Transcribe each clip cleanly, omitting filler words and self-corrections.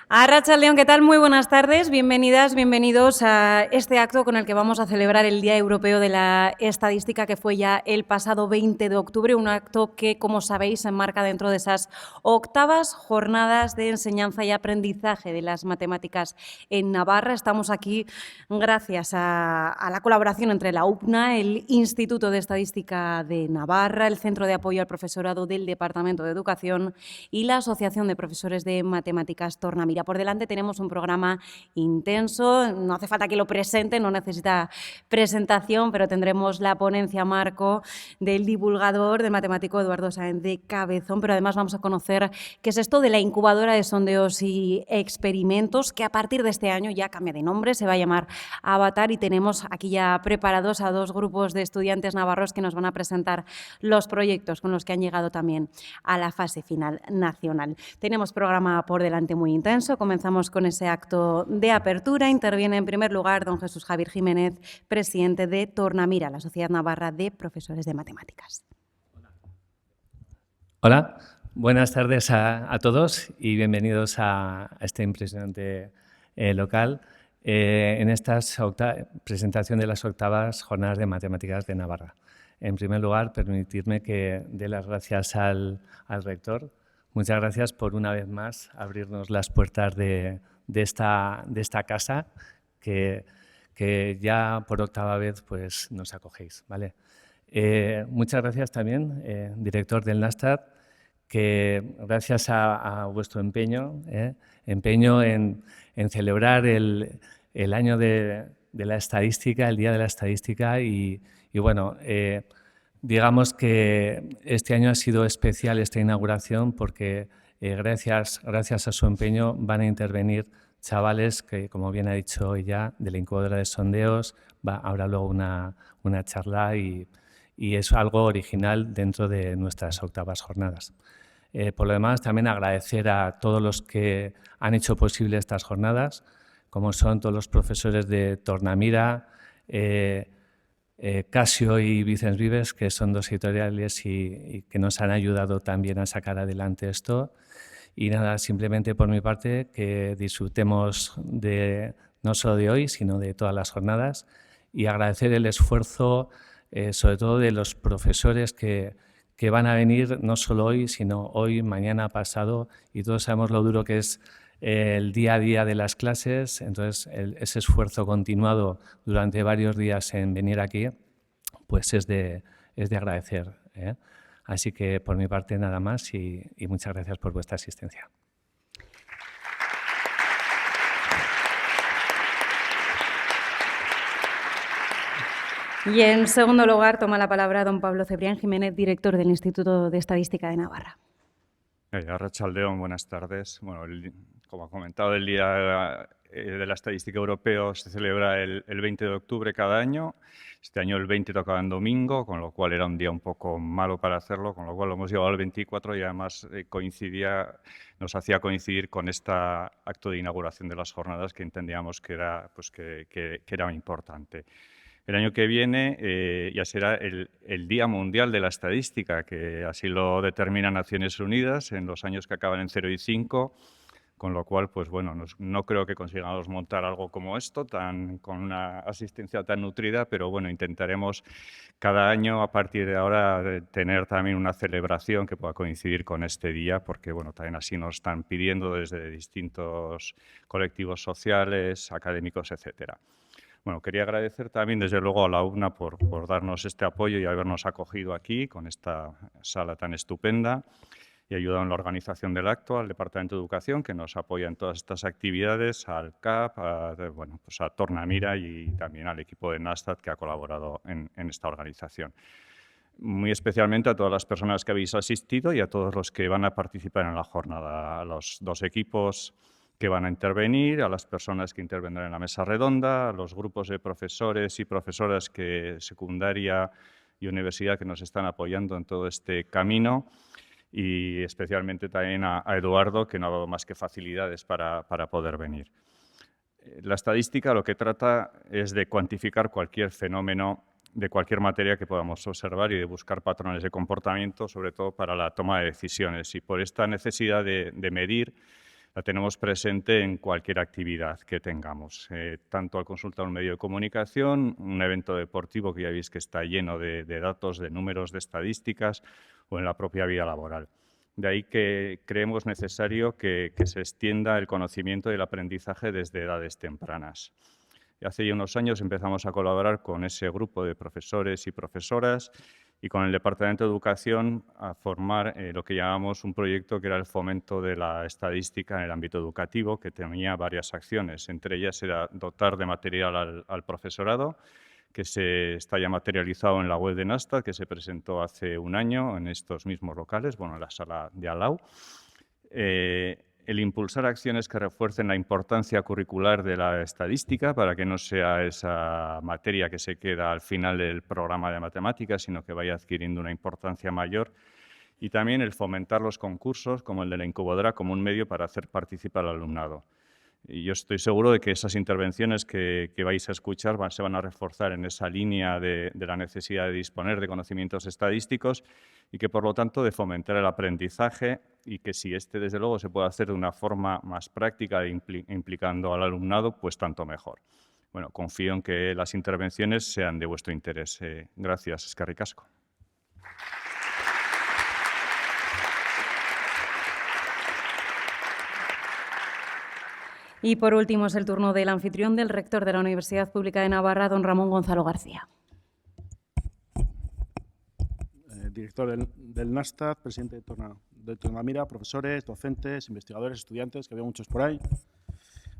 Arratsaldeon, ¿qué tal? Muy buenas tardes, bienvenidas, bienvenidos a este acto con el que vamos a celebrar el Día Europeo de la Estadística, que fue ya el pasado 20 de octubre, un acto que, como sabéis, se enmarca dentro de esas octavas jornadas de enseñanza y aprendizaje de las matemáticas en Navarra. Estamos aquí gracias a la colaboración entre la UPNA, el Instituto de Estadística de Navarra, el Centro de Apoyo al Profesorado del Departamento de Educación y la Asociación de Profesores de Matemáticas Tornamira. Por delante tenemos un programa intenso, no hace falta que lo presente, no necesita presentación, pero tendremos la ponencia marco del divulgador, del matemático Eduardo Sáenz de Cabezón, pero además vamos a conocer qué es esto de la incubadora de sondeos y experimentos, que a partir de este año ya cambia de nombre, se va a llamar Avatar, y tenemos aquí ya preparados a dos grupos de estudiantes navarros que nos van a presentar los proyectos con los que han llegado también a la fase final nacional. Tenemos programa por delante muy intenso. Comenzamos con ese acto de apertura. Interviene en primer lugar don Jesús Javier Jiménez, presidente de Tornamira, la Sociedad Navarra de Profesores de Matemáticas. Hola, buenas tardes a todos y bienvenidos a este impresionante local en esta presentación de las octavas Jornadas de Matemáticas de Navarra. En primer lugar, permitirme que dé las gracias al rector. Muchas gracias por una vez más abrirnos las puertas de esta casa que ya por octava vez pues, nos acogéis, ¿vale? Muchas gracias también, director del NASTAD, que gracias a vuestro empeño en celebrar el año de la estadística, el Día de la Estadística y bueno, digamos que este año ha sido especial esta inauguración porque gracias a su empeño van a intervenir chavales que, como bien ha dicho ella, de la incubadora de sondeos, habrá luego una charla y es algo original dentro de nuestras octavas jornadas. Por lo demás, también agradecer a todos los que han hecho posible estas jornadas, como son todos los profesores de Tornamira, Casio y Vicens Vives, que son dos editoriales y que nos han ayudado también a sacar adelante esto. Y nada, simplemente por mi parte, que disfrutemos no solo de hoy, sino de todas las jornadas y agradecer el esfuerzo, sobre todo de los profesores que van a venir no solo hoy, sino hoy, mañana, pasado, y todos sabemos lo duro que es el día a día de las clases. Entonces, ese esfuerzo continuado durante varios días en venir aquí, pues es de agradecer, ¿eh? Así que, por mi parte, nada más y muchas gracias por vuestra asistencia. Y en segundo lugar toma la palabra don Pablo Cebrián Jiménez, director del Instituto de Estadística de Navarra. Arratsaldeon, buenas tardes. Bueno, como ha comentado, el Día de la Estadística Europeo se celebra el 20 de octubre cada año. Este año el 20 tocaba en domingo, con lo cual era un día un poco malo para hacerlo, con lo cual lo hemos llevado al 24 y además nos hacía coincidir con este acto de inauguración de las jornadas que entendíamos que era, pues, que era importante. El año que viene ya será el Día Mundial de la Estadística, que así lo determina Naciones Unidas en los años que acaban en 0 y 5, con lo cual, pues bueno, no creo que consigamos montar algo como esto, con una asistencia tan nutrida, pero bueno, intentaremos cada año a partir de ahora tener también una celebración que pueda coincidir con este día, porque bueno, también así nos están pidiendo desde distintos colectivos sociales, académicos, etcétera. Bueno, quería agradecer también, desde luego, a la UPNA por darnos este apoyo y habernos acogido aquí con esta sala tan estupenda y ayudado en la organización del acto, al Departamento de Educación, que nos apoya en todas estas actividades, al CAP, a Tornamira y también al equipo de NASTAD que ha colaborado en esta organización. Muy especialmente a todas las personas que habéis asistido y a todos los que van a participar en la jornada, a los dos equipos que van a intervenir, a las personas que intervendrán en la mesa redonda, a los grupos de profesores y profesoras secundaria y universidad que nos están apoyando en todo este camino y especialmente también a Eduardo, que no ha dado más que facilidades para poder venir. La estadística lo que trata es de cuantificar cualquier fenómeno de cualquier materia que podamos observar y de buscar patrones de comportamiento, sobre todo para la toma de decisiones. Y por esta necesidad de medir, la tenemos presente en cualquier actividad que tengamos, tanto al consultar un medio de comunicación, un evento deportivo que ya veis que está lleno de datos, de números, de estadísticas, o en la propia vida laboral. De ahí que creemos necesario que se extienda el conocimiento y el aprendizaje desde edades tempranas. Hace ya unos años empezamos a colaborar con ese grupo de profesores y profesoras y con el Departamento de Educación a formar lo que llamamos un proyecto que era el fomento de la estadística en el ámbito educativo, que tenía varias acciones. Entre ellas era dotar de material al profesorado, que está ya materializado en la web de Nasdaq, que se presentó hace un año en estos mismos locales, en la sala de Alau. El impulsar acciones que refuercen la importancia curricular de la estadística para que no sea esa materia que se queda al final del programa de matemáticas, sino que vaya adquiriendo una importancia mayor. Y también el fomentar los concursos, como el de la incubadora, como un medio para hacer participar al alumnado. Y yo estoy seguro de que esas intervenciones que vais a escuchar se van a reforzar en esa línea de la necesidad de disponer de conocimientos estadísticos y que, por lo tanto, de fomentar el aprendizaje y que si desde luego, se puede hacer de una forma más práctica implicando al alumnado, pues tanto mejor. Bueno, confío en que las intervenciones sean de vuestro interés. Gracias, eskerrik asko. Y por último es el turno del anfitrión, del rector de la Universidad Pública de Navarra, don Ramón Gonzalo García. Director del Nasdaq, presidente de Tornamira, profesores, docentes, investigadores, estudiantes, que veo muchos por ahí.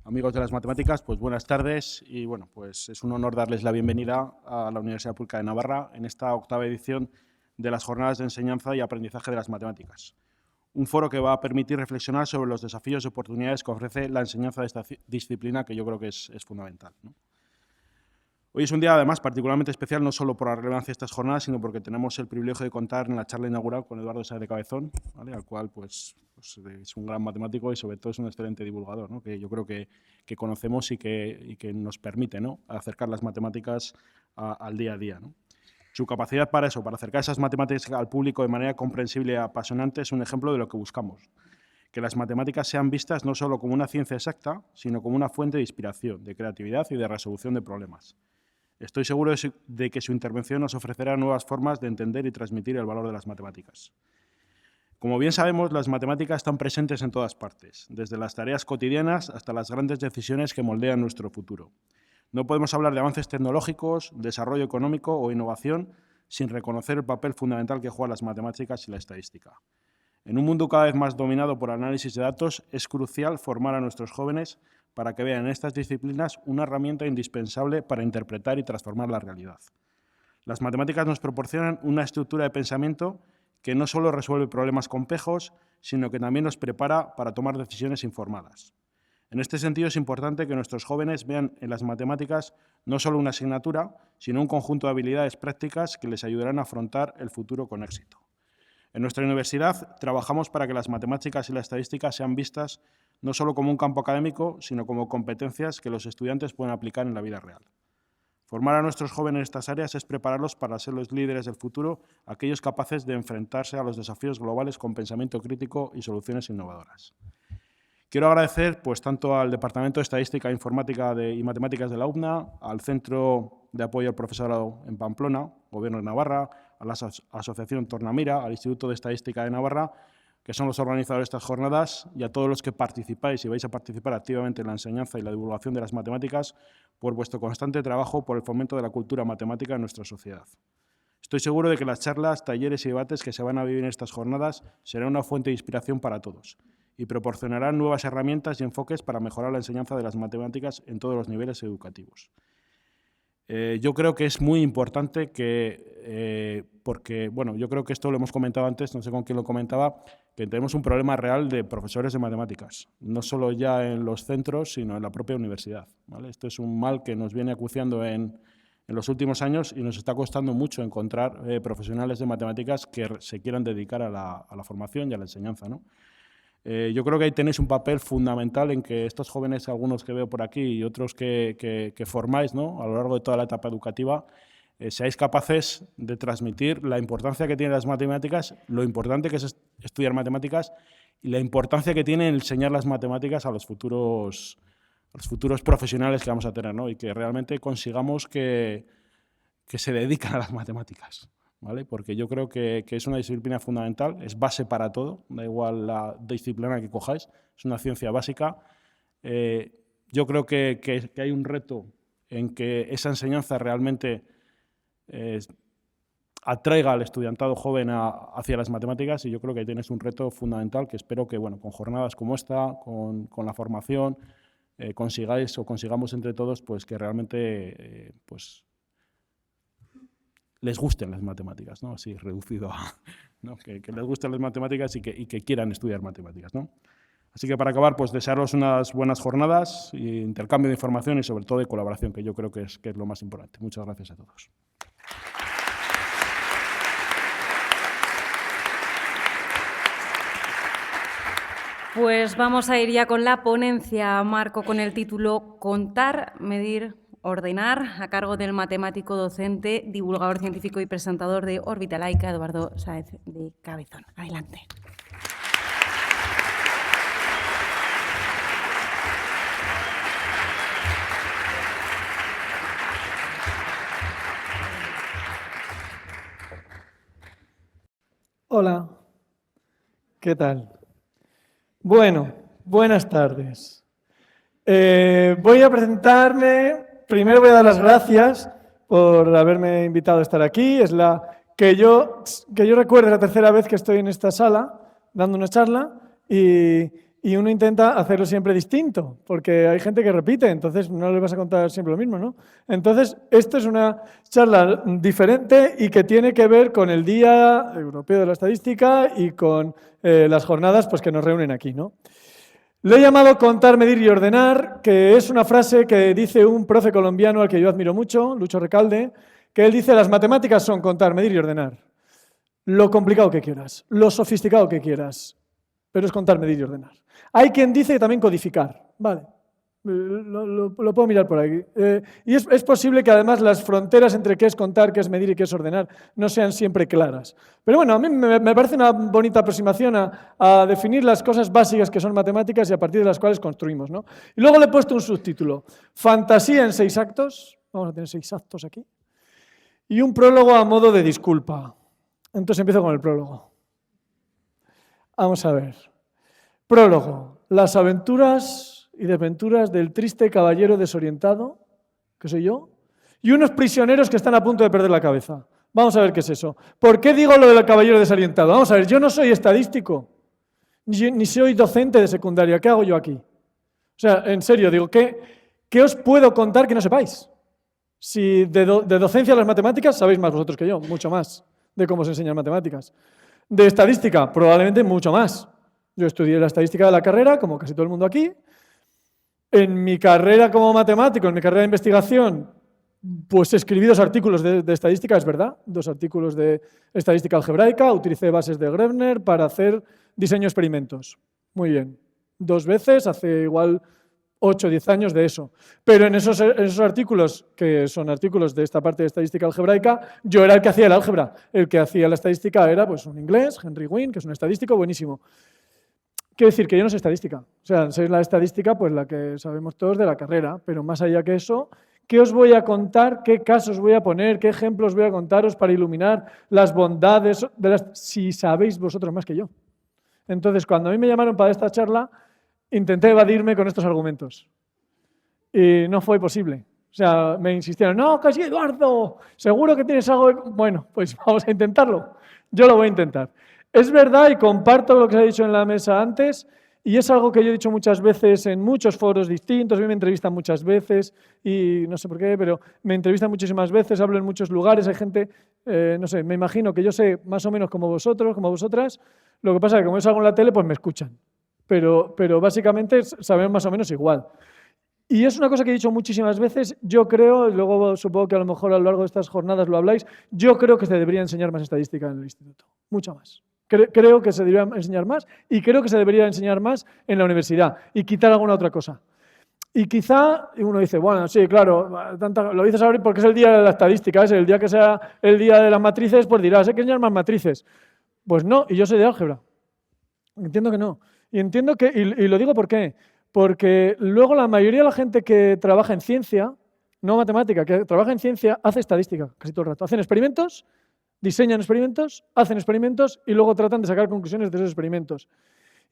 Amigos de las matemáticas, pues buenas tardes y bueno, pues es un honor darles la bienvenida a la Universidad Pública de Navarra en esta 8ª edición de las Jornadas de Enseñanza y Aprendizaje de las Matemáticas. Un foro que va a permitir reflexionar sobre los desafíos y oportunidades que ofrece la enseñanza de esta disciplina, que yo creo que es fundamental, ¿no? Hoy es un día, además, particularmente especial, no solo por la relevancia de estas jornadas, sino porque tenemos el privilegio de contar en la charla inaugural con Eduardo Sáez de Cabezón, ¿vale? Al cual pues es un gran matemático y, sobre todo, es un excelente divulgador, ¿no? Que yo creo que conocemos y que nos permite, ¿no?, acercar las matemáticas al día a día, ¿no? Su capacidad para eso, para acercar esas matemáticas al público de manera comprensible y apasionante, es un ejemplo de lo que buscamos. Que las matemáticas sean vistas no solo como una ciencia exacta, sino como una fuente de inspiración, de creatividad y de resolución de problemas. Estoy seguro de que su intervención nos ofrecerá nuevas formas de entender y transmitir el valor de las matemáticas. Como bien sabemos, las matemáticas están presentes en todas partes, desde las tareas cotidianas hasta las grandes decisiones que moldean nuestro futuro. No podemos hablar de avances tecnológicos, desarrollo económico o innovación sin reconocer el papel fundamental que juegan las matemáticas y la estadística. En un mundo cada vez más dominado por análisis de datos, es crucial formar a nuestros jóvenes para que vean en estas disciplinas una herramienta indispensable para interpretar y transformar la realidad. Las matemáticas nos proporcionan una estructura de pensamiento que no solo resuelve problemas complejos, sino que también nos prepara para tomar decisiones informadas. En este sentido, es importante que nuestros jóvenes vean en las matemáticas no solo una asignatura, sino un conjunto de habilidades prácticas que les ayudarán a afrontar el futuro con éxito. En nuestra universidad trabajamos para que las matemáticas y la estadística sean vistas no solo como un campo académico, sino como competencias que los estudiantes pueden aplicar en la vida real. Formar a nuestros jóvenes en estas áreas es prepararlos para ser los líderes del futuro, aquellos capaces de enfrentarse a los desafíos globales con pensamiento crítico y soluciones innovadoras. Quiero agradecer pues, tanto al Departamento de Estadística, Informática y Matemáticas de la UPNA, al Centro de Apoyo al Profesorado en Pamplona, Gobierno de Navarra, a la Asociación Tornamira, al Instituto de Estadística de Navarra, que son los organizadores de estas jornadas, y a todos los que participáis y vais a participar activamente en la enseñanza y la divulgación de las matemáticas por vuestro constante trabajo por el fomento de la cultura matemática en nuestra sociedad. Estoy seguro de que las charlas, talleres y debates que se van a vivir en estas jornadas serán una fuente de inspiración para todos y proporcionarán nuevas herramientas y enfoques para mejorar la enseñanza de las matemáticas en todos los niveles educativos. Yo creo que es muy importante porque, bueno, yo creo que esto lo hemos comentado antes, no sé con quién lo comentaba, que tenemos un problema real de profesores de matemáticas, no solo ya en los centros, sino en la propia universidad, ¿vale? Esto es un mal que nos viene acuciando en los últimos años y nos está costando mucho encontrar profesionales de matemáticas que se quieran dedicar a la formación y a la enseñanza, ¿no? Yo creo que ahí tenéis un papel fundamental en que estos jóvenes, algunos que veo por aquí y otros que formáis, ¿no?, a lo largo de toda la etapa educativa, seáis capaces de transmitir la importancia que tienen las matemáticas, lo importante que es estudiar matemáticas y la importancia que tiene enseñar las matemáticas a los futuros profesionales que vamos a tener, ¿no? Y que realmente consigamos que se dediquen a las matemáticas, ¿vale? Porque yo creo que es una disciplina fundamental, es base para todo, da igual la disciplina que cojáis, es una ciencia básica. Yo creo que hay un reto en que esa enseñanza realmente atraiga al estudiantado joven hacia las matemáticas, y yo creo que ahí tienes un reto fundamental que espero que, bueno, con jornadas como esta, con la formación, consigamos entre todos pues que realmente pues les gusten las matemáticas, ¿no? Así reducido a, ¿no? Que les gusten las matemáticas y que quieran estudiar matemáticas, ¿no? Así que para acabar, pues desearos unas buenas jornadas, intercambio de información y sobre todo de colaboración, que yo creo que es lo más importante. Muchas gracias a todos. Pues vamos a ir ya con la ponencia, Marco, con el título Contar, medir, ordenar, a cargo del matemático, docente, divulgador científico y presentador de Órbita Laica, Eduardo Sáez de Cabezón. Adelante. Hola, ¿qué tal? Bueno, buenas tardes. Voy a presentarme. Primero voy a dar las gracias por haberme invitado a estar aquí. Es la que yo recuerdo la tercera vez que estoy en esta sala dando una charla y uno intenta hacerlo siempre distinto, porque hay gente que repite, entonces no les vas a contar siempre lo mismo, ¿no? Entonces, esto es una charla diferente y que tiene que ver con el Día Europeo de la Estadística y con las jornadas pues, que nos reúnen aquí, ¿no? Lo he llamado contar, medir y ordenar, que es una frase que dice un profe colombiano al que yo admiro mucho, Lucho Recalde, que él dice: las matemáticas son contar, medir y ordenar. Lo complicado que quieras, lo sofisticado que quieras, pero es contar, medir y ordenar. Hay quien dice que también codificar, vale, lo puedo mirar por aquí. Y es posible que además las fronteras entre qué es contar, qué es medir y qué es ordenar no sean siempre claras. Pero bueno, a mí me parece una bonita aproximación a definir las cosas básicas que son matemáticas y a partir de las cuales construimos, ¿no? Y luego le he puesto un subtítulo: Fantasía en 6 actos, vamos a tener 6 actos aquí, y un prólogo a modo de disculpa. Entonces empiezo con el prólogo. Vamos a ver. Prólogo: las aventuras y desventuras del triste caballero desorientado, que soy yo, y unos prisioneros que están a punto de perder la cabeza. Vamos a ver qué es eso. ¿Por qué digo lo del caballero desorientado? Vamos a ver, yo no soy estadístico, ni soy docente de secundaria. ¿Qué hago yo aquí? O sea, en serio, digo, ¿qué os puedo contar que no sepáis? Si de docencia a las matemáticas sabéis más vosotros que yo, mucho más, de cómo se enseñan matemáticas. De estadística, probablemente mucho más. Yo estudié la estadística de la carrera, como casi todo el mundo aquí. En mi carrera como matemático, en mi carrera de investigación, pues escribí 2 artículos de estadística, es verdad, 2 artículos de estadística algebraica, utilicé bases de Gröbner para hacer diseño de experimentos. Muy bien, 2 veces, hace igual 8 o 10 años de eso. Pero en esos artículos, que son artículos de esta parte de estadística algebraica, yo era el que hacía el álgebra. El que hacía la estadística era pues, un inglés, Henry Wynne, que es un estadístico buenísimo. Quiero decir que yo no sé estadística. O sea, sé la estadística, pues la que sabemos todos de la carrera, pero más allá que eso, ¿qué os voy a contar? ¿Qué casos voy a poner? ¿Qué ejemplos voy a contaros para iluminar las bondades de las... si sabéis vosotros más que yo? Entonces, cuando a mí me llamaron para esta charla, intenté evadirme con estos argumentos. Y no fue posible. O sea, me insistieron: no, casi Eduardo, seguro que tienes algo... Bueno, pues vamos a intentarlo. Yo lo voy a intentar. Es verdad, y comparto lo que se ha dicho en la mesa antes, y es algo que yo he dicho muchas veces en muchos foros distintos. A mí me entrevistan muchas veces, y no sé por qué, pero me entrevistan muchísimas veces, hablo en muchos lugares, hay gente, no sé, me imagino que yo sé más o menos como vosotros, como vosotras. Lo que pasa es que como yo salgo en la tele, pues me escuchan. Pero básicamente sabemos más o menos igual. Y es una cosa que he dicho muchísimas veces. Yo creo, y luego supongo que a lo mejor a lo largo de estas jornadas lo habláis, yo creo que se debería enseñar más estadística en el instituto, mucha más. Creo que se debería enseñar más y creo que se debería enseñar más en la universidad y quitar alguna otra cosa. Y quizá uno dice, bueno, sí, claro, lo dices ahora porque es el día de la estadística, es el día que sea el día de las matrices, pues dirás, hay que enseñar más matrices. Pues no, y yo soy de álgebra. Entiendo que no. Y entiendo que, y lo digo por qué, porque luego la mayoría de la gente que trabaja en ciencia, no matemática, que trabaja en ciencia, hace estadística casi todo el rato. Hacen experimentos, diseñan experimentos, hacen experimentos y luego tratan de sacar conclusiones de esos experimentos.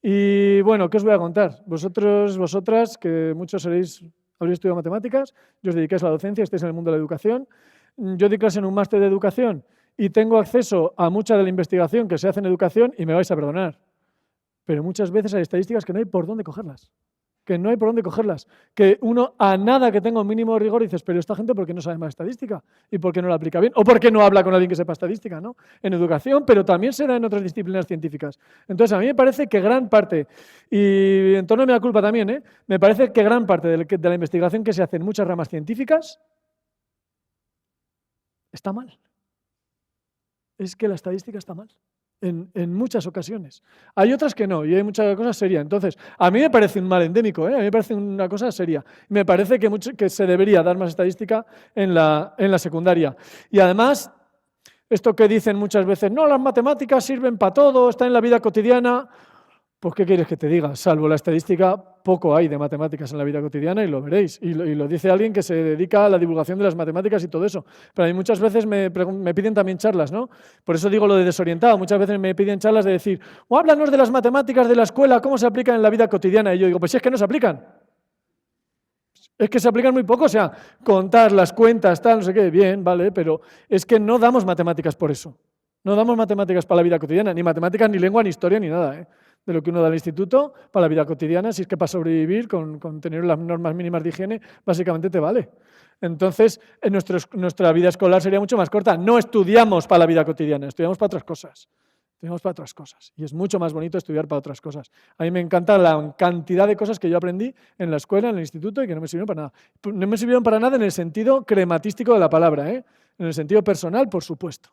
Y bueno, ¿qué os voy a contar? Vosotros, vosotras, que muchos habréis estudiado matemáticas, yo os dedicáis a la docencia, estáis en el mundo de la educación. Yo di clase en un máster de educación y tengo acceso a mucha de la investigación que se hace en educación y me vais a perdonar. Pero muchas veces hay estadísticas que no hay por dónde cogerlas. Que no hay por dónde cogerlas. Que uno, a nada que tenga un mínimo de rigor, dices, pero esta gente, ¿por qué no sabe más estadística? ¿Y por qué no la aplica bien? ¿O por qué no habla con alguien que sepa estadística? ¿No? En educación, pero también será en otras disciplinas científicas. Entonces, a mí me parece que gran parte, y en torno a mi culpa también, me parece que gran parte de la investigación que se hace en muchas ramas científicas está mal. Es que la estadística está mal. En muchas ocasiones. Hay otras que no, y hay muchas cosas serias. Entonces, a mí me parece un mal endémico, a mí me parece una cosa seria. Me parece que se debería dar más estadística en la secundaria. Y además, esto que dicen muchas veces, no, las matemáticas sirven para todo, están en la vida cotidiana. Pues, ¿qué quieres que te diga? Salvo la estadística, poco hay de matemáticas en la vida cotidiana y lo veréis. Y lo dice alguien que se dedica a la divulgación de las matemáticas y todo eso. Pero a mí muchas veces me piden también charlas, ¿no? Por eso digo lo de desorientado. Muchas veces me piden charlas de decir, háblanos de las matemáticas de la escuela, ¿cómo se aplican en la vida cotidiana? Y yo digo, pues si es que no se aplican. Es que se aplican muy poco, o sea, contar las cuentas, tal, no sé qué, bien, vale, pero es que no damos matemáticas por eso. No damos matemáticas para la vida cotidiana, ni matemáticas, ni lengua, ni historia, ni nada, de lo que uno da al instituto para la vida cotidiana, si es que para sobrevivir con tener las normas mínimas de higiene, básicamente te vale. Entonces, nuestra vida escolar sería mucho más corta. No estudiamos para la vida cotidiana, estudiamos para otras cosas. Estudiamos para otras cosas. Y es mucho más bonito estudiar para otras cosas. A mí me encanta la cantidad de cosas que yo aprendí en la escuela, en el instituto, y que no me sirvieron para nada. No me sirvieron para nada en el sentido crematístico de la palabra, en el sentido personal, por supuesto.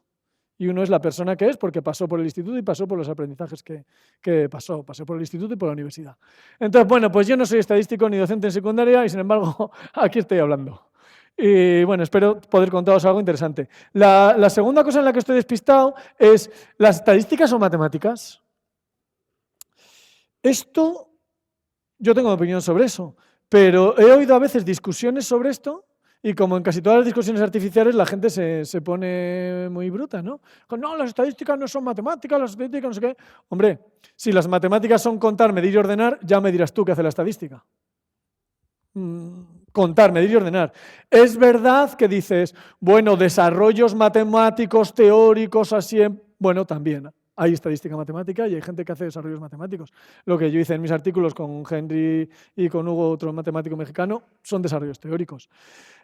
Y uno es la persona que es porque pasó por el instituto y pasó por los aprendizajes que pasó. Pasé por el instituto y por la universidad. Entonces, bueno, pues yo no soy estadístico ni docente en secundaria y, sin embargo, aquí estoy hablando. Y, bueno, espero poder contaros algo interesante. La segunda cosa en la que estoy despistado es, ¿las estadísticas son matemáticas? Esto, yo tengo opinión sobre eso, pero he oído a veces discusiones sobre esto. Y como en casi todas las discusiones artificiales, la gente se pone muy bruta, ¿no? No, las estadísticas no son matemáticas, las estadísticas no sé qué. Hombre, si las matemáticas son contar, medir y ordenar, ya me dirás tú qué hace la estadística. Contar, medir y ordenar. Es verdad que dices, bueno, desarrollos matemáticos, teóricos, así, bueno, también. Hay estadística matemática y hay gente que hace desarrollos matemáticos. Lo que yo hice en mis artículos con Henry y con Hugo, otro matemático mexicano, son desarrollos teóricos.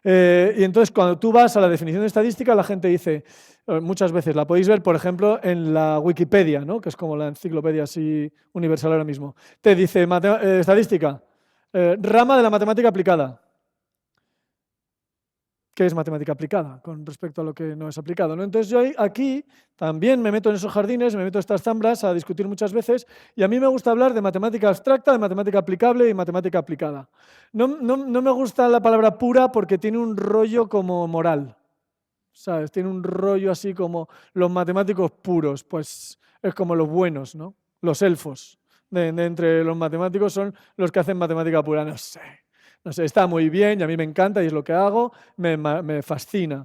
Y entonces, cuando tú vas a la definición de estadística, la gente dice, muchas veces, la podéis ver, por ejemplo, en la Wikipedia, ¿no? Que es como la enciclopedia así universal ahora mismo. Te dice, estadística, rama de la matemática aplicada. ¿Qué es matemática aplicada con respecto a lo que no es aplicado? ¿No? Entonces yo aquí también me meto en esos jardines, me meto en estas zambras a discutir muchas veces y a mí me gusta hablar de matemática abstracta, de matemática aplicable y matemática aplicada. No me gusta la palabra pura porque tiene un rollo como moral, ¿sabes? Tiene un rollo así como los matemáticos puros, pues es como los buenos, ¿no? Los elfos de entre los matemáticos son los que hacen matemática pura, no sé. No sé, está muy bien y a mí me encanta y es lo que hago, me fascina.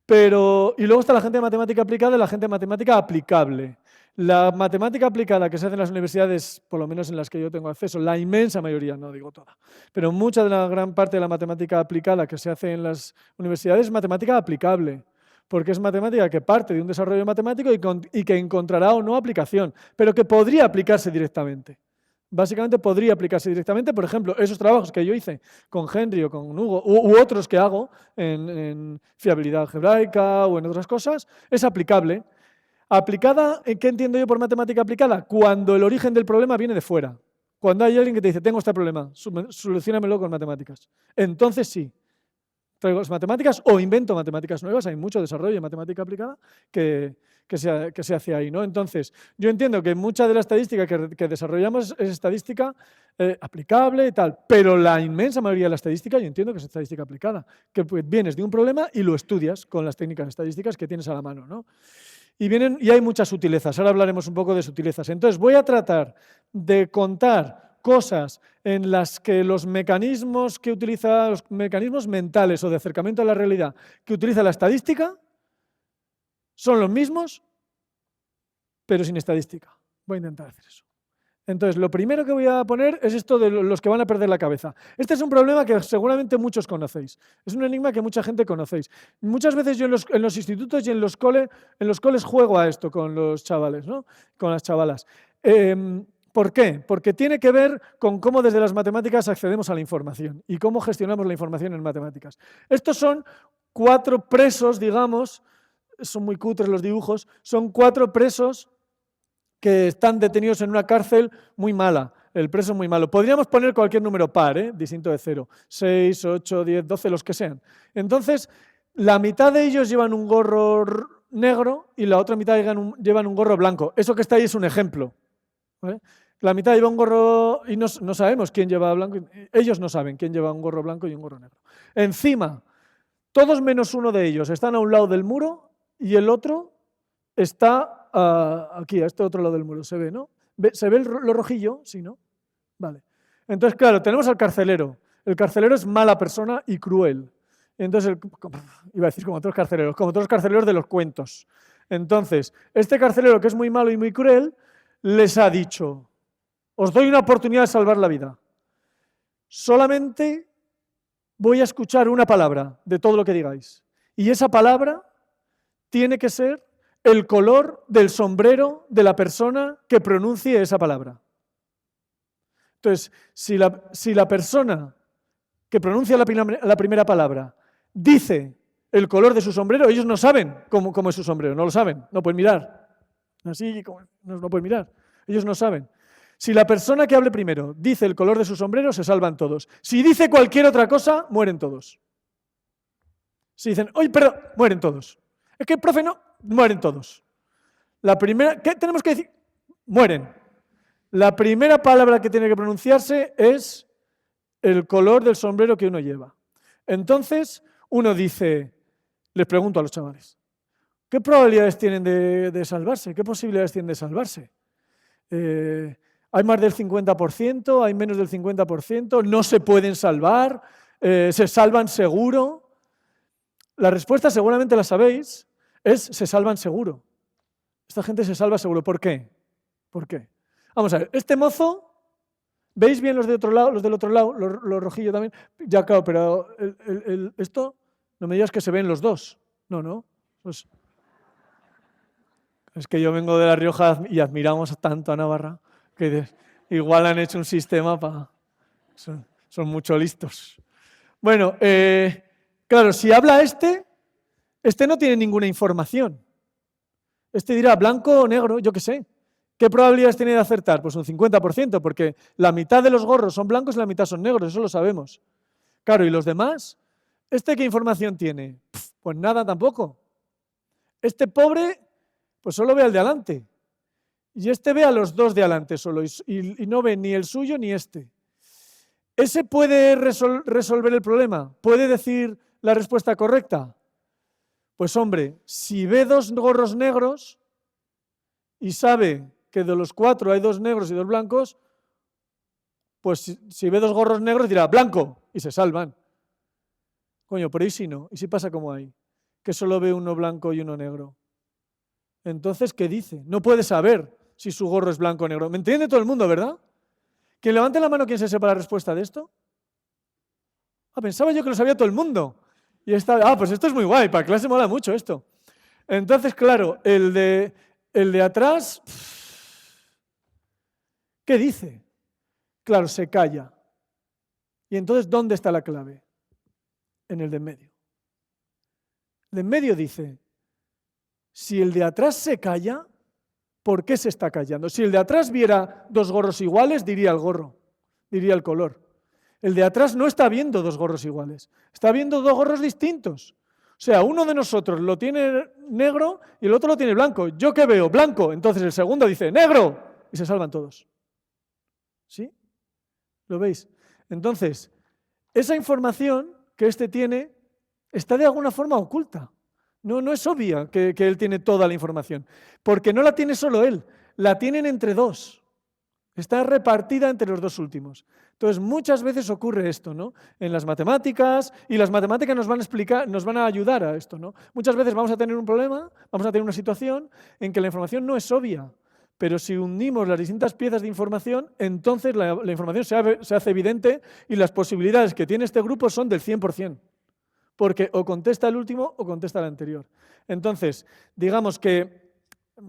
Pero, y luego está la gente de matemática aplicada y la gente de matemática aplicable. La matemática aplicada que se hace en las universidades, por lo menos en las que yo tengo acceso, la inmensa mayoría, no digo toda, pero mucha de la gran parte de la matemática aplicada que se hace en las universidades es matemática aplicable, porque es matemática que parte de un desarrollo matemático y que encontrará o no aplicación, pero que podría aplicarse directamente. Básicamente podría aplicarse directamente, por ejemplo, esos trabajos que yo hice con Henry o con Hugo u otros que hago en fiabilidad algebraica o en otras cosas, es aplicable. ¿Aplicada? ¿Qué entiendo yo por matemática aplicada? Cuando el origen del problema viene de fuera. Cuando hay alguien que te dice, tengo este problema, soluciónamelo con matemáticas. Entonces sí. Traigo las matemáticas o invento matemáticas nuevas. Hay mucho desarrollo en matemática aplicada que se hace ahí, ¿no? Entonces, yo entiendo que mucha de la estadística que desarrollamos es estadística aplicable y tal. Pero la inmensa mayoría de la estadística, yo entiendo que es estadística aplicada, que pues, vienes de un problema y lo estudias con las técnicas estadísticas que tienes a la mano, ¿no? Y hay muchas sutilezas, ahora hablaremos un poco de sutilezas. Entonces voy a tratar de contar cosas en las que los mecanismos mentales o de acercamiento a la realidad que utiliza la estadística son los mismos, pero sin estadística. Voy a intentar hacer eso. Entonces, lo primero que voy a poner es esto de los que van a perder la cabeza. Este es un problema que seguramente muchos conocéis. Es un enigma que mucha gente conocéis. Muchas veces yo en los institutos y en los coles juego a esto con los chavales, ¿no? Con las chavalas. ¿Por qué? Porque tiene que ver con cómo desde las matemáticas accedemos a la información y cómo gestionamos la información en matemáticas. Estos son 4 presos, digamos, son muy cutres los dibujos, son 4 presos que están detenidos en una cárcel muy mala, el preso es muy malo. Podríamos poner cualquier número par, distinto de 0, 6, 8, 10, 12, los que sean. Entonces, la mitad de ellos llevan un gorro negro y la otra mitad llevan un gorro blanco. Eso que está ahí es un ejemplo, ¿vale? La mitad lleva un gorro y no sabemos quién lleva blanco. Ellos no saben quién lleva un gorro blanco y un gorro negro. Encima, todos menos uno de ellos están a un lado del muro y el otro está aquí, a este otro lado del muro. Se ve, ¿no? ¿Se ve lo rojillo? Sí, ¿no? Vale. Entonces, claro, tenemos al carcelero. El carcelero es mala persona y cruel. Entonces, iba a decir como todos los carceleros de los cuentos. Entonces, este carcelero, que es muy malo y muy cruel, les ha dicho: os doy una oportunidad de salvar la vida. Solamente voy a escuchar una palabra de todo lo que digáis. Y esa palabra tiene que ser el color del sombrero de la persona que pronuncie esa palabra. Entonces, si la persona que pronuncia la primera palabra dice el color de su sombrero, ellos no saben cómo es su sombrero, no lo saben, no pueden mirar. Así no pueden mirar, ellos no saben. Si la persona que hable primero dice el color de su sombrero, se salvan todos. Si dice cualquier otra cosa, mueren todos. Si dicen, oye, perdón, mueren todos. Es que el profe no, mueren todos. La primera, ¿qué tenemos que decir? Mueren. La primera palabra que tiene que pronunciarse es el color del sombrero que uno lleva. Entonces, uno dice, les pregunto a los chavales, ¿qué probabilidades tienen de salvarse? ¿Qué posibilidades tienen de salvarse? ¿Hay más del 50%? ¿Hay menos del 50%? ¿No se pueden salvar? ¿Se salvan seguro? La respuesta, seguramente la sabéis, es se salvan seguro. Esta gente se salva seguro. ¿Por qué? ¿Por qué? Vamos a ver, este mozo, ¿veis bien los del otro lado, los rojillos también? Ya, claro, pero esto, no me digas que se ven los dos. No. Pues, es que yo vengo de La Rioja y admiramos tanto a Navarra que igual han hecho un sistema para... Son mucho listos. Bueno, claro, si habla este no tiene ninguna información. Este dirá blanco o negro, yo qué sé. ¿Qué probabilidades tiene de acertar? Pues un 50%, porque la mitad de los gorros son blancos y la mitad son negros, eso lo sabemos. Claro, ¿y los demás? ¿Este qué información tiene? Pues nada tampoco. Este pobre, pues solo ve al de adelante. Y este ve a los dos de adelante solo y no ve ni el suyo ni este. ¿Ese puede resolver el problema? ¿Puede decir la respuesta correcta? Pues hombre, si ve 2 gorros negros y sabe que de los 4 hay 2 negros y 2 blancos, pues si ve 2 gorros negros dirá blanco y se salvan. Coño, por ahí sí no. ¿Y si pasa como hay? Que solo ve uno blanco y uno negro. Entonces, ¿qué dice? No puede saber si su gorro es blanco o negro. ¿Me entiende todo el mundo, verdad? Que levante la mano quien se sepa la respuesta de esto. Pensaba yo que lo sabía todo el mundo. Y pues esto es muy guay, para clase mola mucho esto. Entonces, claro, el de atrás, ¿qué dice? Claro, se calla. Y entonces, ¿dónde está la clave? En el de en medio. El de en medio dice, si el de atrás se calla, ¿por qué se está callando? Si el de atrás viera 2 gorros iguales, diría el gorro, diría el color. El de atrás no está viendo 2 gorros iguales, está viendo 2 gorros distintos. O sea, uno de nosotros lo tiene negro y el otro lo tiene blanco. ¿Yo qué veo? Blanco. Entonces el segundo dice, negro. Y se salvan todos. ¿Sí? ¿Lo veis? Entonces, esa información que este tiene está de alguna forma oculta. No es obvia que él tiene toda la información, porque no la tiene solo él, la tienen entre dos. Está repartida entre los dos últimos. Entonces, muchas veces ocurre esto, ¿no? En las matemáticas, y las matemáticas nos van a explicar, nos van a ayudar a esto, ¿no? Muchas veces vamos a tener un problema, vamos a tener una situación en que la información no es obvia, pero si unimos las distintas piezas de información, entonces la información se hace evidente y las posibilidades que tiene este grupo son del 100%, porque o contesta el último o contesta el anterior. Entonces, digamos que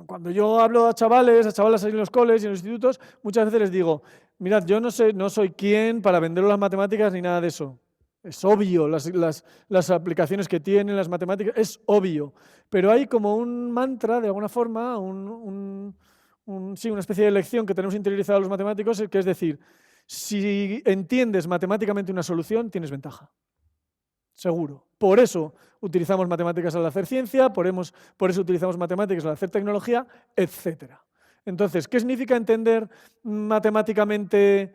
cuando yo hablo a chavalas ahí en los coles y en los institutos, muchas veces les digo, mirad, yo no soy quien para venderos las matemáticas ni nada de eso. Es obvio las aplicaciones que tienen las matemáticas, es obvio. Pero hay como un mantra, de alguna forma, sí, una especie de lección que tenemos interiorizada los matemáticos, que es decir, si entiendes matemáticamente una solución, tienes ventaja. Seguro. Por eso utilizamos matemáticas al hacer ciencia, por eso utilizamos matemáticas al hacer tecnología, etc. Entonces, ¿qué significa entender matemáticamente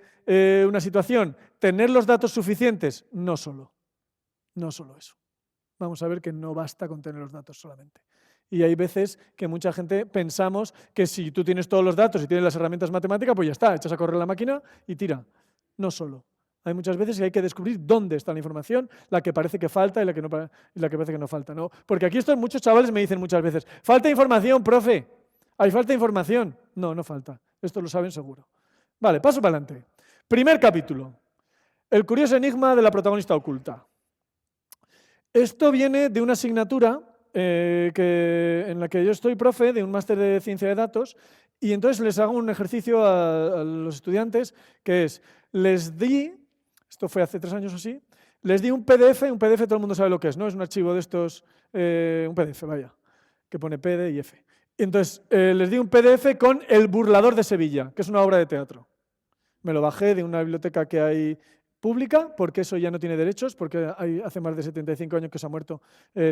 una situación? ¿Tener los datos suficientes? No solo eso. Vamos a ver que no basta con tener los datos solamente. Y hay veces que mucha gente pensamos que si tú tienes todos los datos y tienes las herramientas matemáticas, pues ya está, echas a correr la máquina y tira. No solo. Hay muchas veces que hay que descubrir dónde está la información, la que parece que falta y la que parece que no falta, ¿no? Porque aquí muchos chavales me dicen muchas veces, falta información, profe. ¿Hay falta información? No falta. Esto lo saben seguro. Vale, paso para adelante. Primer capítulo. El curioso enigma de la protagonista oculta. Esto viene de una asignatura en la que yo estoy profe, de un máster de ciencia de datos, y entonces les hago un ejercicio a los estudiantes que es, les di, esto fue hace 3 años o así, les di un PDF todo el mundo sabe lo que es, ¿no? Es un archivo de estos, un PDF, vaya, que pone PD y F. Y entonces les di un PDF con El burlador de Sevilla, que es una obra de teatro. Me lo bajé de una biblioteca que hay pública, porque eso ya no tiene derechos, porque hace más de 75 años que se ha muerto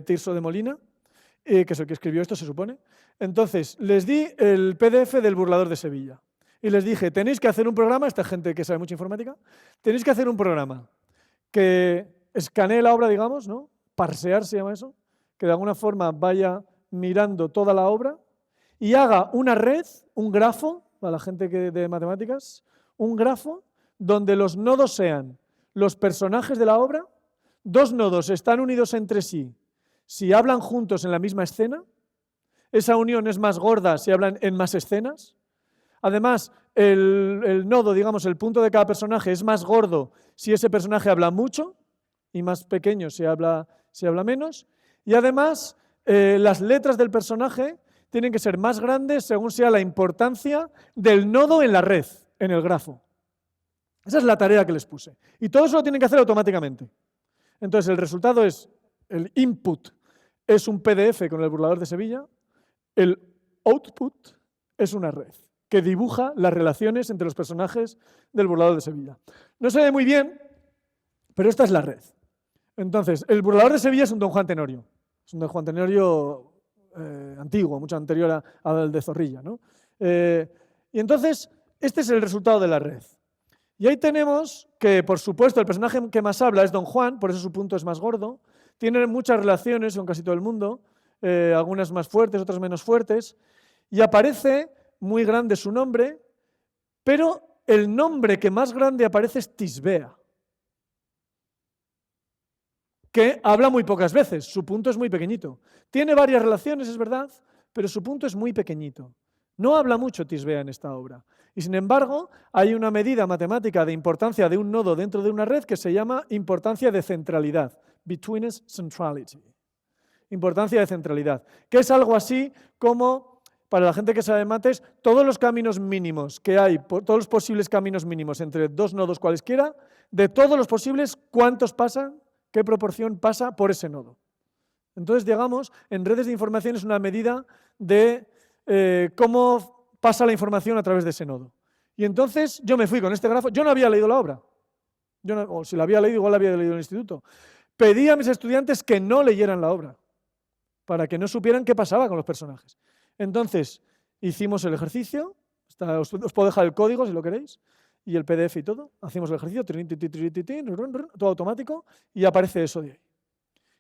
Tirso de Molina, que es el que escribió esto, se supone. Entonces, les di el PDF del burlador de Sevilla. Y les dije, tenéis que hacer un programa, esta gente que sabe mucha informática, tenéis que hacer un programa que escanee la obra, digamos, ¿no? Parsear se llama eso, que de alguna forma vaya mirando toda la obra y haga una red, un grafo, para la gente de matemáticas, un grafo donde los nodos sean los personajes de la obra, 2 nodos están unidos entre sí si hablan juntos en la misma escena, esa unión es más gorda si hablan en más escenas. Además, el nodo, digamos, el punto de cada personaje es más gordo si ese personaje habla mucho y más pequeño si habla menos. Y además, las letras del personaje tienen que ser más grandes según sea la importancia del nodo en la red, en el grafo. Esa es la tarea que les puse. Y todo eso lo tienen que hacer automáticamente. Entonces, el resultado es, el input es un PDF con el burlador de Sevilla, el output es una red que dibuja las relaciones entre los personajes del burlador de Sevilla. No se ve muy bien, pero esta es la red. Entonces, el burlador de Sevilla es un Don Juan Tenorio. Es un Don Juan Tenorio antiguo, mucho anterior al de Zorrilla, ¿no? Y entonces, este es el resultado de la red. Y ahí tenemos que, por supuesto, el personaje que más habla es Don Juan, por eso su punto es más gordo. Tiene muchas relaciones con casi todo el mundo, algunas más fuertes, otras menos fuertes. Y aparece muy grande su nombre, pero el nombre que más grande aparece es Tisbea, que habla muy pocas veces, su punto es muy pequeñito. Tiene varias relaciones, es verdad, pero su punto es muy pequeñito. No habla mucho Tisbea en esta obra. Y sin embargo, hay una medida matemática de importancia de un nodo dentro de una red que se llama importancia de centralidad, betweenness centrality. Importancia de centralidad, que es algo así como, para la gente que sabe mates, todos los caminos mínimos que hay, todos los posibles caminos mínimos entre 2 nodos cualesquiera, de todos los posibles, ¿cuántos pasan? ¿Qué proporción pasa por ese nodo? Entonces, digamos, en redes de información es una medida de cómo pasa la información a través de ese nodo. Y entonces yo me fui con este grafo. Yo no había leído la obra. O si la había leído, igual la había leído en el instituto. Pedí a mis estudiantes que no leyeran la obra, para que no supieran qué pasaba con los personajes. Entonces, hicimos el ejercicio. Os puedo dejar el código si lo queréis. y el PDF y todo, hacemos el ejercicio, todo automático, y aparece eso de ahí.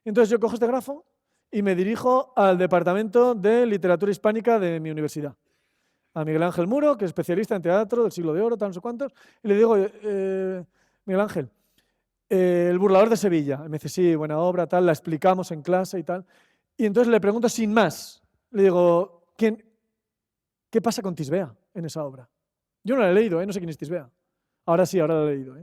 Entonces yo cojo este grafo y me dirijo al departamento de literatura hispánica de mi universidad, a Miguel Ángel Muro, que es especialista en teatro del siglo de oro, tal, no sé cuántos, y le digo, Miguel Ángel, El burlador de Sevilla. Y me dice, sí, buena obra, tal, la explicamos en clase y tal. Y entonces le pregunto sin más, le digo, ¿qué pasa con Tisbea en esa obra? Yo no la he leído, no sé quién es Tisbea. Ahora sí, ahora la he leído.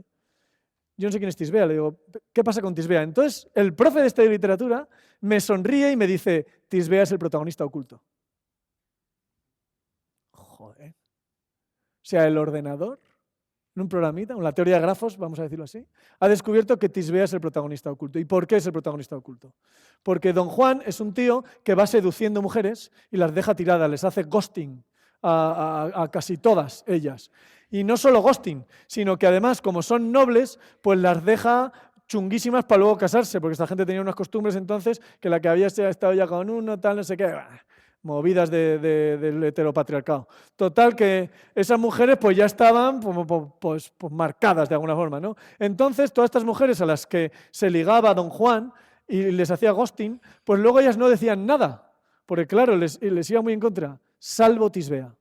Yo no sé quién es Tisbea, le digo, ¿qué pasa con Tisbea? Entonces el profe de esta literatura me sonríe y me dice, Tisbea es el protagonista oculto. Joder. O sea, el ordenador, en un programita, en la teoría de grafos, vamos a decirlo así, ha descubierto que Tisbea es el protagonista oculto. ¿Y por qué es el protagonista oculto? Porque Don Juan es un tío que va seduciendo mujeres y las deja tiradas, les hace ghosting a casi todas ellas. Y no solo ghosting, sino que además, como son nobles, pues las deja chunguísimas para luego casarse, porque esta gente tenía unas costumbres entonces que la que había estado ya con uno, tal, no sé qué, movidas del heteropatriarcado. Total, que esas mujeres pues ya estaban pues marcadas de alguna forma, ¿no? Entonces, todas estas mujeres a las que se ligaba Don Juan y les hacía ghosting, pues luego ellas no decían nada, porque claro, les iba muy en contra, salvo Tisbea.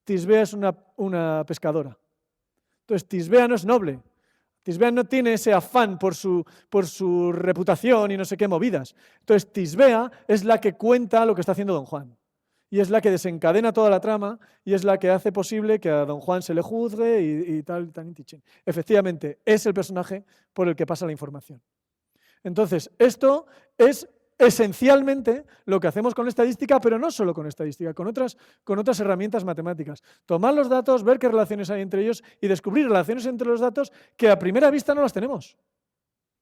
Tisbea es una pescadora. Entonces, Tisbea no es noble. Tisbea no tiene ese afán por su reputación y no sé qué movidas. Entonces, Tisbea es la que cuenta lo que está haciendo Don Juan. Y es la que desencadena toda la trama y es la que hace posible que a Don Juan se le juzgue y tal. Efectivamente, es el personaje por el que pasa la información. Entonces, esto es esencialmente lo que hacemos con estadística, pero no solo con estadística, con otras herramientas matemáticas. Tomar los datos, ver qué relaciones hay entre ellos y descubrir relaciones entre los datos que a primera vista no las tenemos.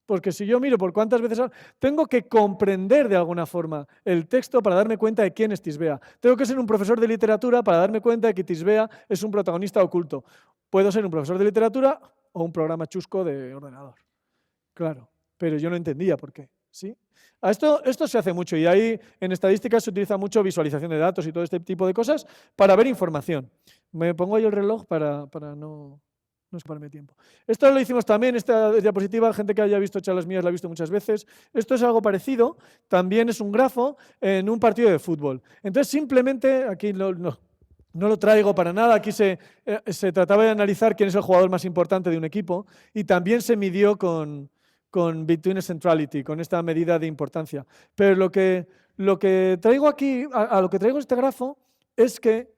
Porque si yo miro por cuántas veces... Tengo que comprender de alguna forma el texto para darme cuenta de quién es Tisbea. Tengo que ser un profesor de literatura para darme cuenta de que Tisbea es un protagonista oculto. Puedo ser un profesor de literatura o un programa chusco de ordenador. Claro, pero yo no entendía por qué. ¿Sí? Esto se hace mucho y ahí en estadística se utiliza mucho visualización de datos y todo este tipo de cosas para ver información. Me pongo ahí el reloj para no separarme tiempo. Esto lo hicimos también, esta diapositiva, gente que haya visto charlas mías la ha visto muchas veces. Esto es algo parecido, también es un grafo en un partido de fútbol. Entonces simplemente, aquí no lo traigo para nada, aquí se trataba de analizar quién es el jugador más importante de un equipo y también se midió con Between Centrality, con esta medida de importancia. Pero lo que traigo aquí, a lo que traigo este grafo, es que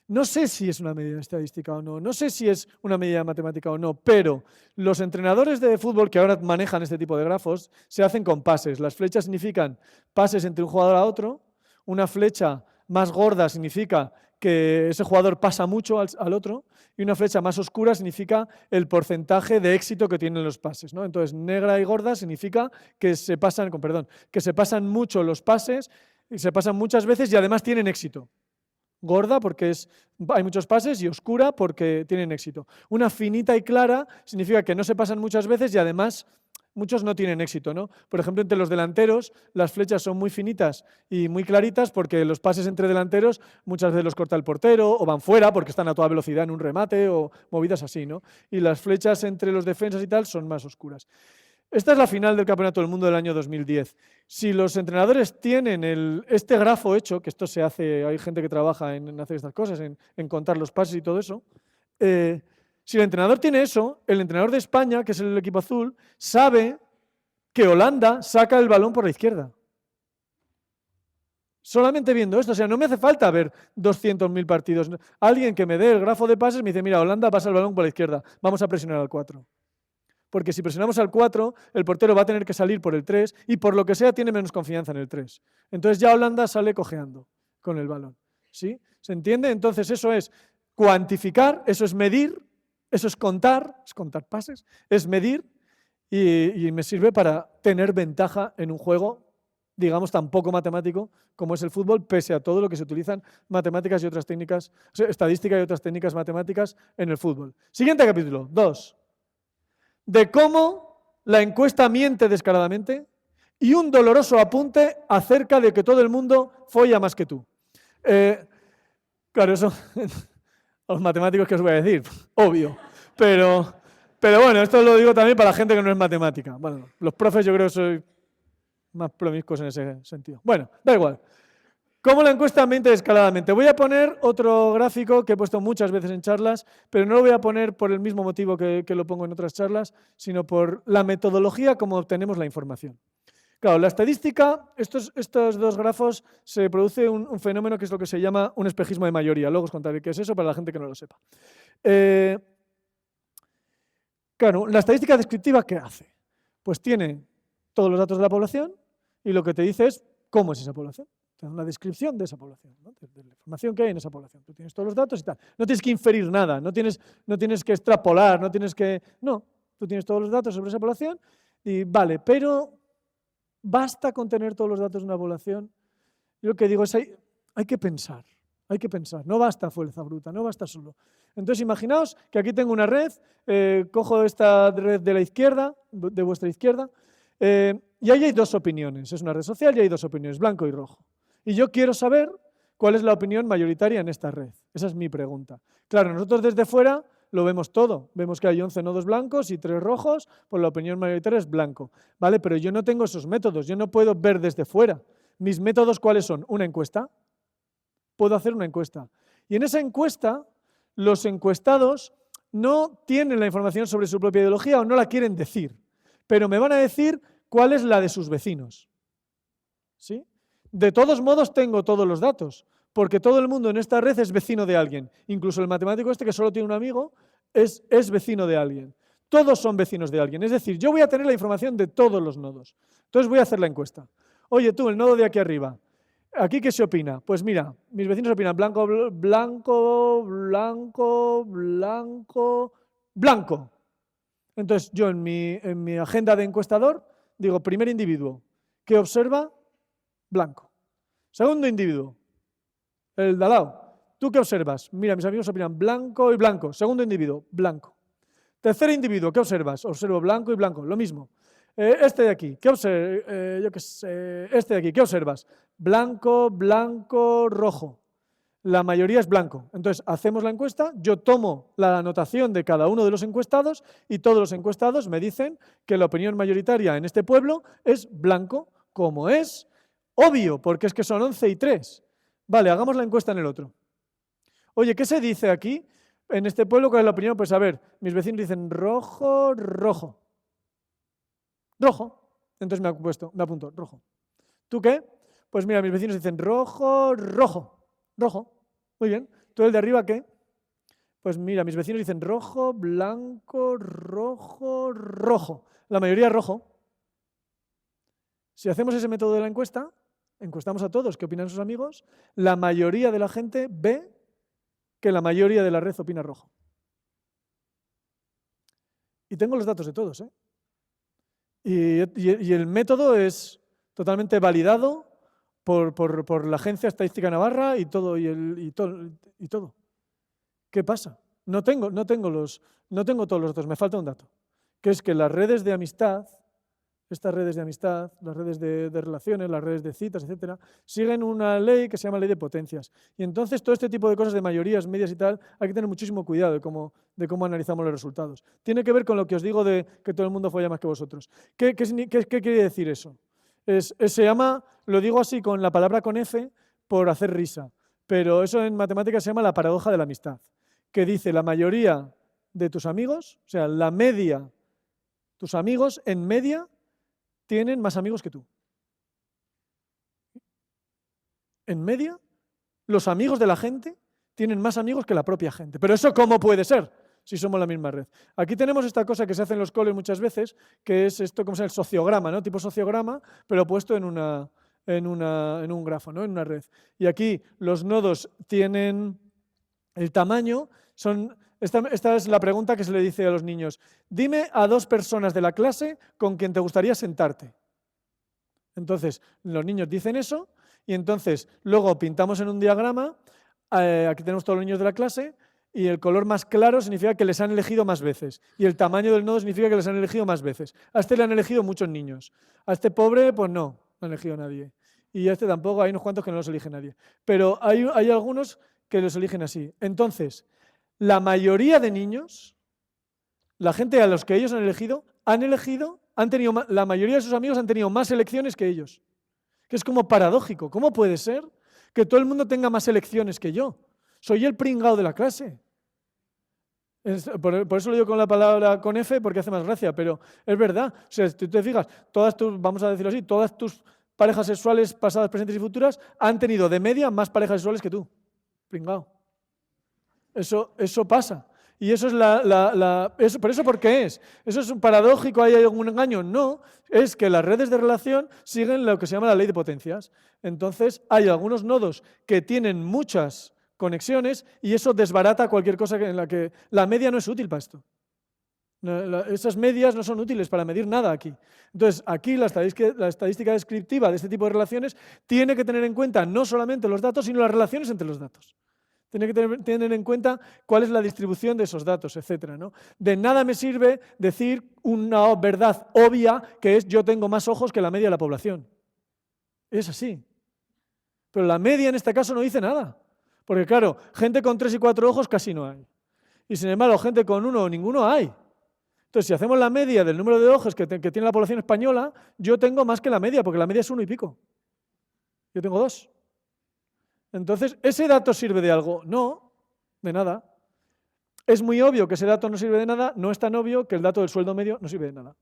no sé si es una medida estadística o no sé si es una medida matemática o no, pero los entrenadores de fútbol que ahora manejan este tipo de grafos se hacen con pases. Las flechas significan pases entre un jugador a otro, una flecha más gorda significa que ese jugador pasa mucho al otro y una flecha más oscura significa el porcentaje de éxito que tienen los pases, ¿no? Entonces, negra y gorda significa que se pasan mucho los pases y se pasan muchas veces y además tienen éxito. Gorda porque hay muchos pases y oscura porque tienen éxito. Una finita y clara significa que no se pasan muchas veces y además muchos no tienen éxito, ¿no? Por ejemplo, entre los delanteros las flechas son muy finitas y muy claritas porque los pases entre delanteros muchas veces los corta el portero o van fuera porque están a toda velocidad en un remate o movidas así, ¿no? Y las flechas entre los defensas y tal son más oscuras. Esta es la final del Campeonato del Mundo del año 2010. Si los entrenadores tienen este grafo hecho, que esto se hace, hay gente que trabaja en hacer estas cosas, en contar los pases y todo eso, si el entrenador tiene eso, el entrenador de España, que es el equipo azul, sabe que Holanda saca el balón por la izquierda. Solamente viendo esto, o sea, no me hace falta ver 200.000 partidos. Alguien que me dé el grafo de pases me dice, mira, Holanda pasa el balón por la izquierda, vamos a presionar al 4. Porque si presionamos al 4, el portero va a tener que salir por el 3 y por lo que sea tiene menos confianza en el 3. Entonces ya Holanda sale cojeando con el balón. ¿Sí? ¿Se entiende? Entonces eso es cuantificar, eso es medir, eso es contar pases, es medir y me sirve para tener ventaja en un juego, digamos, tan poco matemático como es el fútbol, pese a todo lo que se utilizan matemáticas y otras técnicas, estadística y otras técnicas matemáticas en el fútbol. Siguiente capítulo, 2. De cómo la encuesta miente descaradamente y un doloroso apunte acerca de que todo el mundo folla más que tú. Claro, eso a los matemáticos, ¿qué os voy a decir? Obvio. Pero bueno, esto lo digo también para la gente que no es matemática. Bueno, los profes yo creo que soy más promiscuos en ese sentido. Bueno, da igual. ¿Cómo la encuesta aumenta escaladamente? Voy a poner otro gráfico que he puesto muchas veces en charlas, pero no lo voy a poner por el mismo motivo que lo pongo en otras charlas, sino por la metodología como obtenemos la información. Claro, la estadística, estos dos grafos, se produce un fenómeno que es lo que se llama un espejismo de mayoría. Luego os contaré qué es eso para la gente que no lo sepa. Claro, la estadística descriptiva, ¿qué hace? Pues tiene todos los datos de la población y lo que te dice es cómo es esa población. Te da una descripción de esa población, ¿no? De la información que hay en esa población. Tú tienes todos los datos y tal. No tienes que inferir nada, no tienes que extrapolar, no tienes que... No, tú tienes todos los datos sobre esa población y vale, pero ¿basta con tener todos los datos de una población? Yo lo que digo es hay que pensar, no basta fuerza bruta, no basta solo. Entonces imaginaos que aquí tengo una red, cojo esta red de la izquierda, de vuestra izquierda, y ahí hay dos opiniones, es una red social y hay dos opiniones, blanco y rojo. Y yo quiero saber cuál es la opinión mayoritaria en esta red, esa es mi pregunta. Claro, nosotros desde fuera lo vemos todo, vemos que hay 11 nodos blancos y 3 rojos, pues la opinión mayoritaria es blanco, ¿vale? Pero yo no tengo esos métodos, yo no puedo ver desde fuera. ¿Mis métodos cuáles son? Una encuesta. Puedo hacer una encuesta. Y en esa encuesta, los encuestados no tienen la información sobre su propia ideología o no la quieren decir, pero me van a decir cuál es la de sus vecinos. ¿Sí? De todos modos, tengo todos los datos, porque todo el mundo en esta red es vecino de alguien. Incluso el matemático este que solo tiene un amigo es vecino de alguien. Todos son vecinos de alguien. Es decir, yo voy a tener la información de todos los nodos. Entonces voy a hacer la encuesta. Oye, tú, el nodo de aquí arriba, ¿aquí qué se opina? Pues mira, mis vecinos opinan blanco, blanco, blanco, blanco, blanco. Entonces yo en mi agenda de encuestador digo, primer individuo, ¿qué observa? Blanco. Segundo individuo, el de al lado. ¿Tú qué observas? Mira, mis amigos opinan blanco y blanco. Segundo individuo, blanco. Tercer individuo, ¿qué observas? Observo blanco y blanco, lo mismo. Este de aquí, ¿qué observas? Yo qué sé, este de aquí, ¿qué observas? Blanco, blanco, rojo. La mayoría es blanco. Entonces, hacemos la encuesta, yo tomo la anotación de cada uno de los encuestados y todos los encuestados me dicen que la opinión mayoritaria en este pueblo es blanco, como es obvio, porque es que son 11 y 3. Vale, hagamos la encuesta en el otro. Oye, ¿qué se dice aquí? En este pueblo, ¿cuál es la opinión? Pues a ver, mis vecinos dicen rojo, rojo. Rojo. Entonces me apunto, rojo. ¿Tú qué? Pues mira, mis vecinos dicen rojo, rojo. Rojo. Muy bien. ¿Tú el de arriba qué? Pues mira, mis vecinos dicen rojo, blanco, rojo, rojo. La mayoría rojo. Si hacemos ese método de la encuesta, encuestamos a todos qué opinan sus amigos, la mayoría de la gente ve que la mayoría de la red opina rojo. Y tengo los datos de todos, ¿eh? Y el método es totalmente validado por la Agencia Estadística Navarra y todo. ¿Qué pasa? No tengo todos los datos, me falta un dato, que es que las redes de amistad, estas redes de amistad, las redes de relaciones, las redes de citas, etcétera, siguen una ley que se llama ley de potencias. Y entonces todo este tipo de cosas de mayorías, medias y tal, hay que tener muchísimo cuidado de cómo analizamos los resultados. Tiene que ver con lo que os digo de que todo el mundo folla más que vosotros. ¿Qué quiere decir eso? Se llama, lo digo así con la palabra con F por hacer risa, pero eso en matemáticas se llama la paradoja de la amistad, que dice la mayoría de tus amigos, o sea, la media, tus amigos en media tienen más amigos que tú. En media, los amigos de la gente tienen más amigos que la propia gente. Pero eso, ¿cómo puede ser si somos la misma red? Aquí tenemos esta cosa que se hace en los coles muchas veces, que es esto, ¿cómo se llama? El sociograma, ¿no? Tipo sociograma, pero puesto en un grafo, ¿no? En una red. Y aquí los nodos tienen el tamaño, esta es la pregunta que se le dice a los niños. Dime a 2 personas de la clase con quien te gustaría sentarte. Entonces, los niños dicen eso y entonces luego pintamos en un diagrama, aquí tenemos todos los niños de la clase y el color más claro significa que les han elegido más veces y el tamaño del nodo significa que les han elegido más veces. A este le han elegido muchos niños. A este pobre, pues no ha elegido nadie. Y a este tampoco, hay unos cuantos que no los elige nadie. Pero hay algunos que los eligen así. Entonces, la mayoría de niños la gente a los que ellos han elegido, la mayoría de sus amigos han tenido más elecciones que ellos. Que es como paradójico. ¿Cómo puede ser que todo el mundo tenga más elecciones que yo? Soy el pringao de la clase. Por eso lo digo con la palabra con F, porque hace más gracia, pero es verdad. O sea, si tú te fijas, vamos a decirlo así, todas tus parejas sexuales pasadas, presentes y futuras han tenido de media más parejas sexuales que tú. Pringao. Eso pasa. Y eso es ¿pero eso por qué es? ¿Eso es un paradójico? ¿Hay algún engaño? No, es que las redes de relación siguen lo que se llama la ley de potencias. Entonces, hay algunos nodos que tienen muchas conexiones y eso desbarata cualquier cosa en la que la media no es útil para esto. Esas medias no son útiles para medir nada aquí. Entonces, aquí la estadística descriptiva de este tipo de relaciones tiene que tener en cuenta no solamente los datos, sino las relaciones entre los datos. Tiene que tener en cuenta cuál es la distribución de esos datos, etc., ¿no? De nada me sirve decir una verdad obvia que es yo tengo más ojos que la media de la población. Es así. Pero la media en este caso no dice nada. Porque claro, gente con 3 y 4 ojos casi no hay. Y sin embargo, gente con 1 o ninguno hay. Entonces, si hacemos la media del número de ojos que tiene la población española, yo tengo más que la media, porque la media es 1 y pico. Yo tengo 2. Entonces, ¿ese dato sirve de algo? No, de nada. Es muy obvio que ese dato no sirve de nada, no es tan obvio que el dato del sueldo medio no sirve de nada.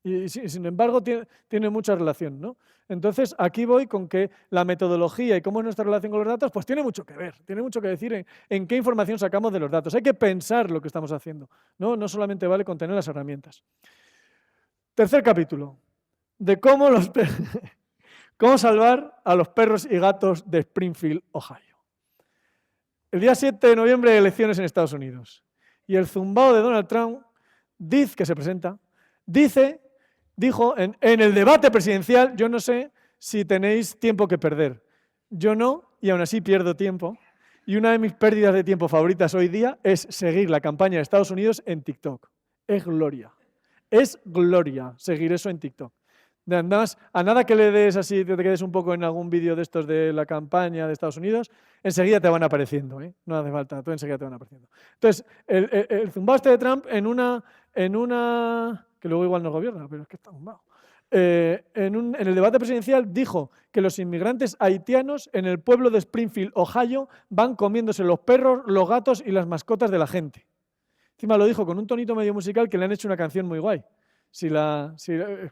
Y sin embargo, tiene mucha relación, ¿no? Entonces, aquí voy con que la metodología y cómo es nuestra relación con los datos, pues tiene mucho que ver, tiene mucho que decir en qué información sacamos de los datos. Hay que pensar lo que estamos haciendo, ¿no? No solamente vale con tener las herramientas. Tercer capítulo, de cómo salvar a los perros y gatos de Springfield, Ohio. El día 7 de noviembre hay elecciones en Estados Unidos. Y el zumbao de Donald Trump, que se presenta, dijo en el debate presidencial, yo no sé si tenéis tiempo que perder. Yo no, y aún así pierdo tiempo. Y una de mis pérdidas de tiempo favoritas hoy día es seguir la campaña de Estados Unidos en TikTok. Es gloria. Es gloria seguir eso en TikTok. Además, a nada que le des así, te quedes un poco en algún vídeo de estos de la campaña de Estados Unidos, enseguida te van apareciendo, ¿eh? No hace falta, tú enseguida te van apareciendo. Entonces, el zumbao este de Trump en una que luego igual no gobierna, pero es que está zumbao. En el debate presidencial dijo que los inmigrantes haitianos en el pueblo de Springfield, Ohio, van comiéndose los perros, los gatos y las mascotas de la gente. Encima lo dijo con un tonito medio musical que le han hecho una canción muy guay.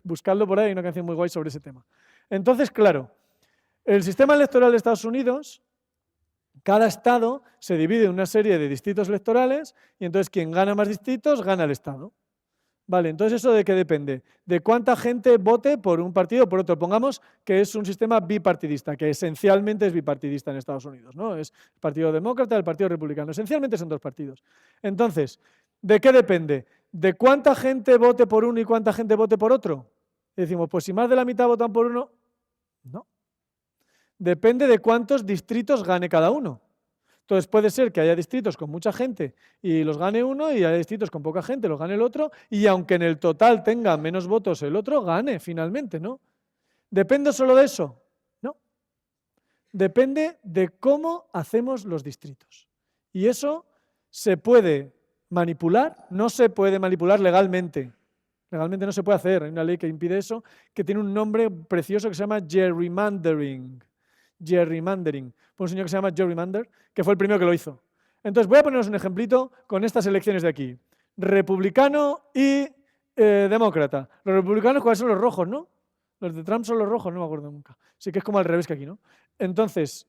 Buscadlo por ahí, hay una canción muy guay sobre ese tema. Entonces, claro, el sistema electoral de Estados Unidos, cada estado se divide en una serie de distritos electorales y entonces quien gana más distritos gana el estado. Vale, entonces ¿eso de qué depende? De cuánta gente vote por un partido o por otro. Pongamos que es un sistema bipartidista, que esencialmente es bipartidista en Estados Unidos, ¿no? Es el Partido Demócrata y el Partido Republicano. Esencialmente son 2 partidos. Entonces, ¿de qué depende? ¿De cuánta gente vote por uno y cuánta gente vote por otro? Y decimos, pues si más de la mitad votan por uno, no. Depende de cuántos distritos gane cada uno. Entonces puede ser que haya distritos con mucha gente y los gane uno y haya distritos con poca gente, los gane el otro, y aunque en el total tenga menos votos el otro, gane finalmente, ¿no? ¿Depende solo de eso? No. Depende de cómo hacemos los distritos. Y eso se puede manipular, no se puede manipular legalmente. Legalmente no se puede hacer, hay una ley que impide eso, que tiene un nombre precioso que se llama gerrymandering. Gerrymandering. Fue un señor que se llama Gerrymander, que fue el primero que lo hizo. Entonces voy a poneros un ejemplito con estas elecciones de aquí. Republicano y demócrata. Los republicanos, ¿cuáles son los rojos, no? Los de Trump son los rojos, no me acuerdo nunca. Sí que es como al revés que aquí, ¿no? Entonces,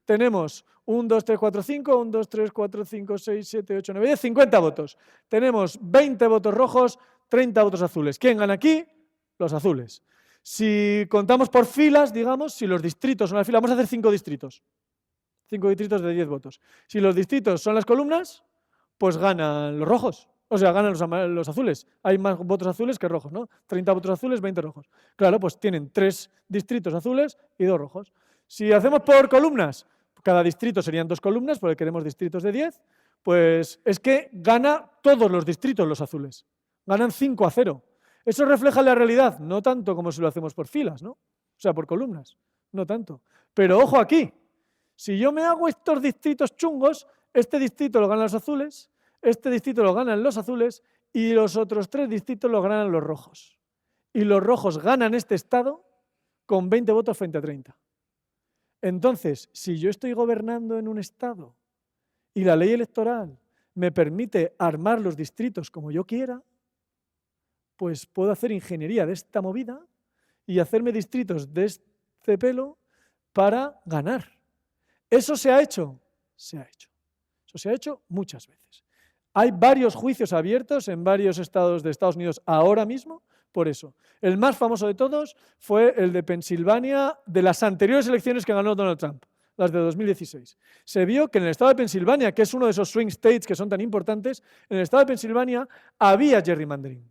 tenemos 1, 2, 3, 4, 5, 1, 2, 3, 4, 5, 6, 7, 8, 9, 10, 50 votos. Tenemos 20 votos rojos, 30 votos azules. ¿Quién gana aquí? Los azules. Si contamos por filas, digamos, si los distritos son las filas, vamos a hacer 5 distritos. 5 distritos de 10 votos. Si los distritos son las columnas, pues ganan los rojos. O sea, ganan los azules. Hay más votos azules que rojos, ¿no? 30 votos azules, 20 rojos. Claro, pues tienen 3 distritos azules y 2 rojos. Si hacemos por columnas, cada distrito serían 2 columnas, porque queremos distritos de 10, pues es que gana todos los distritos los azules. Ganan 5-0. ¿Eso refleja la realidad? No tanto como si lo hacemos por filas, ¿no? O sea, por columnas. No tanto. Pero ojo aquí. Si yo me hago estos distritos chungos, este distrito lo ganan los azules, este distrito lo ganan los azules y los otros 3 distritos lo ganan los rojos. Y los rojos ganan este estado con 20 votos frente a 30. Entonces, si yo estoy gobernando en un estado y la ley electoral me permite armar los distritos como yo quiera, pues puedo hacer ingeniería de esta movida y hacerme distritos de este pelo para ganar. ¿Eso se ha hecho? Se ha hecho. Eso se ha hecho muchas veces. Hay varios juicios abiertos en varios estados de Estados Unidos ahora mismo por eso. El más famoso de todos fue el de Pensilvania de las anteriores elecciones que ganó Donald Trump, las de 2016. Se vio que en el estado de Pensilvania, que es uno de esos swing states que son tan importantes, en el estado de Pensilvania había gerrymandering.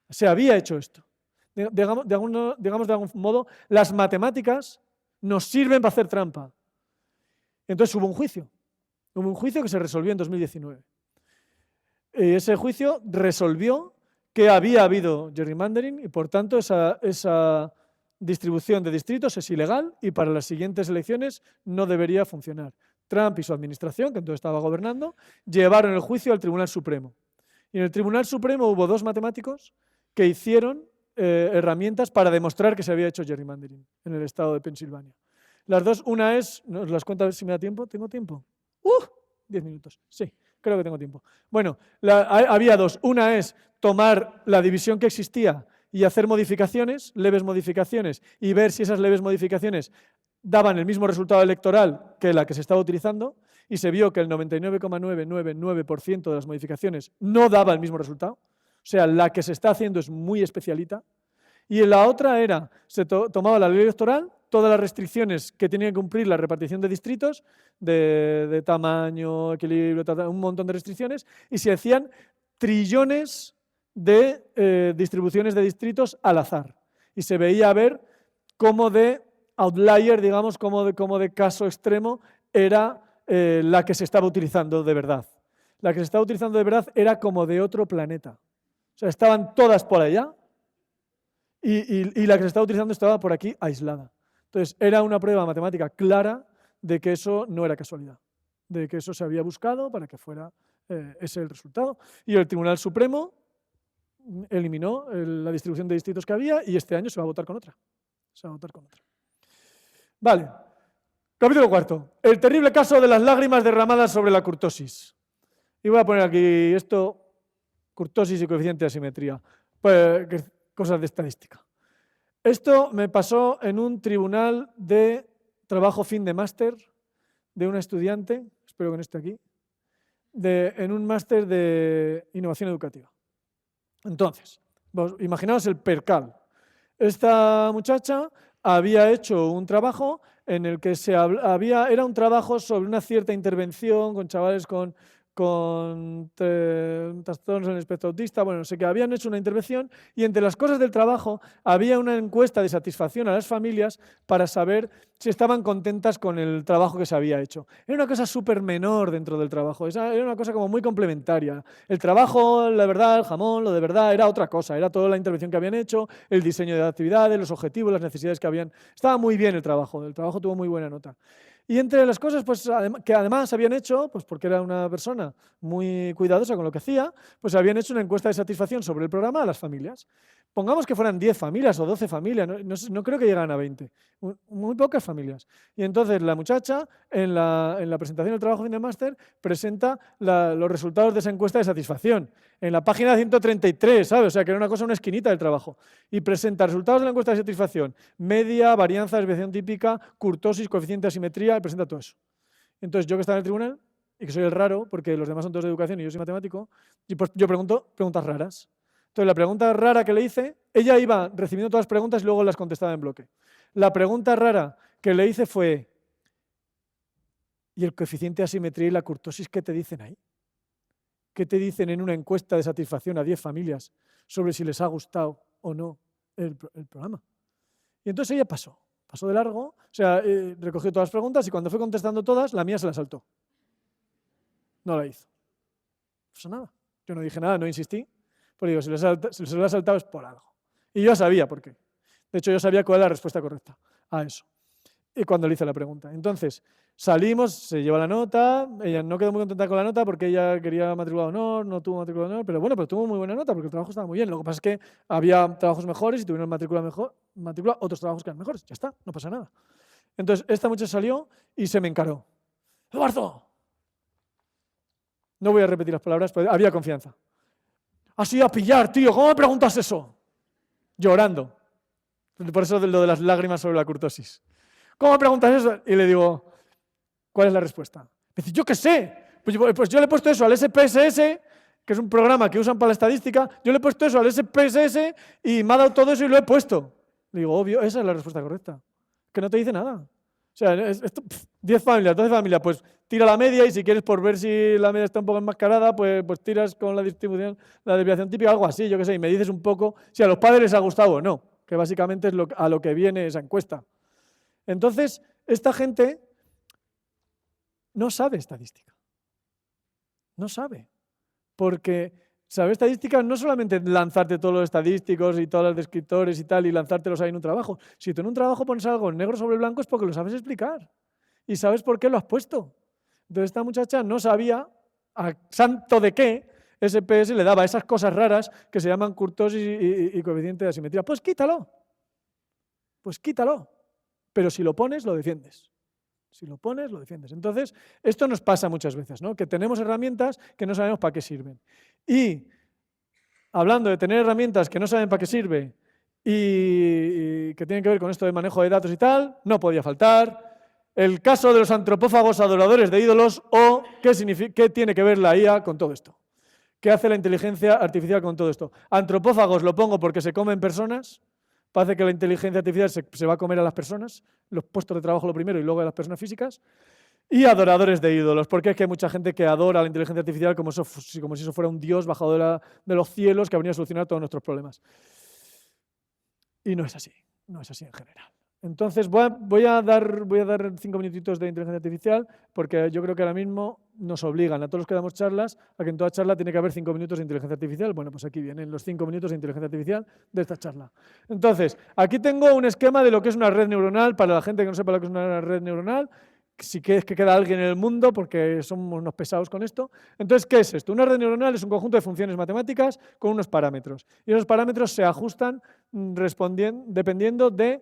Se había hecho esto. Digamos de algún modo, las matemáticas nos sirven para hacer trampa. Entonces hubo un juicio. Hubo un juicio que se resolvió en 2019. Ese juicio resolvió que había habido gerrymandering y, por tanto, esa distribución de distritos es ilegal y para las siguientes elecciones no debería funcionar. Trump y su administración, que entonces estaba gobernando, llevaron el juicio al Tribunal Supremo. Y en el Tribunal Supremo hubo 2 matemáticos que hicieron herramientas para demostrar que se había hecho gerrymandering en el estado de Pensilvania. Las 2, una es, ¿os las cuento a ver si me da tiempo? ¿Tengo tiempo? 10 minutos, sí, creo que tengo tiempo. Bueno, había 2. Una es tomar la división que existía y hacer modificaciones, leves modificaciones, y ver si esas leves modificaciones daban el mismo resultado electoral que la que se estaba utilizando, y se vio que el 99,999% de las modificaciones no daba el mismo resultado. O sea, la que se está haciendo es muy especialita. Y la otra era, se tomaba la ley electoral, todas las restricciones que tenía que cumplir la repartición de distritos, de tamaño, equilibrio, un montón de restricciones, y se hacían trillones de distribuciones de distritos al azar. Y se veía a ver cómo de outlier, digamos, cómo de caso extremo era la que se estaba utilizando de verdad. La que se estaba utilizando de verdad era como de otro planeta. O sea, estaban todas por allá y la que se estaba utilizando estaba por aquí aislada. Entonces, era una prueba matemática clara de que eso no era casualidad, de que eso se había buscado para que fuera ese el resultado. Y el Tribunal Supremo eliminó la distribución de distritos que había y este año se va a votar con otra. Se va a votar con otra. Vale. Capítulo 4. El terrible caso de las lágrimas derramadas sobre la kurtosis. Y voy a poner aquí esto, kurtosis y coeficiente de asimetría. Pues, cosas de estadística. Esto me pasó en un tribunal de trabajo fin de máster de una estudiante, espero que no esté aquí, en un máster de innovación educativa. Entonces, imaginaos el percal. Esta muchacha había hecho un trabajo en el que era un trabajo sobre una cierta intervención con chavales con trastornos en el espectro autista, bueno, no sé qué, habían hecho una intervención y entre las cosas del trabajo había una encuesta de satisfacción a las familias para saber si estaban contentas con el trabajo que se había hecho. Era una cosa súper menor dentro del trabajo, era una cosa como muy complementaria. El trabajo, la verdad, el jamón, lo de verdad, era otra cosa, era toda la intervención que habían hecho, el diseño de actividades, los objetivos, las necesidades que habían. Estaba muy bien el trabajo tuvo muy buena nota. Y entre las cosas que además habían hecho, pues porque era una persona muy cuidadosa con lo que hacía, pues habían hecho una encuesta de satisfacción sobre el programa a las familias. Pongamos que fueran 10 familias o 12 familias, no creo que llegaran a 20, muy pocas familias. Y entonces la muchacha, en la presentación del trabajo fin de máster, presenta los resultados de esa encuesta de satisfacción. En la página 133, ¿sabes? O sea, que era una esquinita del trabajo. Y presenta resultados de la encuesta de satisfacción, media, varianza, desviación típica, kurtosis, coeficiente de asimetría, y presenta todo eso. Entonces, yo que estaba en el tribunal, y que soy el raro, porque los demás son todos de educación y yo soy matemático, y pues yo pregunto preguntas raras. Entonces, la pregunta rara que le hice, ella iba recibiendo todas las preguntas y luego las contestaba en bloque. La pregunta rara que le hice fue, ¿y el coeficiente de asimetría y la kurtosis qué te dicen ahí? ¿Qué te dicen en una encuesta de satisfacción a 10 familias sobre si les ha gustado o no el programa? Y entonces ella pasó de largo, o sea, recogió todas las preguntas y cuando fue contestando todas, la mía se la saltó. No la hizo. No pasa nada. Yo no dije nada, no insistí. Pero digo, si se lo ha saltado es por algo. Y yo sabía por qué. De hecho, yo sabía cuál era la respuesta correcta a eso. y cuando le hice la pregunta. Entonces, salimos, se lleva la nota, ella no quedó muy contenta con la nota porque ella quería matrícula de honor, no tuvo matrícula de honor, pero bueno, pero tuvo muy buena nota porque el trabajo estaba muy bien. Lo que pasa es que había trabajos mejores y tuvieron matrícula otros trabajos que eran mejores. Ya está, no pasa nada. Entonces, esta muchacha salió y se me encaró. ¡Eduardo! No voy a repetir las palabras, pero había confianza. Has ido a pillar, tío, ¿cómo me preguntas eso? Llorando. Por eso lo de las lágrimas sobre la curtosis. ¿Cómo me preguntas eso? Y le digo, ¿cuál es la respuesta? Me dice, yo qué sé. Pues yo le he puesto eso al SPSS, que es un programa que usan para la estadística. Yo le he puesto eso al SPSS y me ha dado todo eso y lo he puesto. Le digo, obvio, esa es la respuesta correcta. Que no te dice nada. O sea, 10 familias, 12 familias, pues tira la media y si quieres por ver si la media está un poco enmascarada, pues tiras con la distribución, la desviación típica, algo así, yo qué sé, y me dices un poco si a los padres les ha gustado o no, que básicamente es a lo que viene esa encuesta. Entonces, esta gente no sabe estadística. No sabe. Porque saber estadística no solamente lanzarte todos los estadísticos y todos los descriptores y tal y lanzártelos ahí en un trabajo. Si tú en un trabajo pones algo negro sobre blanco es porque lo sabes explicar y sabes por qué lo has puesto. Entonces esta muchacha no sabía a santo de qué SPS le daba esas cosas raras que se llaman kurtosis y coeficiente de asimetría. Pues quítalo. Pues quítalo. Pero si lo pones, lo defiendes. Si lo pones, lo defiendes. Entonces, esto nos pasa muchas veces, ¿no? Que tenemos herramientas que no sabemos para qué sirven. Y hablando de tener herramientas que no saben para qué sirve y que tienen que ver con esto de manejo de datos y tal, no podía faltar el caso de los antropófagos adoradores de ídolos o qué tiene que ver la IA con todo esto. ¿Qué hace la inteligencia artificial con todo esto? Antropófagos lo pongo porque se comen personas. Parece que la inteligencia artificial se va a comer a las personas, los puestos de trabajo lo primero y luego a las personas físicas. Y adoradores de ídolos, porque es que hay mucha gente que adora a la inteligencia artificial como si eso fuera un dios bajado de los cielos que ha venido a solucionar todos nuestros problemas. Y no es así en general. Entonces voy a dar 5 minutitos de inteligencia artificial porque yo creo que ahora mismo nos obligan a todos los que damos charlas a que en toda charla tiene que haber 5 minutos de inteligencia artificial. Bueno, pues aquí vienen los 5 minutos de inteligencia artificial de esta charla. Entonces, aquí tengo un esquema de lo que es una red neuronal para la gente que no sepa lo que es una red neuronal. Si quieres que queda alguien en el mundo porque somos unos pesados con esto. Entonces, ¿qué es esto? Una red neuronal es un conjunto de funciones matemáticas con unos parámetros. Y esos parámetros se ajustan dependiendo de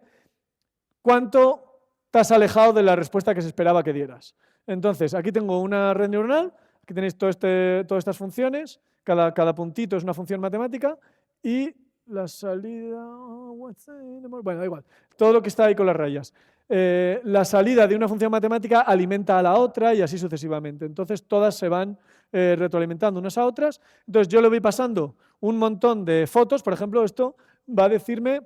cuánto te has alejado de la respuesta que se esperaba que dieras. Entonces, aquí tengo una red neuronal, aquí tenéis todas estas funciones, cada puntito es una función matemática y la salida... Bueno, da igual, todo lo que está ahí con las rayas. La salida de una función matemática alimenta a la otra y así sucesivamente. Entonces, todas se van retroalimentando unas a otras. Entonces, yo le voy pasando un montón de fotos, por ejemplo, esto va a decirme...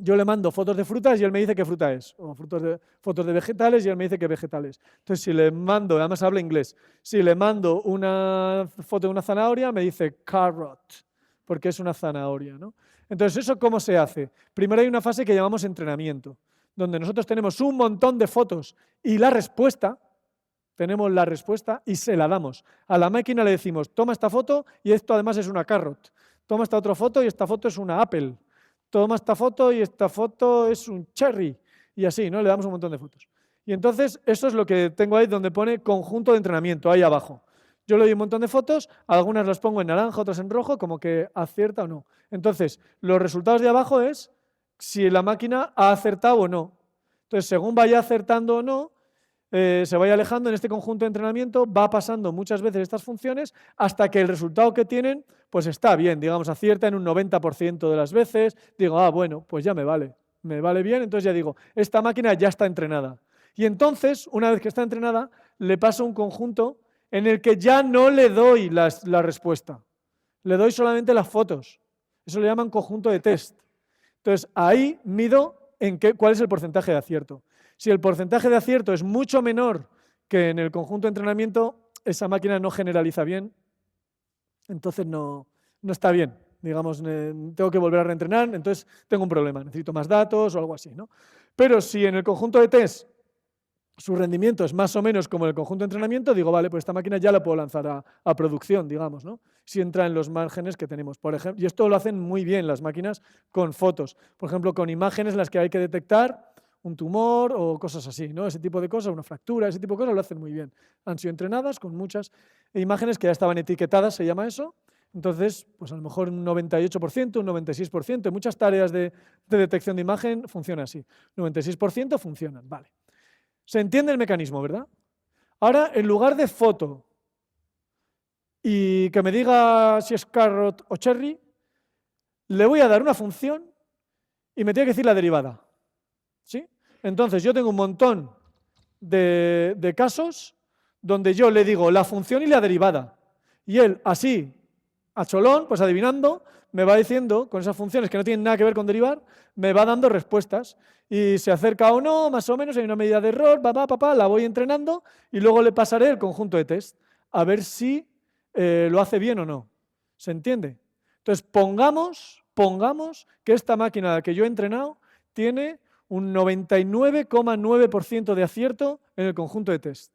Yo le mando fotos de frutas y él me dice qué fruta es, o fotos de vegetales y él me dice qué vegetales. Entonces, si le mando, además habla inglés, si le mando una foto de una zanahoria, me dice carrot, porque es una zanahoria, ¿no? Entonces, ¿eso cómo se hace? Primero hay una fase que llamamos entrenamiento, donde nosotros tenemos un montón de fotos y tenemos la respuesta y se la damos. A la máquina le decimos, toma esta foto y esto además es una carrot. Toma esta otra foto y esta foto es una apple. Toma esta foto y esta foto es un cherry. Y así, ¿no? Le damos un montón de fotos. Y entonces, eso es lo que tengo ahí donde pone conjunto de entrenamiento, ahí abajo. Yo le doy un montón de fotos, algunas las pongo en naranja, otras en rojo, como que acierta o no. Entonces, los resultados de abajo es si la máquina ha acertado o no. Entonces, según vaya acertando o no, se vaya alejando en este conjunto de entrenamiento, va pasando muchas veces estas funciones hasta que el resultado que tienen pues está bien, digamos, acierta en un 90% de las veces, digo, bueno, pues ya me vale bien, entonces ya digo, esta máquina ya está entrenada. Y entonces, una vez que está entrenada, le paso un conjunto en el que ya no le doy la respuesta, le doy solamente las fotos. Eso le llaman conjunto de test. Entonces, ahí mido cuál es el porcentaje de acierto. Si el porcentaje de acierto es mucho menor que en el conjunto de entrenamiento, esa máquina no generaliza bien, entonces no está bien. Digamos, tengo que volver a reentrenar, entonces tengo un problema, necesito más datos o algo así, ¿no? Pero si en el conjunto de test su rendimiento es más o menos como en el conjunto de entrenamiento, digo, vale, pues esta máquina ya la puedo lanzar a producción, digamos, ¿no? Si entra en los márgenes que tenemos. Por ejemplo, y esto lo hacen muy bien las máquinas con fotos. Por ejemplo, con imágenes en las que hay que detectar un tumor o cosas así, ¿no? Ese tipo de cosas, una fractura, ese tipo de cosas lo hacen muy bien. Han sido entrenadas con muchas imágenes que ya estaban etiquetadas, se llama eso. Entonces, pues a lo mejor un 98%, un 96%, en muchas tareas de detección de imagen funciona así. 96% funcionan, vale. Se entiende el mecanismo, ¿verdad? Ahora, en lugar de foto y que me diga si es carrot o cherry, le voy a dar una función y me tiene que decir la derivada. ¿Sí? Entonces, yo tengo un montón de casos donde yo le digo la función y la derivada. Y él, así, a cholón, pues adivinando, me va diciendo, con esas funciones que no tienen nada que ver con derivar, me va dando respuestas. Y se acerca o no, más o menos, hay una medida de error, la voy entrenando y luego le pasaré el conjunto de test a ver si lo hace bien o no. ¿Se entiende? Entonces, pongamos que esta máquina que yo he entrenado tiene un 99,9% de acierto en el conjunto de test.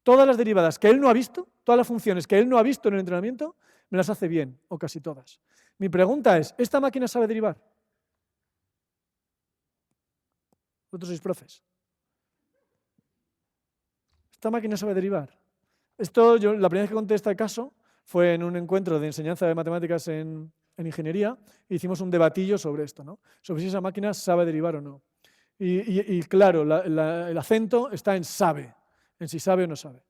Todas las derivadas que él no ha visto, todas las funciones que él no ha visto en el entrenamiento, me las hace bien, o casi todas. Mi pregunta es, ¿esta máquina sabe derivar? Vosotros sois profes. ¿Esta máquina sabe derivar? Esto, la primera vez que conté este caso fue en un encuentro de enseñanza de matemáticas en ingeniería, e hicimos un debatillo sobre esto, ¿no? Sobre si esa máquina sabe derivar o no. Y claro, el acento está en sabe, en si sabe o no sabe.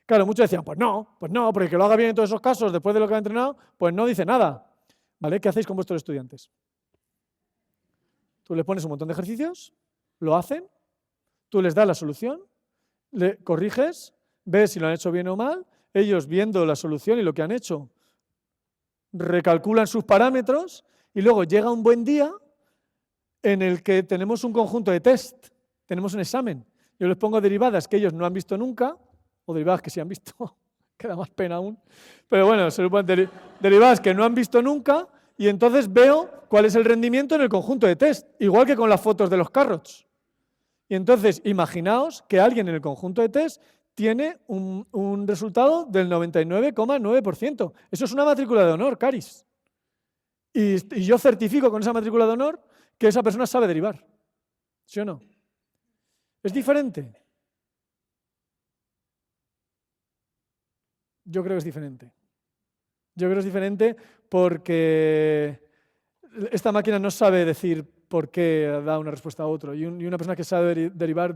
Claro, muchos decían, pues no, porque que lo haga bien en todos esos casos, después de lo que ha entrenado, pues no dice nada. ¿Vale? ¿Qué hacéis con vuestros estudiantes? Tú les pones un montón de ejercicios, lo hacen, tú les das la solución, le corriges, ves si lo han hecho bien o mal, ellos viendo la solución y lo que han hecho, recalculan sus parámetros y luego llega un buen día en el que tenemos un conjunto de test, tenemos un examen. Yo les pongo derivadas que ellos no han visto nunca, o derivadas que sí han visto, queda más pena aún, pero bueno, se suponen derivadas que no han visto nunca y entonces veo cuál es el rendimiento en el conjunto de test, igual que con las fotos de los carrots. Y entonces, imaginaos que alguien en el conjunto de test tiene un resultado del 99,9%. Eso es una matrícula de honor, Caris. Y yo certifico con esa matrícula de honor que esa persona sabe derivar. ¿Sí o no? ¿Es diferente? Yo creo que es diferente. Yo creo que es diferente porque esta máquina no sabe decir por qué da una respuesta a otro. Y una persona que sabe derivar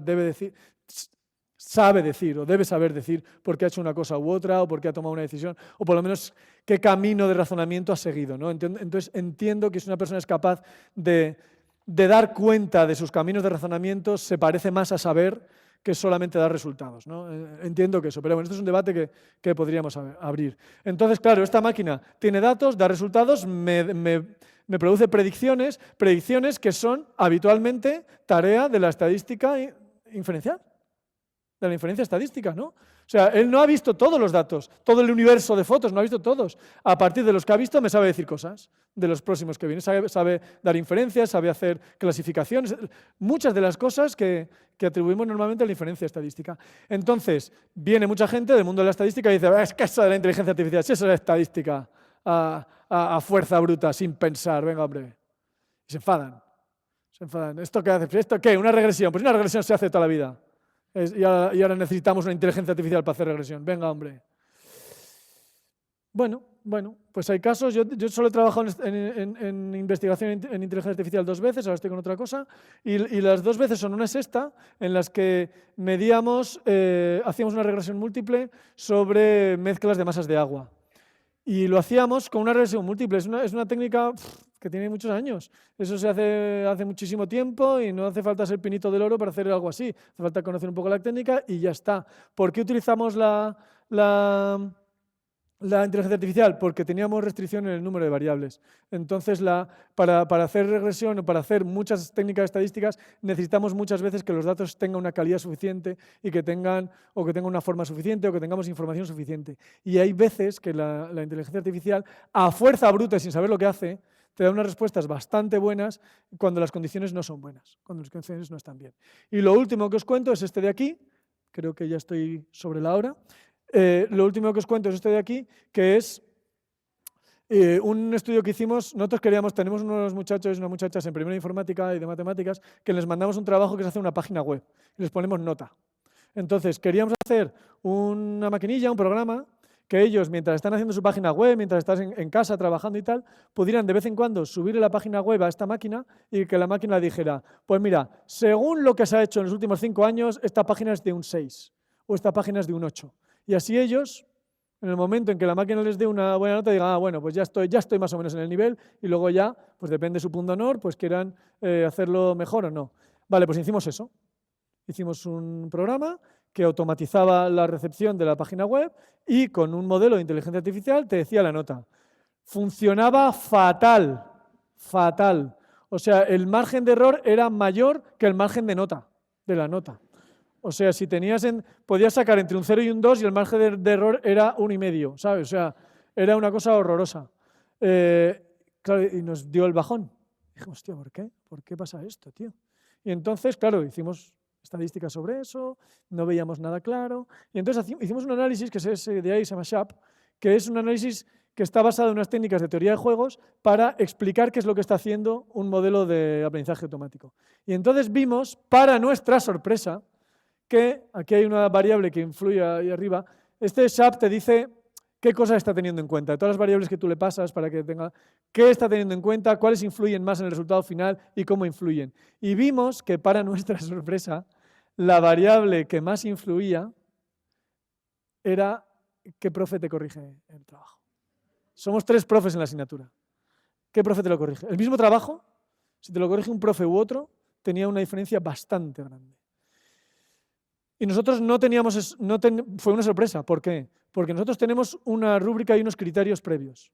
sabe decir o debe saber decir por qué ha hecho una cosa u otra o por qué ha tomado una decisión o por lo menos qué camino de razonamiento ha seguido, ¿no? Entonces entiendo que si una persona es capaz de dar cuenta de sus caminos de razonamiento se parece más a saber que solamente dar resultados, ¿no? Entiendo que eso, pero bueno, esto es un debate que podríamos abrir. Entonces, claro, esta máquina tiene datos, da resultados, me produce predicciones que son habitualmente tarea de la estadística inferencial, de la inferencia estadística, ¿no? O sea, él no ha visto todos los datos, todo el universo de fotos, no ha visto todos. A partir de los que ha visto me sabe decir cosas de los próximos que vienen, sabe dar inferencias, sabe hacer clasificaciones, muchas de las cosas que atribuimos normalmente a la inferencia estadística. Entonces, viene mucha gente del mundo de la estadística y dice, es que eso de la inteligencia artificial, si eso es la estadística a fuerza bruta, sin pensar, venga, hombre. Y se enfadan. ¿Esto qué hace? ¿Esto qué? ¿Una regresión? Pues una regresión se hace toda la vida. Y ahora necesitamos una inteligencia artificial para hacer regresión. Venga, hombre. Bueno, pues hay casos. Yo solo he trabajado en investigación en inteligencia artificial 2 veces, ahora estoy con otra cosa, y las 2 veces son una sexta en las que hacíamos una regresión múltiple sobre mezclas de masas de agua. Y lo hacíamos con una regresión múltiple. Es una técnica que tiene muchos años. Eso se hace muchísimo tiempo y no hace falta ser pinito del oro para hacer algo así. Hace falta conocer un poco la técnica y ya está. ¿Por qué utilizamos la inteligencia artificial? Porque teníamos restricción en el número de variables. Entonces, para hacer regresión o para hacer muchas técnicas estadísticas, necesitamos muchas veces que los datos tengan una calidad suficiente y que tengan una forma suficiente o que tengamos información suficiente. Y hay veces que la inteligencia artificial, a fuerza bruta y sin saber lo que hace, te da unas respuestas bastante buenas cuando las condiciones no son buenas, cuando las condiciones no están bien. Y lo último que os cuento es este de aquí, creo que ya estoy sobre la hora. Lo último que os cuento es este de aquí, que es Un estudio que hicimos, nosotros tenemos unos muchachos y unas muchachas en primera de informática y de matemáticas que les mandamos un trabajo que es hacer una página web y les ponemos nota. Entonces, queríamos hacer una maquinilla, un programa, que ellos, mientras están haciendo su página web, mientras estás en casa trabajando y tal, pudieran de vez en cuando subir la página web a esta máquina y que la máquina dijera, pues mira, según lo que se ha hecho en los últimos 5 años, esta página es de un 6 o esta página es de un 8. Y así ellos, en el momento en que la máquina les dé una buena nota, digan, bueno, pues ya estoy más o menos en el nivel, y luego ya, pues depende de su punto de honor, pues quieran hacerlo mejor o no. Vale, pues hicimos eso. Hicimos un programa que automatizaba la recepción de la página web y con un modelo de inteligencia artificial te decía la nota. Funcionaba fatal, fatal. O sea, el margen de error era mayor que el margen de la nota. O sea, si podías sacar entre un 0 y un 2 y el margen de error era 1,5, ¿sabes? O sea, era una cosa horrorosa. Claro, y nos dio el bajón. Dijimos, hostia, ¿por qué? ¿Por qué pasa esto, tío? Y entonces, claro, hicimos estadísticas sobre eso, no veíamos nada claro. Y entonces hicimos un análisis que de ahí se llama SHAP, que es un análisis que está basado en unas técnicas de teoría de juegos para explicar qué es lo que está haciendo un modelo de aprendizaje automático. Y entonces vimos, para nuestra sorpresa, que aquí hay una variable que influye ahí arriba. Este SHAP te dice qué cosas está teniendo en cuenta. De todas las variables que tú le pasas para que tenga, qué está teniendo en cuenta, cuáles influyen más en el resultado final y cómo influyen. Y vimos que, para nuestra sorpresa, la variable que más influía era qué profe te corrige el trabajo. Somos 3 profes en la asignatura. ¿Qué profe te lo corrige? El mismo trabajo, si te lo corrige un profe u otro, tenía una diferencia bastante grande. Y nosotros fue una sorpresa. ¿Por qué? Porque nosotros tenemos una rúbrica y unos criterios previos.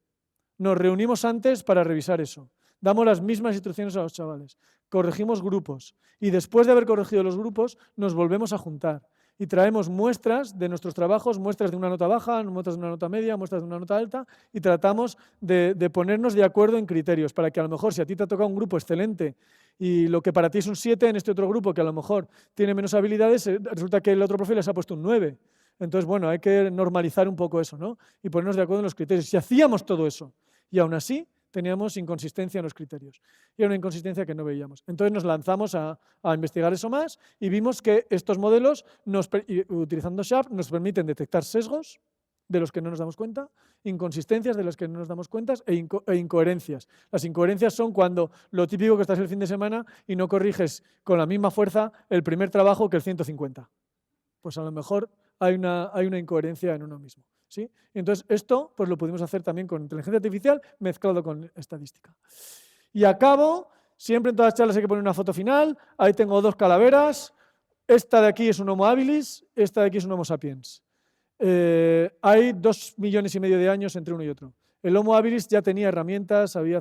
Nos reunimos antes para revisar eso. Damos las mismas instrucciones a los chavales. Corregimos grupos. Y después de haber corregido los grupos, nos volvemos a juntar. Y traemos muestras de nuestros trabajos, muestras de una nota baja, muestras de una nota media, muestras de una nota alta, y tratamos de ponernos de acuerdo en criterios, para que a lo mejor, si a ti te ha tocado un grupo excelente y lo que para ti es un 7, en este otro grupo que a lo mejor tiene menos habilidades, resulta que el otro profe les ha puesto un 9. Entonces, bueno, hay que normalizar un poco eso, ¿no? Y ponernos de acuerdo en los criterios. Si hacíamos todo eso y aún así teníamos inconsistencia en los criterios. Y era una inconsistencia que no veíamos. Entonces nos lanzamos a investigar eso más y vimos que estos modelos, utilizando SHAP, nos permiten detectar sesgos de los que no nos damos cuenta, inconsistencias de las que no nos damos cuenta e incoherencias. Las incoherencias son cuando lo típico que estás el fin de semana y no corriges con la misma fuerza el primer trabajo que el 150. Pues a lo mejor hay una incoherencia en uno mismo. ¿Sí? Y entonces esto pues lo pudimos hacer también con inteligencia artificial mezclado con estadística. Y acabo, siempre en todas las charlas hay que poner una foto final. Ahí tengo 2 calaveras. Esta de aquí es un Homo habilis, esta de aquí es un Homo sapiens. Hay 2,5 millones de años entre uno y otro. El Homo habilis ya tenía herramientas, sabía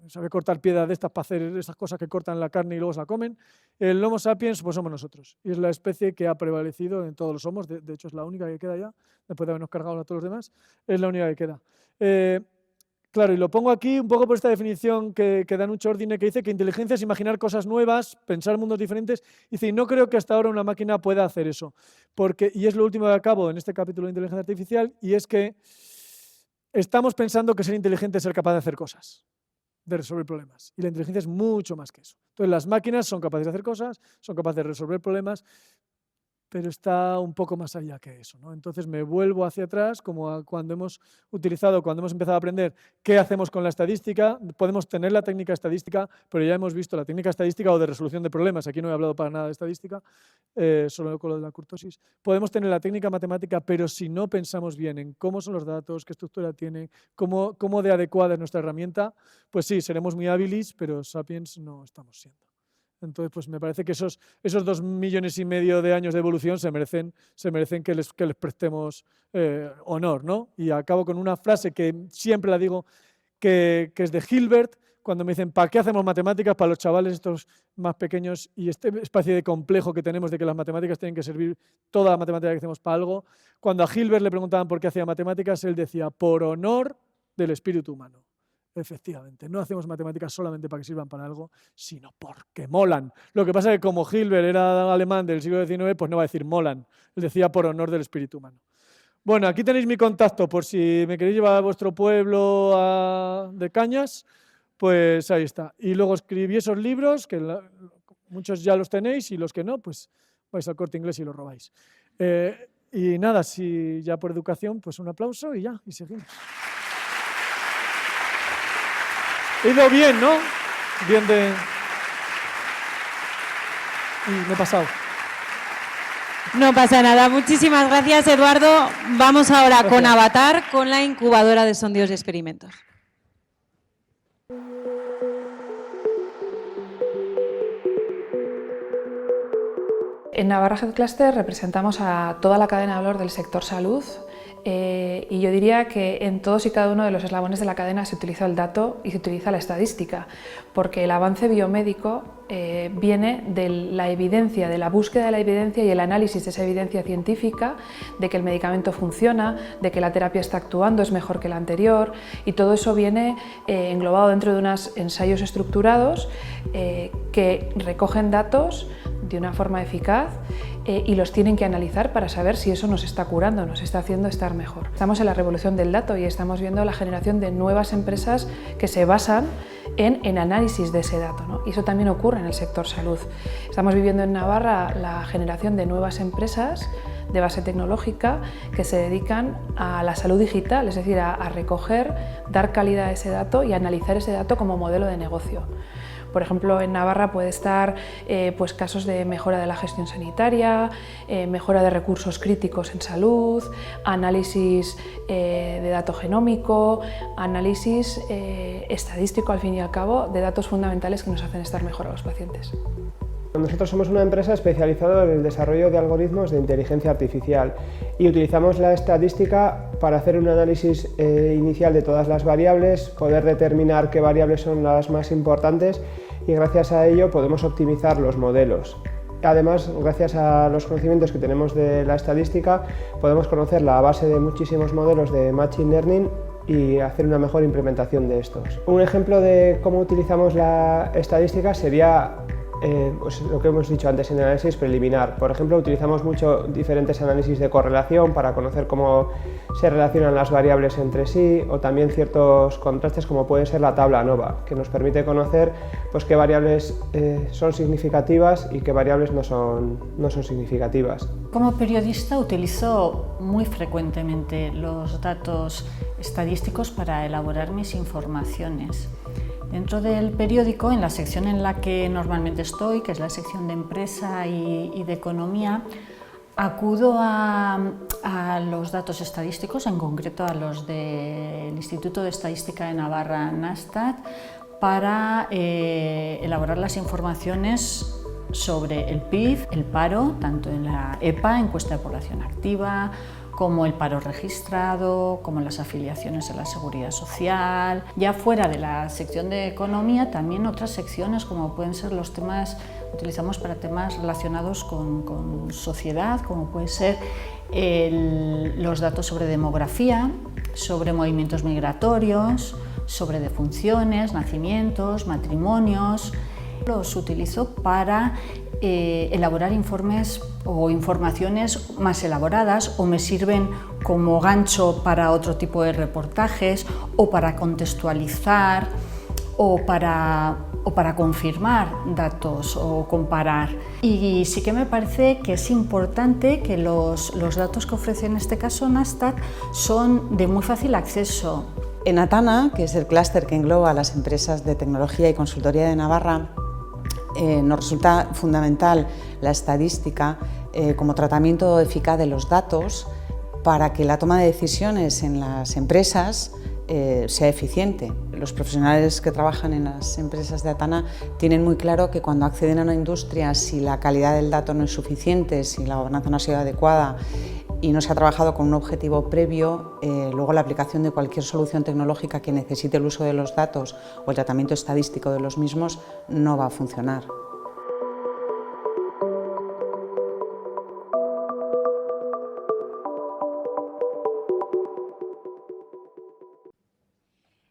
sabía cortar piedras de estas para hacer esas cosas que cortan la carne y luego se la comen. El Homo sapiens, pues somos nosotros. Y es la especie que ha prevalecido en todos los homos. De hecho, es la única que queda ya, después de habernos cargado a todos los demás. Es la única que queda. Claro, y lo pongo aquí un poco por esta definición que da Nucho Ordine, que dice que inteligencia es imaginar cosas nuevas, pensar mundos diferentes. Dice, y no creo que hasta ahora una máquina pueda hacer eso. Y es lo último que acabo en este capítulo de inteligencia artificial, y es que estamos pensando que ser inteligente es ser capaz de hacer cosas, de resolver problemas. Y la inteligencia es mucho más que eso. Entonces, las máquinas son capaces de hacer cosas, son capaces de resolver problemas, pero está un poco más allá que eso, ¿no? Entonces me vuelvo hacia atrás, como cuando hemos empezado a aprender qué hacemos con la estadística. Podemos tener la técnica estadística, pero ya hemos visto la técnica estadística o de resolución de problemas. Aquí no he hablado para nada de estadística, solo con lo de la kurtosis. Podemos tener la técnica matemática, pero si no pensamos bien en cómo son los datos, qué estructura tienen, cómo de adecuada es nuestra herramienta, pues sí, seremos muy hábiles, pero sapiens no estamos siendo. Entonces, pues me parece que esos 2,5 millones de años de evolución se merecen que les prestemos honor, ¿no? Y acabo con una frase que siempre la digo, que es de Hilbert, cuando me dicen, ¿para qué hacemos matemáticas para los chavales estos más pequeños? Y este especie de complejo que tenemos de que las matemáticas tienen que servir, toda la matemática que hacemos para algo. Cuando a Hilbert le preguntaban por qué hacía matemáticas, él decía, por honor del espíritu humano. Efectivamente, no hacemos matemáticas solamente para que sirvan para algo, sino porque molan. Lo que pasa es que como Hilbert era alemán del siglo XIX, pues no va a decir molan, él decía por honor del espíritu humano. Bueno, aquí tenéis mi contacto por si me queréis llevar a vuestro pueblo de Cañas, pues ahí está. Y luego escribí esos libros, que muchos ya los tenéis y los que no, pues vais al Corte Inglés y los robáis. Y nada, si ya por educación, pues un aplauso y ya, y seguimos. He ido bien, ¿no? Bien de... Y me he pasado. No pasa nada. Muchísimas gracias, Eduardo. Vamos ahora con Avatar, con la incubadora de sondeos y experimentos. En Navarra Health Cluster representamos a toda la cadena de valor del sector salud y yo diría que en todos y cada uno de los eslabones de la cadena se utiliza el dato y se utiliza la estadística, porque el avance biomédico viene de la evidencia, de la búsqueda de la evidencia y el análisis de esa evidencia científica, de que el medicamento funciona, de que la terapia está actuando, es mejor que la anterior, y todo eso viene englobado dentro de unos ensayos estructurados que recogen datos de una forma eficaz y los tienen que analizar para saber si eso nos está curando, nos está haciendo estar mejor. Estamos en la revolución del dato y estamos viendo la generación de nuevas empresas que se basan en análisis de ese dato, ¿no? Y eso también ocurre en el sector salud. Estamos viviendo en Navarra la generación de nuevas empresas de base tecnológica que se dedican a la salud digital, es decir, a recoger, dar calidad a ese dato y analizar ese dato como modelo de negocio. Por ejemplo, en Navarra puede estar pues casos de mejora de la gestión sanitaria, mejora de recursos críticos en salud, análisis de dato genómico, análisis estadístico, al fin y al cabo, de datos fundamentales que nos hacen estar mejor a los pacientes. Nosotros somos una empresa especializada en el desarrollo de algoritmos de inteligencia artificial y utilizamos la estadística para hacer un análisis inicial de todas las variables, poder determinar qué variables son las más importantes y gracias a ello podemos optimizar los modelos. Además, gracias a los conocimientos que tenemos de la estadística, podemos conocer la base de muchísimos modelos de Machine Learning y hacer una mejor implementación de estos. Un ejemplo de cómo utilizamos la estadística sería pues lo que hemos dicho antes en el análisis preliminar. Por ejemplo, utilizamos mucho diferentes análisis de correlación para conocer cómo se relacionan las variables entre sí, o también ciertos contrastes como puede ser la tabla ANOVA, que nos permite conocer pues, qué variables son significativas y qué variables no son significativas. Como periodista utilizo muy frecuentemente los datos estadísticos para elaborar mis informaciones. Dentro del periódico, en la sección en la que normalmente estoy, que es la sección de empresa y de economía, acudo a los datos estadísticos, en concreto a los del Instituto de Estadística de Navarra, Nastat, para elaborar las informaciones sobre el PIB, el paro, tanto en la EPA, encuesta de población activa, como el paro registrado, como las afiliaciones a la seguridad social. Ya fuera de la sección de economía, también otras secciones como pueden ser los temas, utilizamos para temas relacionados con sociedad, como pueden ser los datos sobre demografía, sobre movimientos migratorios, sobre defunciones, nacimientos, matrimonios. Los utilizo para elaborar informes o informaciones más elaboradas, o me sirven como gancho para otro tipo de reportajes, o para contextualizar, o para confirmar datos o comparar. Y sí que me parece que es importante que los datos que ofrece en este caso Nastat son de muy fácil acceso. En Atana, que es el clúster que engloba a las empresas de tecnología y consultoría de Navarra, nos resulta fundamental la estadística como tratamiento eficaz de los datos para que la toma de decisiones en las empresas sea eficiente. Los profesionales que trabajan en las empresas de Atana tienen muy claro que cuando acceden a una industria, si la calidad del dato no es suficiente, si la gobernanza no ha sido adecuada y no se ha trabajado con un objetivo previo, luego la aplicación de cualquier solución tecnológica que necesite el uso de los datos o el tratamiento estadístico de los mismos no va a funcionar.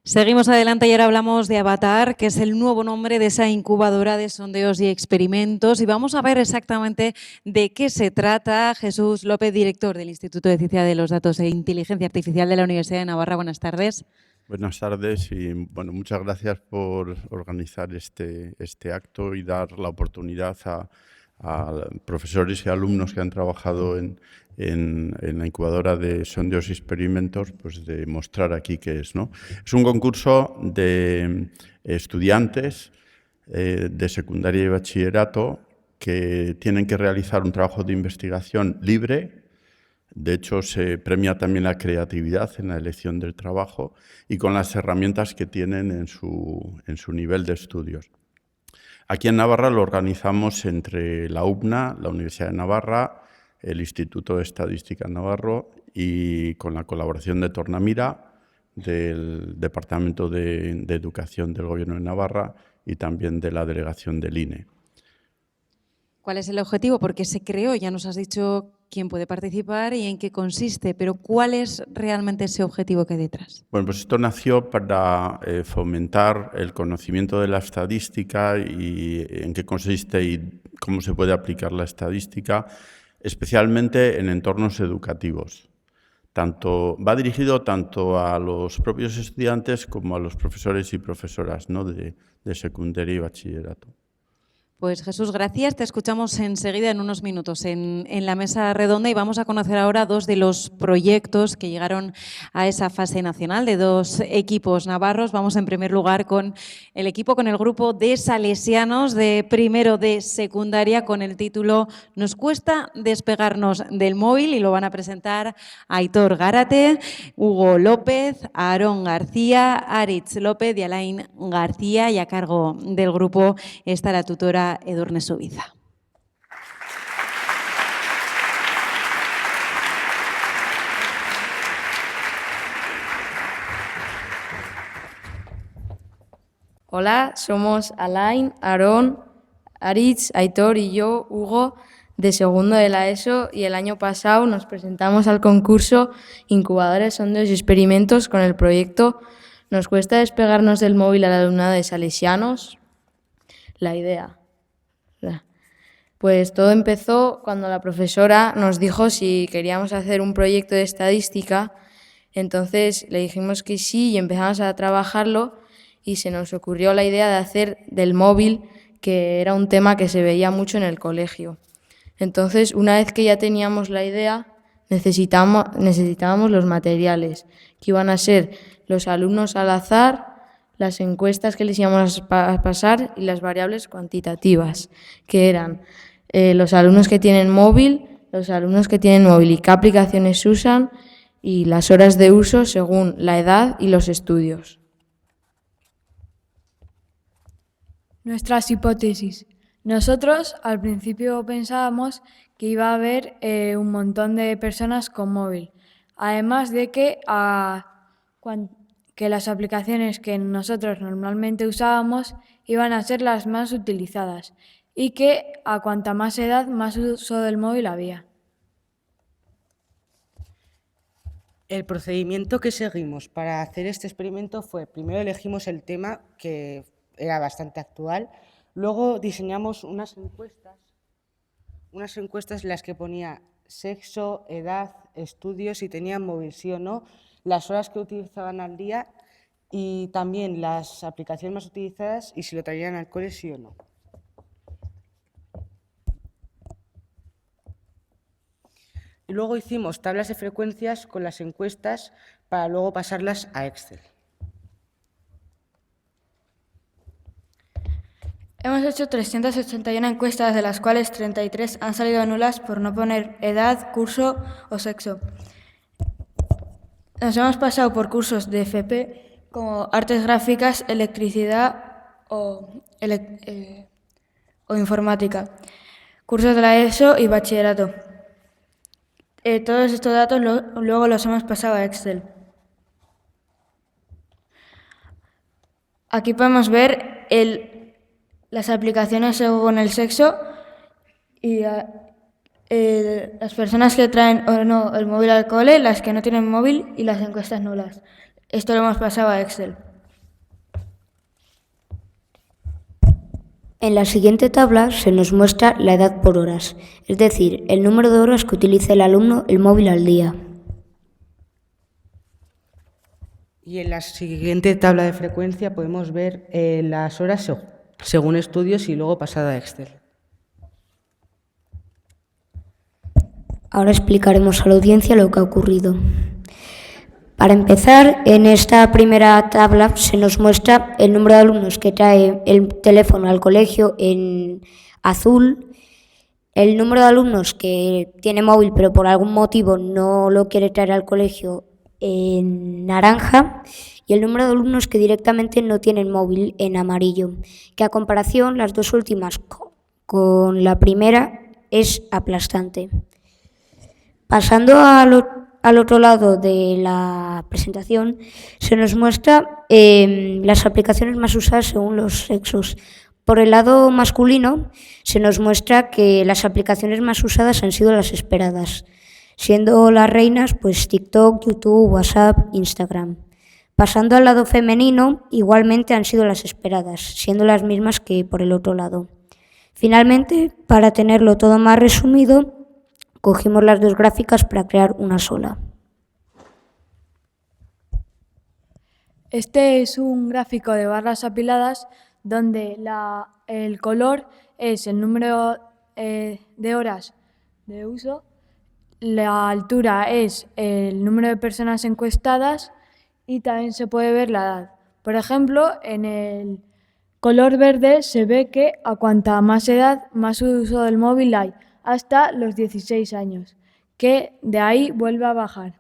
Seguimos adelante y ahora hablamos de Avatar, que es el nuevo nombre de esa incubadora de sondeos y experimentos. Y vamos a ver exactamente de qué se trata. Jesús López, director del Instituto de Ciencia de los Datos e Inteligencia Artificial de la Universidad de Navarra. Buenas tardes. Buenas tardes y bueno, muchas gracias por organizar este acto y dar la oportunidad a profesores y alumnos que han trabajado en la incubadora de sondeos y experimentos, pues de mostrar aquí qué es, ¿no? Es un concurso de estudiantes de secundaria y bachillerato que tienen que realizar un trabajo de investigación libre. De hecho, se premia también la creatividad en la elección del trabajo y con las herramientas que tienen en su nivel de estudios. Aquí en Navarra lo organizamos entre la UBNA, la Universidad de Navarra, el Instituto de Estadística Navarro y con la colaboración de Tornamira, del Departamento de Educación del Gobierno de Navarra y también de la delegación del INE. ¿Cuál es el objetivo? ¿Por qué se creó? Ya nos has dicho quién puede participar y en qué consiste, pero ¿cuál es realmente ese objetivo que hay detrás? Bueno, pues esto nació para fomentar el conocimiento de la estadística y en qué consiste y cómo se puede aplicar la estadística, especialmente en entornos educativos. Va dirigido tanto a los propios estudiantes como a los profesores y profesoras, ¿no? de secundaria y bachillerato. Pues Jesús, gracias. Te escuchamos enseguida en unos minutos en la mesa redonda y vamos a conocer ahora dos de los proyectos que llegaron a esa fase nacional de dos equipos navarros. Vamos en primer lugar con el grupo de salesianos de primero de secundaria con el título Nos cuesta despegarnos del móvil y lo van a presentar Aitor Gárate, Hugo López, Aarón García, Aritz López y Alain García, y a cargo del grupo está la tutora Edurne Subiza. Hola, somos Alain, Aarón, Aritz, Aitor y yo, Hugo, de segundo de la ESO, y el año pasado nos presentamos al concurso Incubadores, Sondeos y Experimentos con el proyecto Nos cuesta despegarnos del móvil al alumnado de salesianos. La idea. Pues todo empezó cuando la profesora nos dijo si queríamos hacer un proyecto de estadística. Entonces le dijimos que sí y empezamos a trabajarlo y se nos ocurrió la idea de hacer del móvil, que era un tema que se veía mucho en el colegio. Entonces, una vez que ya teníamos la idea, necesitábamos los materiales, que iban a ser los alumnos al azar, las encuestas que les íbamos a pasar y las variables cuantitativas, que eran los alumnos que tienen móvil, y qué aplicaciones usan y las horas de uso según la edad y los estudios. Nuestras hipótesis. Nosotros al principio pensábamos que iba a haber un montón de personas con móvil, además de que las aplicaciones que nosotros normalmente usábamos iban a ser las más utilizadas y que a cuanta más edad, más uso del móvil había. El procedimiento que seguimos para hacer este experimento fue, primero elegimos el tema, que era bastante actual, luego diseñamos unas encuestas en las que ponía sexo, edad, estudios, si tenían móvil sí o no, las horas que utilizaban al día y también las aplicaciones más utilizadas y si lo traían al cole sí o no. Y luego hicimos tablas de frecuencias con las encuestas para luego pasarlas a Excel. Hemos hecho 381 encuestas, de las cuales 33 han salido nulas por no poner edad, curso o sexo. Nos hemos pasado por cursos de FP como artes gráficas, electricidad o informática, cursos de la ESO y bachillerato. Todos estos datos luego los hemos pasado a Excel. Aquí podemos ver las aplicaciones según el sexo y las personas que traen o no el móvil al cole, las que no tienen móvil y las encuestas nulas. Esto lo hemos pasado a Excel. En la siguiente tabla se nos muestra la edad por horas, es decir, el número de horas que utiliza el alumno el móvil al día. Y en la siguiente tabla de frecuencia podemos ver las horas según estudios y luego pasada a Excel. Ahora explicaremos a la audiencia lo que ha ocurrido. Para empezar, en esta primera tabla se nos muestra el número de alumnos que trae el teléfono al colegio en azul, el número de alumnos que tiene móvil pero por algún motivo no lo quiere traer al colegio en naranja y el número de alumnos que directamente no tienen móvil en amarillo, que a comparación las dos últimas con la primera es aplastante. Pasando al otro lado de la presentación, se nos muestra las aplicaciones más usadas según los sexos. Por el lado masculino, se nos muestra que las aplicaciones más usadas han sido las esperadas, siendo las reinas pues TikTok, YouTube, WhatsApp, Instagram. Pasando al lado femenino, igualmente han sido las esperadas, siendo las mismas que por el otro lado. Finalmente, para tenerlo todo más resumido, cogimos las dos gráficas para crear una sola. Este es un gráfico de barras apiladas donde el color es el número de horas de uso, la altura es el número de personas encuestadas y también se puede ver la edad. Por ejemplo, en el color verde se ve que a cuanta más edad, más uso del móvil hay, hasta los 16 años, que de ahí vuelve a bajar.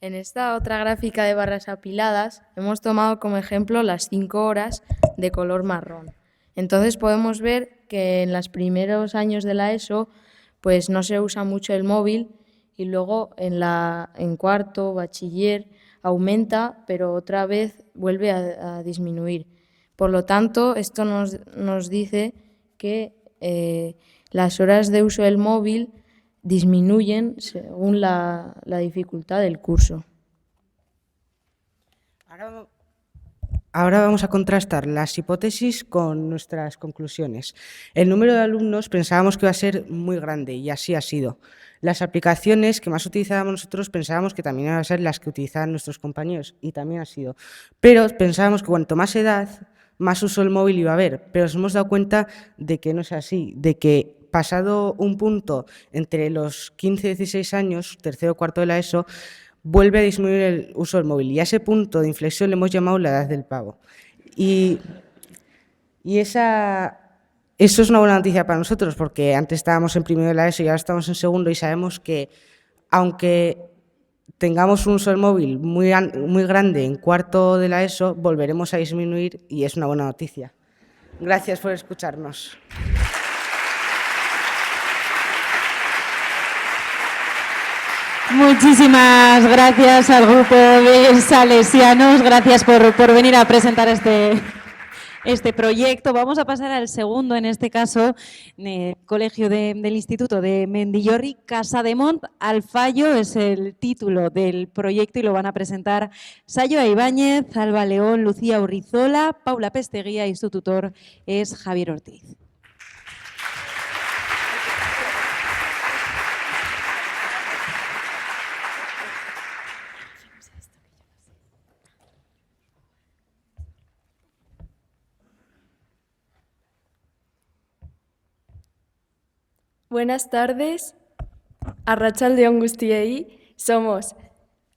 En esta otra gráfica de barras apiladas hemos tomado como ejemplo las 5 horas de color marrón. Entonces podemos ver que en los primeros años de la ESO pues no se usa mucho el móvil y luego en cuarto, bachiller, aumenta, pero otra vez vuelve a disminuir. Por lo tanto, esto nos dice que las horas de uso del móvil disminuyen según la dificultad del curso. Ahora vamos a contrastar las hipótesis con nuestras conclusiones. El número de alumnos pensábamos que iba a ser muy grande y así ha sido. Las aplicaciones que más utilizábamos nosotros pensábamos que también iban a ser las que utilizaban nuestros compañeros y también ha sido. Pero pensábamos que cuanto más edad, más uso del móvil iba a haber, pero nos hemos dado cuenta de que no es así, de que pasado un punto entre los 15 y 16 años, tercero o cuarto de la ESO, vuelve a disminuir el uso del móvil y a ese punto de inflexión le hemos llamado la edad del pavo. Y eso es una buena noticia para nosotros porque antes estábamos en primero de la ESO y ahora estamos en segundo y sabemos que aunque tengamos un uso del móvil muy grande en cuarto de la ESO, volveremos a disminuir y es una buena noticia. Gracias por escucharnos. Muchísimas gracias al grupo de salesianos, gracias por venir a presentar este proyecto. Vamos a pasar al segundo, en este caso, colegio del Instituto de Mendillorri, Casademont Alfayo, es el título del proyecto y lo van a presentar Sayoa Ibáñez, Alba León, Lucía Urrizola, Paula Pesteguía y su tutor es Javier Ortiz. Buenas tardes, Arratsaldeon guztiei. Somos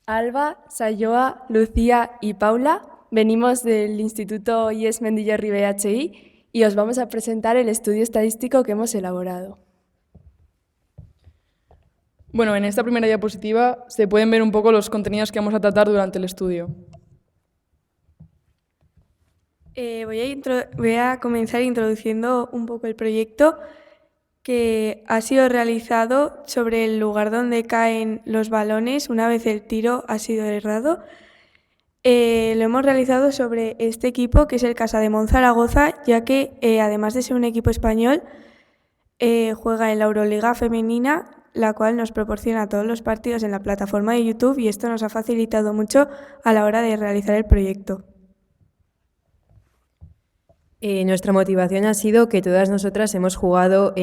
Alba, Sayoa, Lucía y Paula. Venimos del Instituto IES Mendillorri BHI y os vamos a presentar el estudio estadístico que hemos elaborado. Bueno, en esta primera diapositiva se pueden ver un poco los contenidos que vamos a tratar durante el estudio. Voy a comenzar introduciendo un poco el proyecto que ha sido realizado sobre el lugar donde caen los balones una vez el tiro ha sido errado. Lo hemos realizado sobre este equipo que es el Casademont Zaragoza, ya que además de ser un equipo español, juega en la Euroliga femenina, la cual nos proporciona todos los partidos en la plataforma de YouTube y esto nos ha facilitado mucho a la hora de realizar el proyecto. Nuestra motivación ha sido que todas nosotras hemos jugado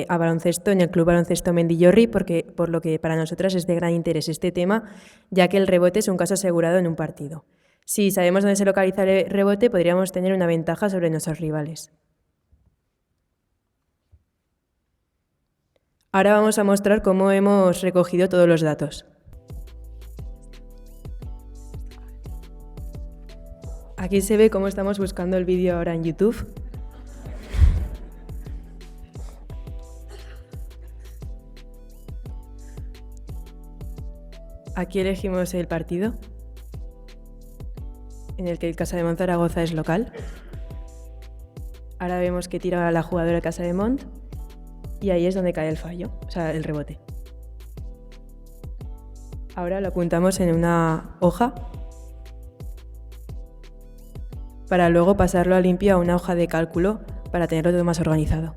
a baloncesto en el Club Baloncesto Mendillorri, por lo que para nosotras es de gran interés este tema, ya que el rebote es un caso asegurado en un partido. Si sabemos dónde se localiza el rebote, podríamos tener una ventaja sobre nuestros rivales. Ahora vamos a mostrar cómo hemos recogido todos los datos. Aquí se ve cómo estamos buscando el vídeo ahora en YouTube. Aquí elegimos el partido, en el que el Casademont Zaragoza es local. Ahora vemos que tira la jugadora de Casademont y ahí es donde cae el fallo, o sea, el rebote. Ahora lo apuntamos en una hoja para luego pasarlo a limpio a una hoja de cálculo para tenerlo todo más organizado.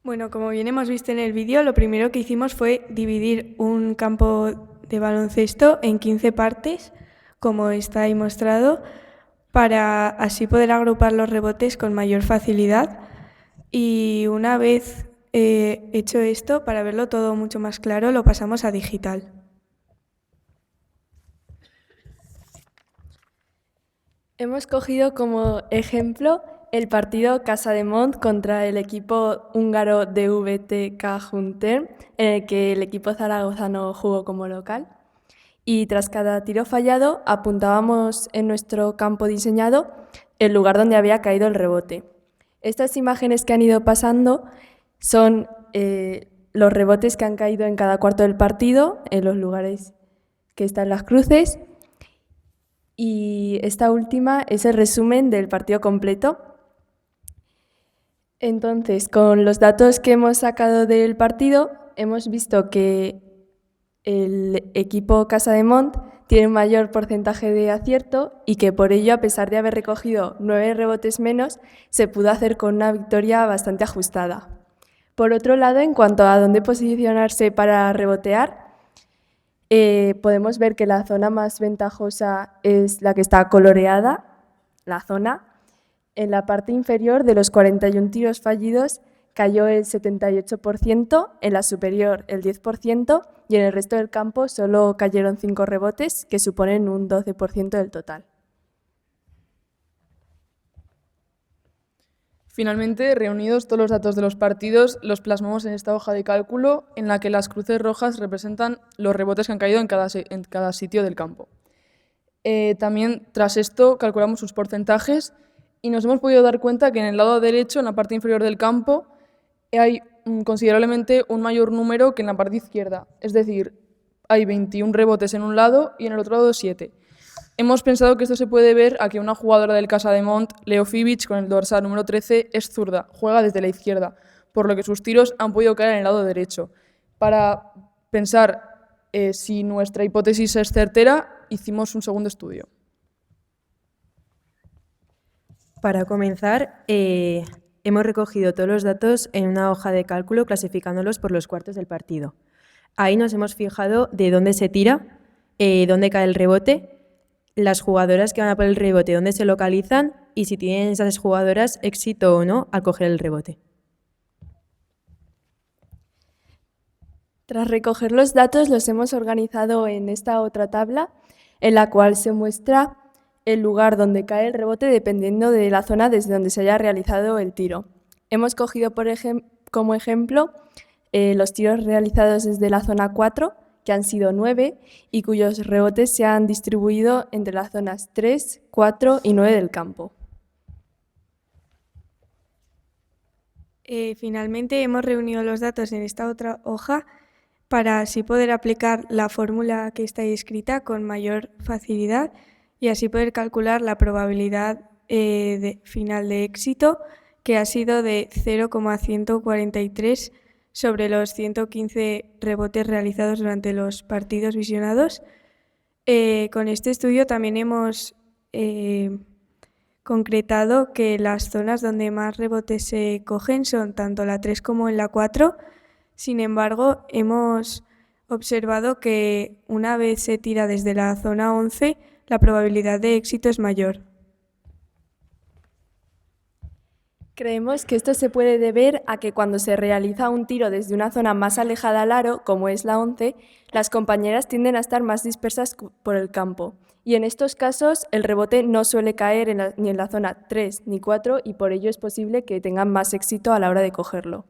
Bueno, como bien hemos visto en el vídeo, lo primero que hicimos fue dividir un campo de baloncesto en 15 partes, como está ahí mostrado, para así poder agrupar los rebotes con mayor facilidad. Y una vez hecho esto, para verlo todo mucho más claro, lo pasamos a digital. Hemos cogido como ejemplo el partido Casademont contra el equipo húngaro DVTK Junter, en el que el equipo zaragozano jugó como local. Y tras cada tiro fallado, apuntábamos en nuestro campo diseñado el lugar donde había caído el rebote. Estas imágenes que han ido pasando son los rebotes que han caído en cada cuarto del partido, en los lugares que están las cruces. Y esta última es el resumen del partido completo. Entonces, con los datos que hemos sacado del partido, hemos visto que el equipo Casademont tiene un mayor porcentaje de acierto y que por ello, a pesar de haber recogido 9 rebotes menos, se pudo hacer con una victoria bastante ajustada. Por otro lado, en cuanto a dónde posicionarse para rebotear, podemos ver que la zona más ventajosa es la que está coloreada, la zona. En la parte inferior de los 41 tiros fallidos cayó el 78%, en la superior el 10% y en el resto del campo solo cayeron 5 rebotes, que suponen un 12% del total. Finalmente, reunidos todos los datos de los partidos, los plasmamos en esta hoja de cálculo en la que las cruces rojas representan los rebotes que han caído en cada sitio del campo. También, tras esto, calculamos sus porcentajes y nos hemos podido dar cuenta que en el lado derecho, en la parte inferior del campo, hay considerablemente un mayor número que en la parte izquierda. Es decir, hay 21 rebotes en un lado y en el otro lado 7. Hemos pensado que esto se puede ver a que una jugadora del Casademont, Leo Fibic, con el dorsal número 13, es zurda, juega desde la izquierda, por lo que sus tiros han podido caer en el lado derecho. Para pensar si nuestra hipótesis es certera, hicimos un segundo estudio. Para comenzar, hemos recogido todos los datos en una hoja de cálculo clasificándolos por los cuartos del partido. Ahí nos hemos fijado de dónde se tira, dónde cae el rebote, las jugadoras que van a por el rebote, dónde se localizan y si tienen esas jugadoras éxito o no al coger el rebote. Tras recoger los datos, los hemos organizado en esta otra tabla, en la cual se muestra el lugar donde cae el rebote dependiendo de la zona desde donde se haya realizado el tiro. Hemos cogido como ejemplo los tiros realizados desde la zona 4, que han sido 9 y cuyos rebotes se han distribuido entre las zonas 3, 4 y 9 del campo. Finalmente hemos reunido los datos en esta otra hoja para así poder aplicar la fórmula que está ahí escrita con mayor facilidad y así poder calcular la probabilidad final de éxito, que ha sido de 0,143 sobre los 115 rebotes realizados durante los partidos visionados. Con este estudio también hemos concretado que las zonas donde más rebotes se cogen son tanto la 3 como en la 4. Sin embargo, hemos observado que una vez se tira desde la zona 11, la probabilidad de éxito es mayor. Creemos que esto se puede deber a que cuando se realiza un tiro desde una zona más alejada al aro, como es la 11, las compañeras tienden a estar más dispersas por el campo. Y en estos casos el rebote no suele caer ni en la zona 3 ni 4 y por ello es posible que tengan más éxito a la hora de cogerlo.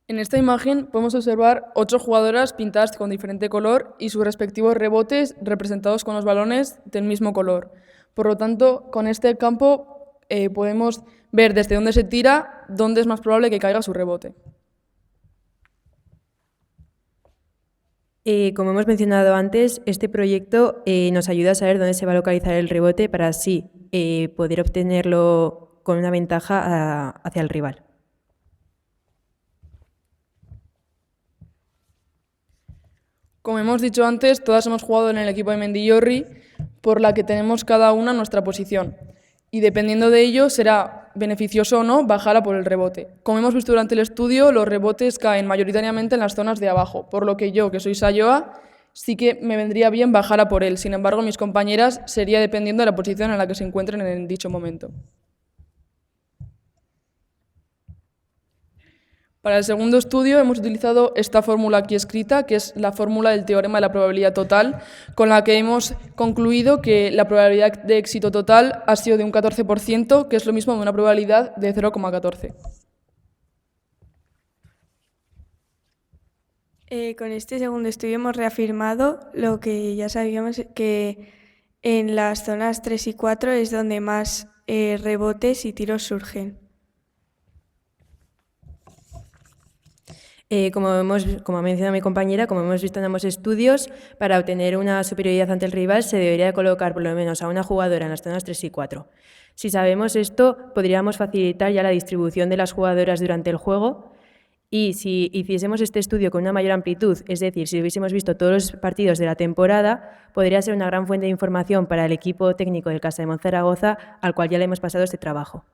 En esta imagen podemos observar 8 jugadoras pintadas con diferente color y sus respectivos rebotes representados con los balones del mismo color. Por lo tanto, con este campo podemos ver desde dónde se tira, dónde es más probable que caiga su rebote. Como hemos mencionado antes, este proyecto nos ayuda a saber dónde se va a localizar el rebote para así poder obtenerlo con una ventaja hacia el rival. Como hemos dicho antes, todas hemos jugado en el equipo de Mendillorri, por la que tenemos cada una nuestra posición. Y dependiendo de ello, será beneficioso o no bajar a por el rebote. Como hemos visto durante el estudio, los rebotes caen mayoritariamente en las zonas de abajo, por lo que yo, que soy Sayoa, sí que me vendría bien bajar a por él. Sin embargo, mis compañeras sería dependiendo de la posición en la que se encuentren en dicho momento. Para el segundo estudio hemos utilizado esta fórmula aquí escrita, que es la fórmula del teorema de la probabilidad total, con la que hemos concluido que la probabilidad de éxito total ha sido de un 14%, que es lo mismo de una probabilidad de 0,14. Con este segundo estudio hemos reafirmado lo que ya sabíamos, que en las zonas 3 y 4 es donde más rebotes y tiros surgen. Como ha mencionado mi compañera, como hemos visto en ambos estudios, para obtener una superioridad ante el rival se debería colocar por lo menos a una jugadora en las zonas 3 y 4. Si sabemos esto, podríamos facilitar ya la distribución de las jugadoras durante el juego y si hiciésemos este estudio con una mayor amplitud, es decir, si hubiésemos visto todos los partidos de la temporada, podría ser una gran fuente de información para el equipo técnico del Casa de Monzaragoza, al cual ya le hemos pasado este trabajo.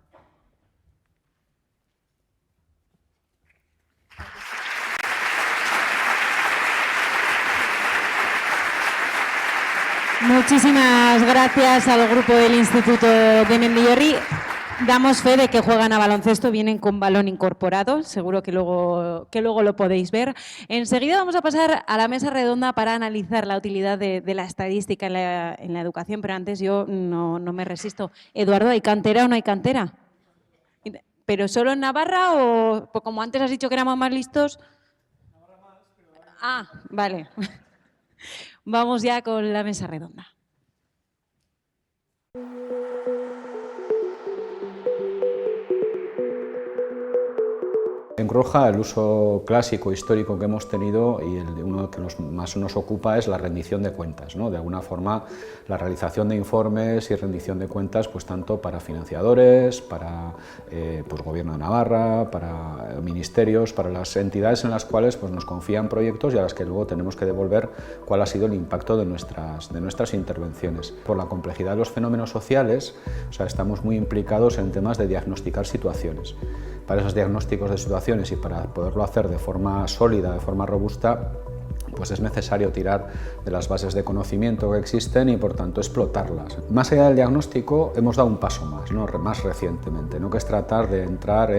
Muchísimas gracias al grupo del Instituto de Mendillorri. Damos fe de que juegan a baloncesto, vienen con balón incorporado, seguro que luego lo podéis ver. Enseguida vamos a pasar a la mesa redonda para analizar la utilidad de la estadística en la educación, pero antes yo no me resisto. Eduardo, ¿hay cantera o no hay cantera? ¿Pero solo en Navarra o pues como antes has dicho que éramos más listos? Ah, vale. Vamos ya con la mesa redonda. En Roja, el uso clásico, histórico que hemos tenido y uno que más nos ocupa es la rendición de cuentas, ¿no? De alguna forma, la realización de informes y rendición de cuentas, pues tanto para financiadores, para pues, Gobierno de Navarra, para ministerios, para las entidades en las cuales pues, nos confían proyectos y a las que luego tenemos que devolver cuál ha sido el impacto de nuestras intervenciones. Por la complejidad de los fenómenos sociales, o sea, estamos muy implicados en temas de diagnosticar situaciones. Para esos diagnósticos de situaciones y para poderlo hacer de forma sólida, de forma robusta, pues es necesario tirar de las bases de conocimiento que existen y por tanto explotarlas. Más allá del diagnóstico hemos dado un paso más, ¿no? Más recientemente, ¿no? Que es tratar de entrar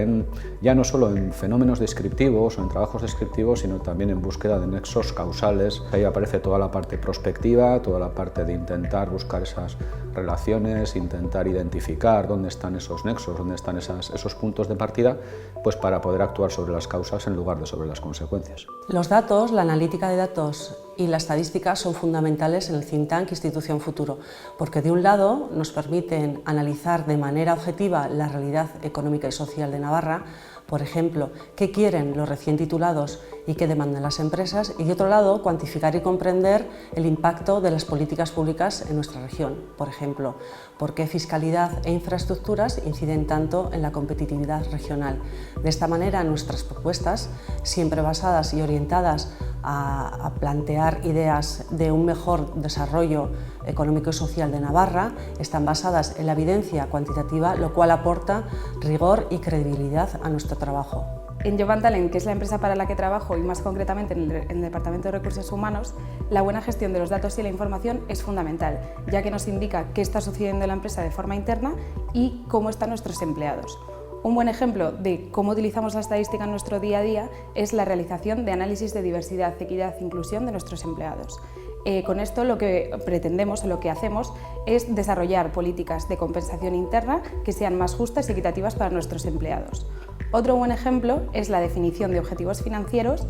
ya no solo en fenómenos descriptivos o en trabajos descriptivos, sino también en búsqueda de nexos causales. Ahí aparece toda la parte prospectiva, toda la parte de intentar buscar esas relaciones, intentar identificar dónde están esos nexos, dónde están esos puntos de partida, pues para poder actuar sobre las causas en lugar de sobre las consecuencias. Los datos, la analítica de datos y la estadística son fundamentales en el think tank Institución Futuro, porque de un lado nos permiten analizar de manera objetiva la realidad económica y social de Navarra, por ejemplo, qué quieren los recién titulados y qué demandan las empresas, y de otro lado, cuantificar y comprender el impacto de las políticas públicas en nuestra región, por ejemplo, por qué fiscalidad e infraestructuras inciden tanto en la competitividad regional. De esta manera, nuestras propuestas, siempre basadas y orientadas a plantear ideas de un mejor desarrollo económico y social de Navarra están basadas en la evidencia cuantitativa, lo cual aporta rigor y credibilidad a nuestro trabajo. En Jovan Talent, que es la empresa para la que trabajo y más concretamente en el Departamento de Recursos Humanos, la buena gestión de los datos y la información es fundamental, ya que nos indica qué está sucediendo en la empresa de forma interna y cómo están nuestros empleados. Un buen ejemplo de cómo utilizamos la estadística en nuestro día a día es la realización de análisis de diversidad, equidad e inclusión de nuestros empleados. Con esto lo que pretendemos o lo que hacemos es desarrollar políticas de compensación interna que sean más justas y equitativas para nuestros empleados. Otro buen ejemplo es la definición de objetivos financieros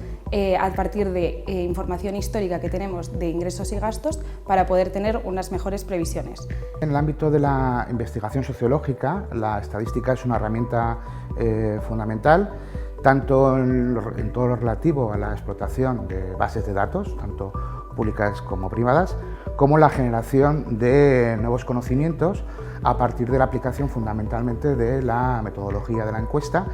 a partir de información histórica que tenemos de ingresos y gastos para poder tener unas mejores previsiones. En el ámbito de la investigación sociológica, la estadística es una herramienta fundamental, tanto en todo lo relativo a la explotación de bases de datos, tanto públicas como privadas, como la generación de nuevos conocimientos a partir de la aplicación fundamentalmente de la metodología de la encuesta,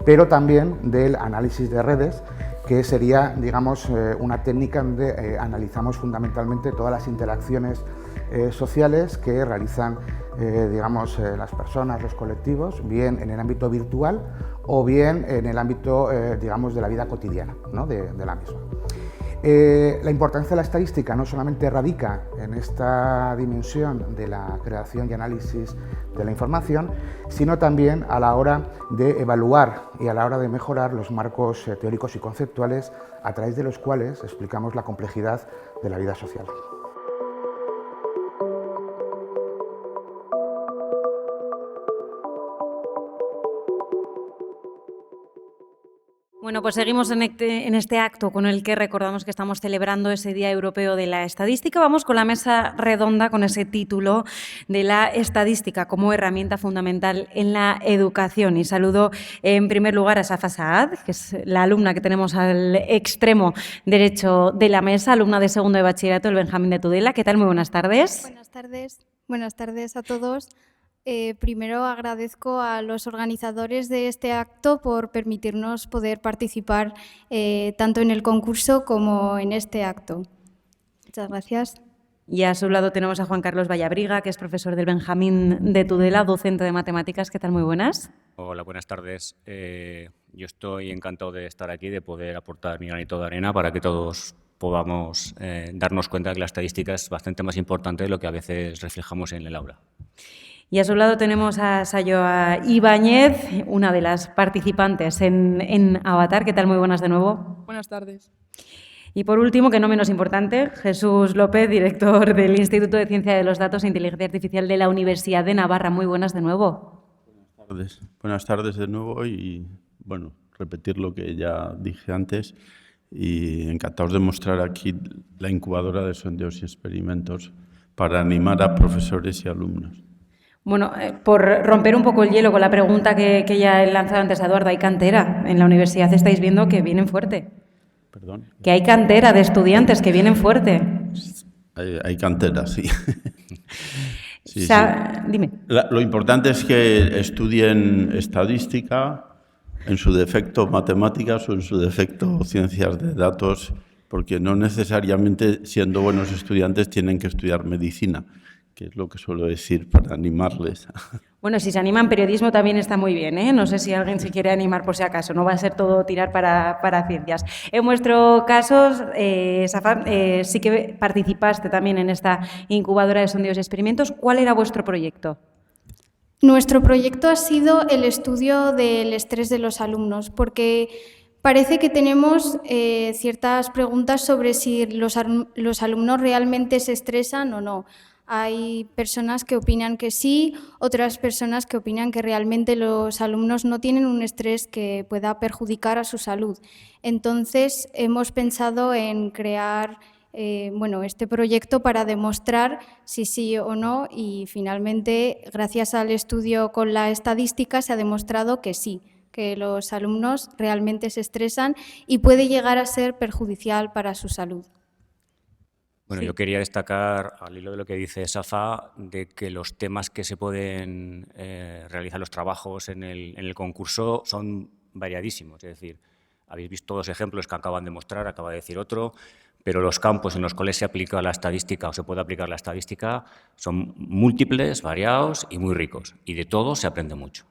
pero también del análisis de redes, que sería, digamos, una técnica donde analizamos fundamentalmente todas las interacciones sociales que realizan digamos, las personas, los colectivos, bien en el ámbito virtual o bien en el ámbito digamos, de la vida cotidiana, ¿no? de la misma. La importancia de la estadística no solamente radica en esta dimensión de la creación y análisis de la información, sino también a la hora de evaluar y a la hora de mejorar los marcos teóricos y conceptuales a través de los cuales explicamos la complejidad de la vida social. Bueno, pues seguimos en este acto con el que recordamos que estamos celebrando ese Día Europeo de la Estadística. Vamos con la mesa redonda con ese título de la estadística como herramienta fundamental en la educación. Y saludo en primer lugar a Safa Saad, que es la alumna que tenemos al extremo derecho de la mesa, alumna de segundo de bachillerato del Benjamín de Tudela. ¿Qué tal? Muy buenas tardes. Buenas tardes a todos. Primero agradezco a los organizadores de este acto por permitirnos poder participar tanto en el concurso como en este acto. Muchas gracias. Y a su lado tenemos a Juan Carlos Vallabriga, que es profesor del Benjamín de Tudela, docente de matemáticas. ¿Qué tal? Muy buenas. Hola, buenas tardes. Yo estoy encantado de estar aquí, de poder aportar mi granito de arena para que todos podamos darnos cuenta de que la estadística es bastante más importante de lo que a veces reflejamos en el aula. Y a su lado tenemos a Sayoa Ibáñez, una de las participantes en Avatar. ¿Qué tal? Muy buenas de nuevo. Buenas tardes. Y por último, que no menos importante, Jesús López, director del Instituto de Ciencia de los Datos e Inteligencia Artificial de la Universidad de Navarra. Muy buenas de nuevo. Buenas tardes de nuevo y, bueno, repetir lo que ya dije antes y encantados de mostrar aquí la incubadora de sondeos y experimentos para animar a profesores y alumnos. Bueno, por romper un poco el hielo con la pregunta que ya he lanzado antes a Eduardo, ¿hay cantera? En la universidad estáis viendo que vienen fuerte. ¿Perdón? Que hay cantera de estudiantes que vienen fuerte. Hay cantera, sí. Sí, sí. Dime. Lo importante es que estudien estadística, en su defecto matemáticas o en su defecto ciencias de datos, porque no necesariamente siendo buenos estudiantes tienen que estudiar medicina, que es lo que suelo decir para animarles. Bueno, si se animan, periodismo también está muy bien, ¿eh? No sé si alguien se quiere animar por si acaso, no va a ser todo tirar para ciencias. En vuestro caso, Safa, sí que participaste también en esta incubadora de sondeos y experimentos. ¿Cuál era vuestro proyecto? Nuestro proyecto ha sido el estudio del estrés de los alumnos, porque parece que tenemos ciertas preguntas sobre si los alumnos realmente se estresan o no. Hay personas que opinan que sí, otras personas que opinan que realmente los alumnos no tienen un estrés que pueda perjudicar a su salud. Entonces, hemos pensado en crear este proyecto para demostrar si sí o no y finalmente, gracias al estudio con la estadística, se ha demostrado que sí, que los alumnos realmente se estresan y puede llegar a ser perjudicial para su salud. Bueno, yo quería destacar, al hilo de lo que dice Safa, de que los temas que se pueden realizar, los trabajos en el concurso, son variadísimos. Es decir, Habéis visto los ejemplos que acaban de mostrar, acaba de decir otro, pero los campos en los cuales se aplica la estadística o se puede aplicar la estadística son múltiples, variados y muy ricos. Y de todo se aprende mucho.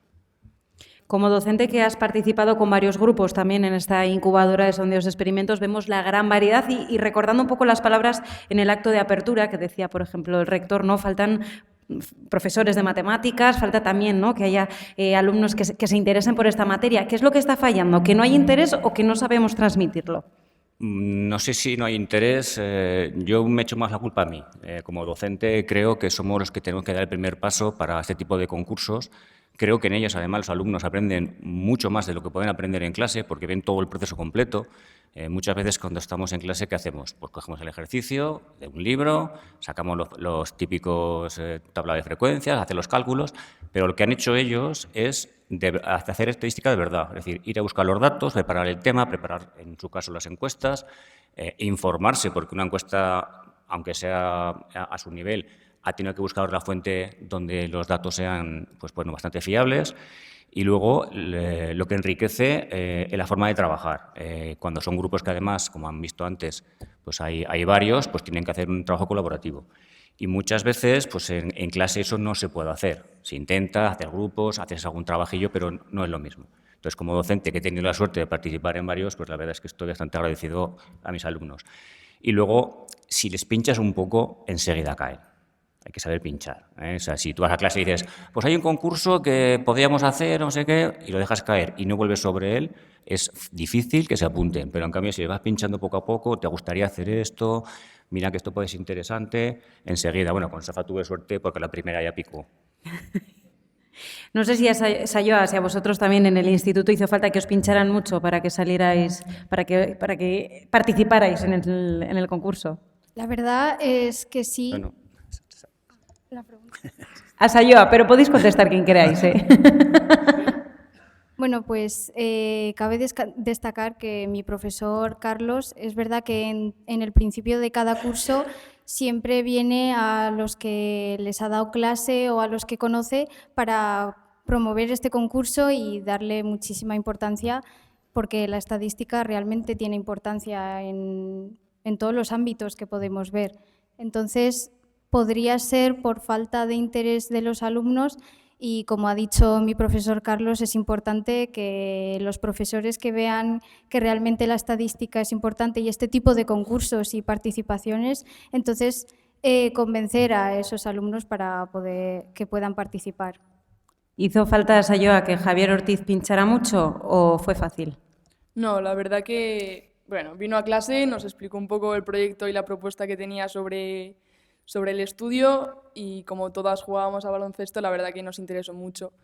Como docente que has participado con varios grupos también en esta incubadora de sondeos de experimentos, vemos la gran variedad y recordando un poco las palabras en el acto de apertura que decía, por ejemplo, el rector, ¿no? Faltan profesores de matemáticas, falta también, ¿no?, que haya alumnos que se interesen por esta materia. ¿Qué es lo que está fallando? ¿Que no hay interés o que no sabemos transmitirlo? No sé si no hay interés, yo me echo más la culpa a mí. Como docente creo que somos los que tenemos que dar el primer paso para este tipo de concursos. Creo que en ellos, además, los alumnos aprenden mucho más de lo que pueden aprender en clase porque ven todo el proceso completo. Muchas veces cuando estamos en clase, ¿qué hacemos? Pues cogemos el ejercicio de un libro, sacamos los típicos tabla de frecuencias, hacer los cálculos, pero lo que han hecho ellos es hacer estadística de verdad, es decir, ir a buscar los datos, preparar el tema, preparar, en su caso, las encuestas, informarse, porque una encuesta, aunque sea a su nivel, ha tenido que buscar la fuente donde los datos sean pues, bueno, bastante fiables y luego lo que enriquece es la forma de trabajar. Cuando son grupos que además, como han visto antes, pues hay varios, pues tienen que hacer un trabajo colaborativo. Y muchas veces pues en clase eso no se puede hacer. Se intenta hacer grupos, haces algún trabajillo, pero no es lo mismo. Entonces, como docente que he tenido la suerte de participar en varios, pues la verdad es que estoy bastante agradecido a mis alumnos. Y luego, si les pinchas un poco, enseguida caen. Hay que saber pinchar, ¿eh? O sea, si tú vas a clase y dices, pues hay un concurso que podríamos hacer, no sé qué, y lo dejas caer y no vuelves sobre él, es difícil que se apunten. Pero en cambio, si le vas pinchando poco a poco, te gustaría hacer esto, mira que esto puede ser interesante, enseguida, bueno, con Safa tuve suerte porque la primera ya picó. No sé si a Sayoa, si a vosotros también en el instituto hizo falta que os pincharan mucho para que salierais, para que participarais en el concurso. La verdad es que sí. Bueno. La pregunta. A Sayoa, pero podéis contestar quien queráis, ¿eh? Bueno, pues cabe destacar que mi profesor Carlos, es verdad que en el principio de cada curso siempre viene a los que les ha dado clase o a los que conoce para promover este concurso y darle muchísima importancia, porque la estadística realmente tiene importancia en todos los ámbitos que podemos ver. Entonces, podría ser por falta de interés de los alumnos y, como ha dicho mi profesor Carlos, es importante que los profesores que vean que realmente la estadística es importante y este tipo de concursos y participaciones, entonces convencer a esos alumnos para que puedan participar. ¿Hizo falta, Sayoa, que Javier Ortiz pinchara mucho o fue fácil? No, la verdad que, bueno, vino a clase, nos explicó un poco el proyecto y la propuesta que tenía sobre el estudio y como todas jugábamos a baloncesto, la verdad que nos interesó mucho,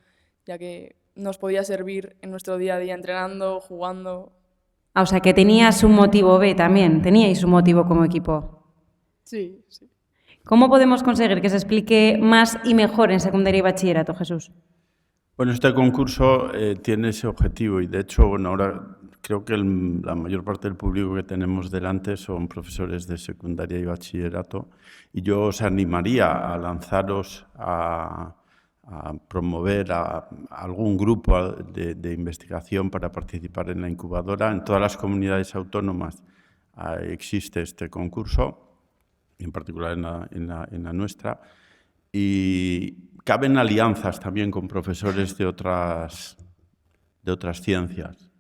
ya que nos podía servir en nuestro día a día entrenando, jugando. Ah, o sea, que tenías un motivo B también, teníais un motivo como equipo. Sí, sí. ¿Cómo podemos conseguir que se explique más y mejor en secundaria y bachillerato, Jesús? Bueno, este concurso tiene ese objetivo y de hecho, bueno, ahora creo que la mayor parte del público que tenemos delante son profesores de secundaria y bachillerato y yo os animaría a lanzaros a promover a algún grupo de investigación para participar en la incubadora. En todas las comunidades autónomas existe este concurso, en particular en la nuestra, y caben alianzas también con profesores de otras ciencias.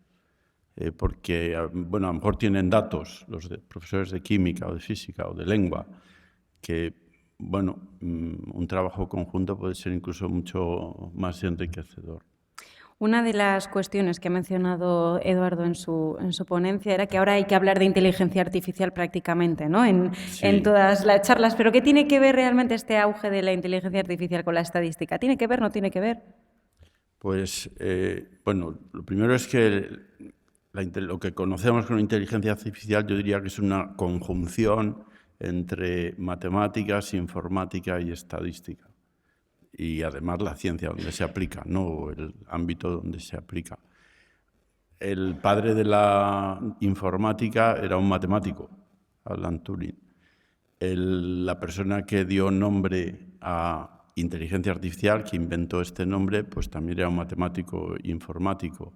Porque, bueno, a lo mejor tienen datos los profesores de química o de física o de lengua, que, bueno, un trabajo conjunto puede ser incluso mucho más enriquecedor. Una de las cuestiones que ha mencionado Eduardo en su ponencia era que ahora hay que hablar de inteligencia artificial prácticamente, ¿no? En todas las charlas. ¿Pero qué tiene que ver realmente este auge de la inteligencia artificial con la estadística? ¿Tiene que ver, no tiene que ver? Pues, bueno, lo primero es que lo que conocemos como inteligencia artificial yo diría que es una conjunción entre matemáticas, informática y estadística. Y además la ciencia donde se aplica, no el ámbito donde se aplica. El padre de la informática era un matemático, Alan Turing. La persona que dio nombre a inteligencia artificial, que inventó este nombre, pues también era un matemático informático.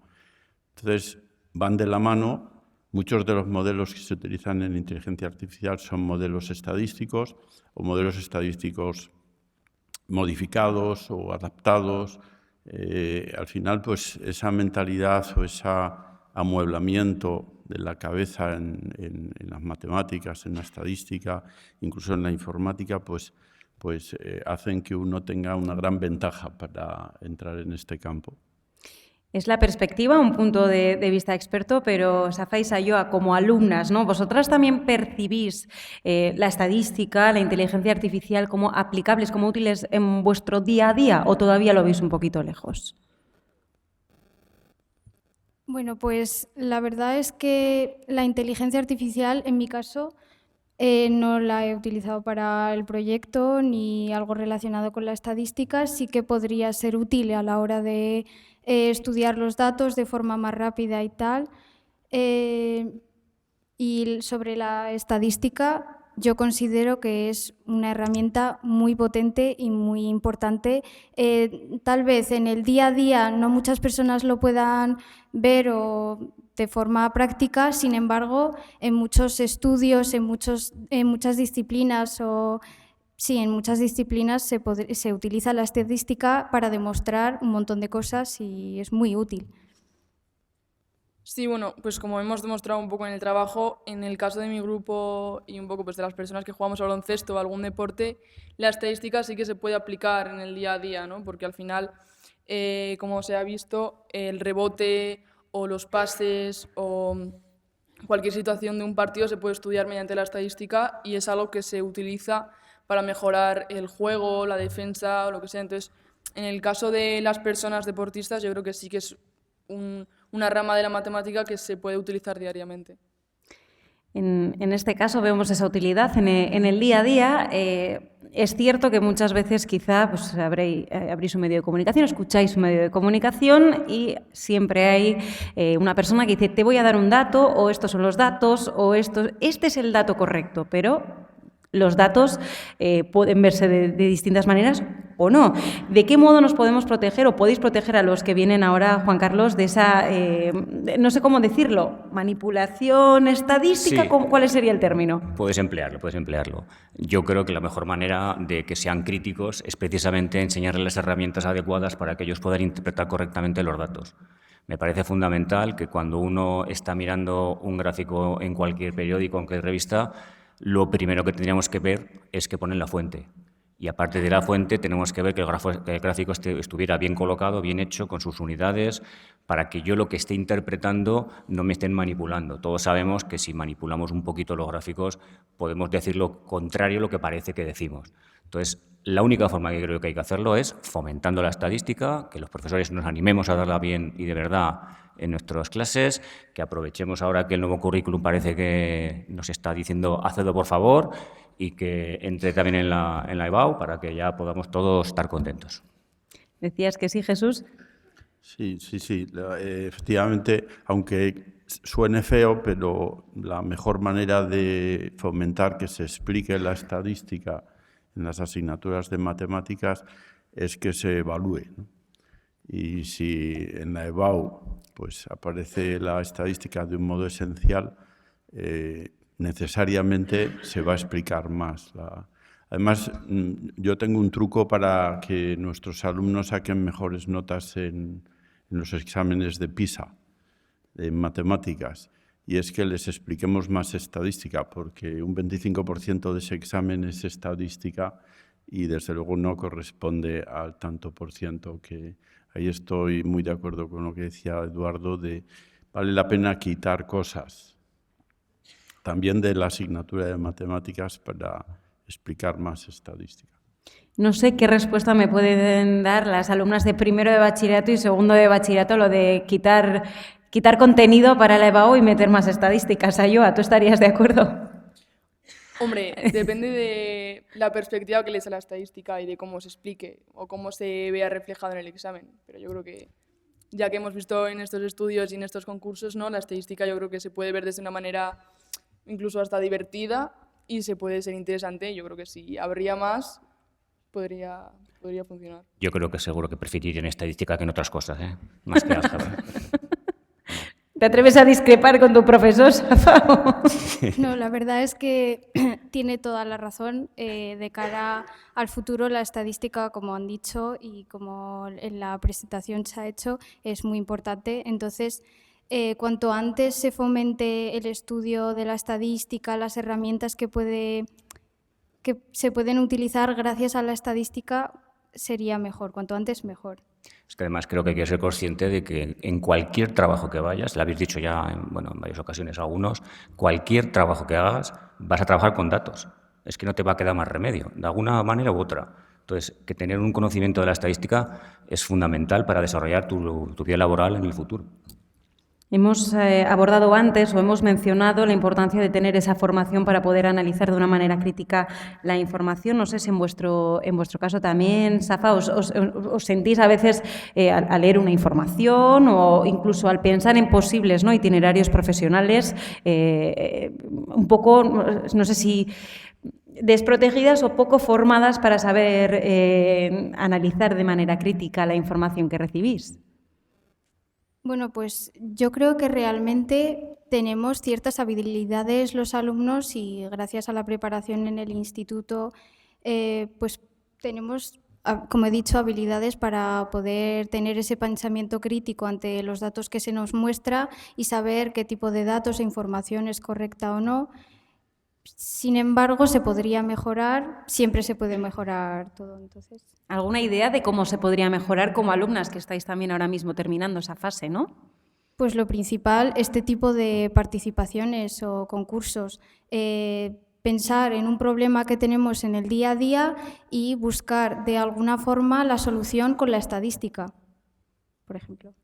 Entonces, van de la mano. Muchos de los modelos que se utilizan en inteligencia artificial son modelos estadísticos o modelos estadísticos modificados o adaptados. Al final, pues esa mentalidad o ese amueblamiento de la cabeza en las matemáticas, en la estadística, incluso en la informática, pues hacen que uno tenga una gran ventaja para entrar en este campo. Es la perspectiva, un punto de vista experto, pero Safa y Sayoa, como alumnas, ¿no? ¿Vosotras también percibís la estadística, la inteligencia artificial como aplicables, como útiles en vuestro día a día o todavía lo veis un poquito lejos? Bueno, pues la verdad es que la inteligencia artificial, en mi caso, no la he utilizado para el proyecto ni algo relacionado con la estadística. Sí que podría ser útil a la hora de estudiar los datos de forma más rápida y tal. Y sobre la estadística, yo considero que es una herramienta muy potente y muy importante. Tal vez en el día a día no muchas personas lo puedan ver o de forma práctica, sin embargo, en muchos estudios, en muchas disciplinas en muchas disciplinas se utiliza la estadística para demostrar un montón de cosas y es muy útil. Sí, bueno, pues como hemos demostrado un poco en el trabajo, en el caso de mi grupo y un poco pues de las personas que jugamos a baloncesto o algún deporte, la estadística sí que se puede aplicar en el día a día, ¿no? Porque al final, como se ha visto, el rebote o los pases o cualquier situación de un partido se puede estudiar mediante la estadística y es algo que se utiliza para mejorar el juego, la defensa o lo que sea. Entonces, en el caso de las personas deportistas, yo creo que sí que es una rama de la matemática que se puede utilizar diariamente. En este caso vemos esa utilidad en el día a día. Es cierto que muchas veces quizá pues, abrís un medio de comunicación, escucháis un medio de comunicación y siempre hay una persona que dice te voy a dar un dato o estos son los datos o este es el dato correcto, pero los datos pueden verse de distintas maneras o no. ¿De qué modo nos podemos proteger o podéis proteger a los que vienen ahora, Juan Carlos, de esa, no sé cómo decirlo, manipulación estadística? Sí. ¿Cuál sería el término? Puedes emplearlo. Yo creo que la mejor manera de que sean críticos es precisamente enseñarles las herramientas adecuadas para que ellos puedan interpretar correctamente los datos. Me parece fundamental que cuando uno está mirando un gráfico en cualquier periódico, en cualquier revista, lo primero que tendríamos que ver es que ponen la fuente. Y aparte de la fuente, tenemos que ver que el gráfico estuviera bien colocado, bien hecho, con sus unidades, para que yo lo que esté interpretando no me estén manipulando. Todos sabemos que si manipulamos un poquito los gráficos, podemos decir lo contrario a lo que parece que decimos. Entonces, la única forma que creo que hay que hacerlo es fomentando la estadística, que los profesores nos animemos a darla bien y de verdad en nuestras clases, que aprovechemos ahora que el nuevo currículum parece que nos está diciendo hacedlo por favor y que entre también en la EBAU para que ya podamos todos estar contentos. ¿Decías que sí, Jesús? Sí. Efectivamente, aunque suene feo, pero la mejor manera de fomentar que se explique la estadística en las asignaturas de matemáticas es que se evalúe, ¿no? Y si en la EBAU pues, aparece la estadística de un modo esencial, necesariamente se va a explicar más. Además, yo tengo un truco para que nuestros alumnos saquen mejores notas en los exámenes de PISA, en matemáticas, y es que les expliquemos más estadística, porque un 25% de ese examen es estadística y desde luego no corresponde al tanto por ciento que... Ahí estoy muy de acuerdo con lo que decía Eduardo, de vale la pena quitar cosas también de la asignatura de matemáticas para explicar más estadística. No sé qué respuesta me pueden dar las alumnas de primero de bachillerato y segundo de bachillerato, lo de quitar contenido para la EBAU y meter más estadísticas. Sayoa, ¿tú estarías de acuerdo? Hombre, depende de la perspectiva que le dé a la estadística y de cómo se explique o cómo se vea reflejado en el examen. Pero yo creo que, ya que hemos visto en estos estudios y en estos concursos, ¿no? La estadística yo creo que se puede ver desde una manera incluso hasta divertida y se puede ser interesante. Yo creo que si habría más, podría funcionar. Yo creo que seguro que preferirían estadística que en otras cosas, ¿eh? Más que álgebra. ¿Te atreves a discrepar con tu profesor, Safa? No, la verdad es que tiene toda la razón. De cara al futuro, la estadística, como han dicho y como en la presentación se ha hecho, es muy importante. Entonces, cuanto antes se fomente el estudio de la estadística, las herramientas que se pueden utilizar gracias a la estadística, sería mejor. Cuanto antes, mejor. Es que además creo que hay que ser consciente de que en cualquier trabajo que vayas, lo habéis dicho ya en varias ocasiones algunos, cualquier trabajo que hagas vas a trabajar con datos. Es que no te va a quedar más remedio, de alguna manera u otra. Entonces, que tener un conocimiento de la estadística es fundamental para desarrollar tu vida laboral en el futuro. Hemos abordado antes o hemos mencionado la importancia de tener esa formación para poder analizar de una manera crítica la información. No sé si en vuestro caso también, Safa, os sentís a veces al leer una información o incluso al pensar en posibles, ¿no?, itinerarios profesionales, un poco, no sé si desprotegidas o poco formadas para saber analizar de manera crítica la información que recibís. Bueno, pues yo creo que realmente tenemos ciertas habilidades los alumnos y gracias a la preparación en el instituto, pues tenemos, como he dicho, habilidades para poder tener ese pensamiento crítico ante los datos que se nos muestra y saber qué tipo de datos e información es correcta o no. Sin embargo, se podría mejorar, siempre se puede mejorar todo. Entonces, ¿alguna idea de cómo se podría mejorar como alumnas que estáis también ahora mismo terminando esa fase, no? Pues lo principal, este tipo de participaciones o concursos, pensar en un problema que tenemos en el día a día y buscar de alguna forma la solución con la estadística, por ejemplo. O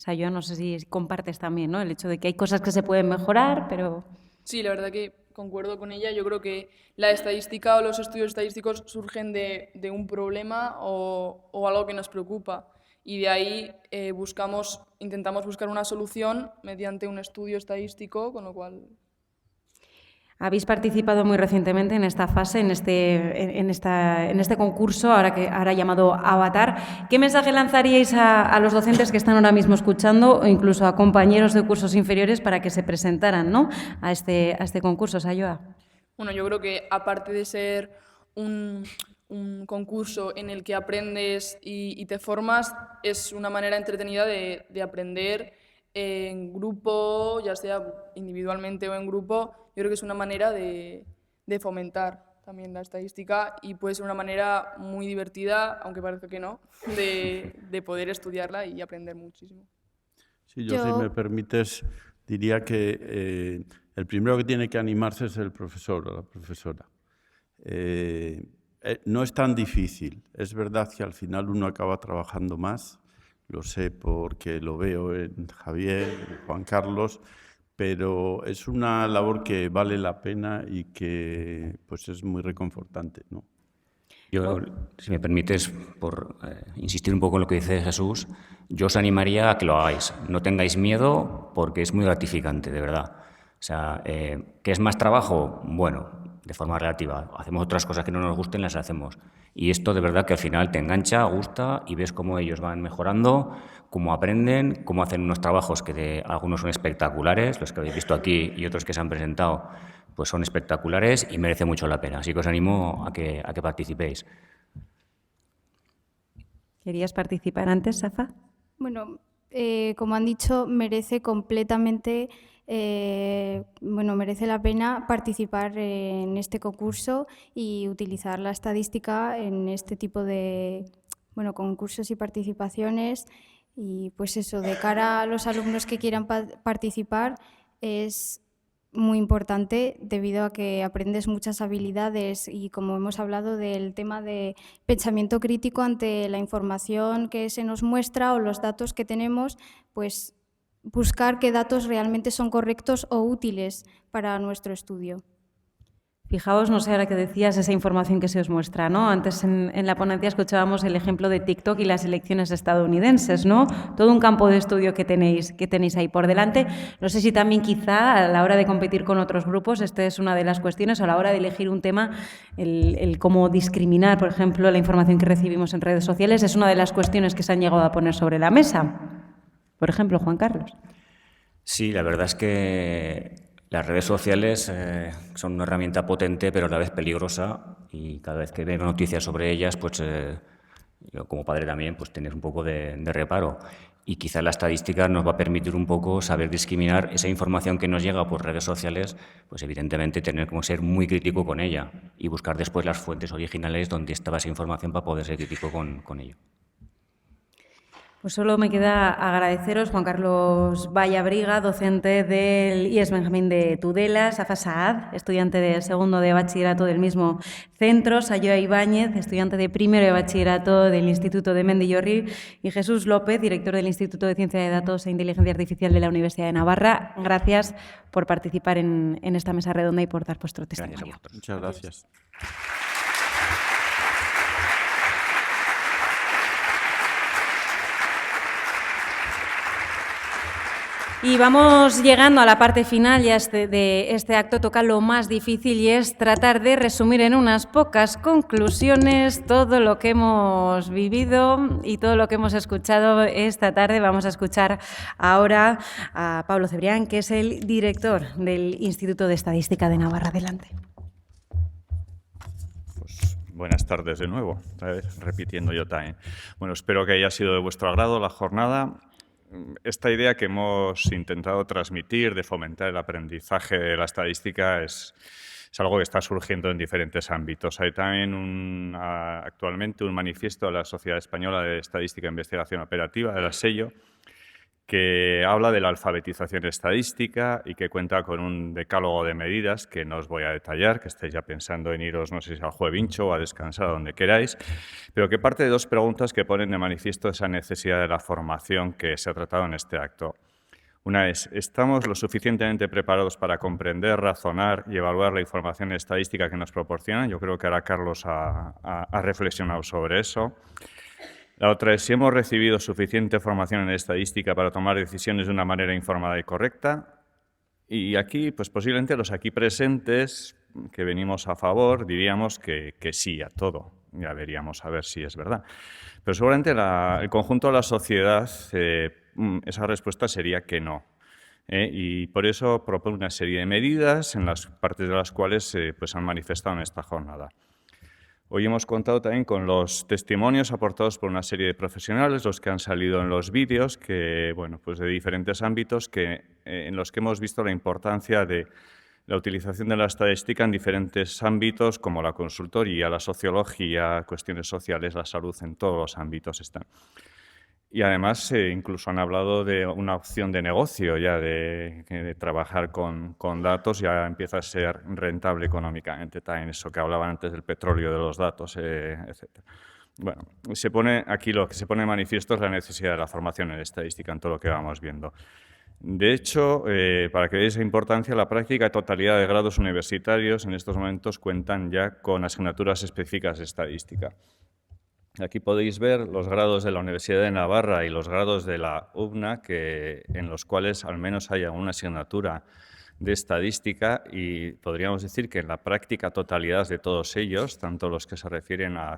sea, yo no sé si compartes también, ¿no?, el hecho de que hay cosas que se pueden mejorar, pero... Sí, la verdad que concuerdo con ella. Yo creo que la estadística o los estudios estadísticos surgen de un problema o algo que nos preocupa y de ahí intentamos buscar una solución mediante un estudio estadístico, con lo cual... Habéis participado muy recientemente en esta fase, en este concurso, ahora llamado Avatar. ¿Qué mensaje lanzaríais a los docentes que están ahora mismo escuchando o incluso a compañeros de cursos inferiores para que se presentaran, ¿no?, a este concurso, Sayoa? Bueno, yo creo que aparte de ser un concurso en el que aprendes y te formas, es una manera entretenida de aprender en grupo, ya sea individualmente o en grupo. Yo creo que es una manera de fomentar también la estadística y puede ser una manera muy divertida, aunque parezca que no, de poder estudiarla y aprender muchísimo. Sí, yo si me permites, diría que el primero que tiene que animarse es el profesor o la profesora. No es tan difícil. Es verdad que al final uno acaba trabajando más, lo sé porque lo veo en Javier, en Juan Carlos, pero es una labor que vale la pena y que pues es muy reconfortante, ¿no? Yo, si me permites, por insistir un poco en lo que dice Jesús, yo os animaría a que lo hagáis. No tengáis miedo porque es muy gratificante, de verdad. O sea, ¿qué es más trabajo? Bueno, de forma relativa. Hacemos otras cosas que no nos gusten, las hacemos. Y esto de verdad que al final te engancha, gusta y ves cómo ellos van mejorando, cómo aprenden, cómo hacen unos trabajos que algunos son espectaculares, los que habéis visto aquí y otros que se han presentado pues son espectaculares y merece mucho la pena. Así que os animo a que participéis. ¿Querías participar antes, Safa? Bueno, como han dicho, merece completamente... merece la pena participar en este concurso y utilizar la estadística en este tipo de concursos y participaciones. Y pues eso, de cara a los alumnos que quieran participar, es muy importante debido a que aprendes muchas habilidades y, como hemos hablado del tema de pensamiento crítico ante la información que se nos muestra o los datos que tenemos, pues buscar qué datos realmente son correctos o útiles para nuestro estudio. Fijaos, no sé, ahora que decías esa información que se os muestra, ¿no? Antes en la ponencia escuchábamos el ejemplo de TikTok y las elecciones estadounidenses, ¿no? Todo un campo de estudio que tenéis ahí por delante. No sé si también quizá a la hora de competir con otros grupos, esta es una de las cuestiones, o a la hora de elegir un tema, el cómo discriminar, por ejemplo, la información que recibimos en redes sociales, es una de las cuestiones que se han llegado a poner sobre la mesa. Por ejemplo, Juan Carlos. Sí, la verdad es que las redes sociales son una herramienta potente, pero a la vez peligrosa, y cada vez que veo noticias sobre ellas, pues yo como padre también, pues tener un poco de reparo. Y quizá la estadística nos va a permitir un poco saber discriminar esa información que nos llega por redes sociales, pues evidentemente tener como ser muy crítico con ella y buscar después las fuentes originales donde estaba esa información para poder ser crítico con ello. Pues solo me queda agradeceros, Juan Carlos Vallabriga, docente del IES Benjamín de Tudela, Safa Saad, estudiante de segundo de bachillerato del mismo centro, Sayoa Ibáñez, estudiante de primero de bachillerato del Instituto de Mendillorri, y Jesús López, director del Instituto de Ciencia de Datos e Inteligencia Artificial de la Universidad de Navarra. Gracias por participar en esta mesa redonda y por dar vuestro testimonio. Muchas gracias. Y vamos llegando a la parte final ya de este acto. Toca lo más difícil y es tratar de resumir en unas pocas conclusiones todo lo que hemos vivido y todo lo que hemos escuchado esta tarde. Vamos a escuchar ahora a Pablo Cebrián, que es el director del Instituto de Estadística de Navarra. Adelante. Buenas tardes de nuevo, repitiendo yo también. Bueno, espero que haya sido de vuestro agrado la jornada. Esta idea que hemos intentado transmitir de fomentar el aprendizaje de la estadística es algo que está surgiendo en diferentes ámbitos. Hay también actualmente un manifiesto de la Sociedad Española de Estadística e Investigación Operativa, de la SEIO, que habla de la alfabetización estadística y que cuenta con un decálogo de medidas que no os voy a detallar, que estáis ya pensando en iros, no sé si al Juevincho o a descansar donde queráis, pero que parte de dos preguntas que ponen de manifiesto esa necesidad de la formación que se ha tratado en este acto. Una es, ¿estamos lo suficientemente preparados para comprender, razonar y evaluar la información estadística que nos proporcionan? Yo creo que ahora Carlos ha reflexionado sobre eso. La otra es si hemos recibido suficiente formación en estadística para tomar decisiones de una manera informada y correcta. Y aquí, pues posiblemente los aquí presentes, que venimos a favor, diríamos que sí a todo. Ya veríamos a ver si es verdad. Pero seguramente el conjunto de la sociedad, esa respuesta sería que no. Y por eso propone una serie de medidas en las partes de las cuales pues han manifestado en esta jornada. Hoy hemos contado también con los testimonios aportados por una serie de profesionales, los que han salido en los vídeos, que, bueno, pues de diferentes ámbitos, en los que hemos visto la importancia de la utilización de la estadística en diferentes ámbitos, como la consultoría, la sociología, cuestiones sociales, la salud, en todos los ámbitos están. Y además incluso han hablado de una opción de negocio, ya de trabajar con datos, ya empieza a ser rentable económicamente, también eso que hablaban antes del petróleo, de los datos, etc. Bueno, aquí lo que se pone de manifiesto es la necesidad de la formación en estadística en todo lo que vamos viendo. De hecho, para que veáis la importancia, la práctica totalidad de grados universitarios en estos momentos cuentan ya con asignaturas específicas de estadística. Aquí podéis ver los grados de la Universidad de Navarra y los grados de la UBNA, en los cuales al menos haya una asignatura de estadística, y podríamos decir que en la práctica totalidad de todos ellos, tanto los que se refieren a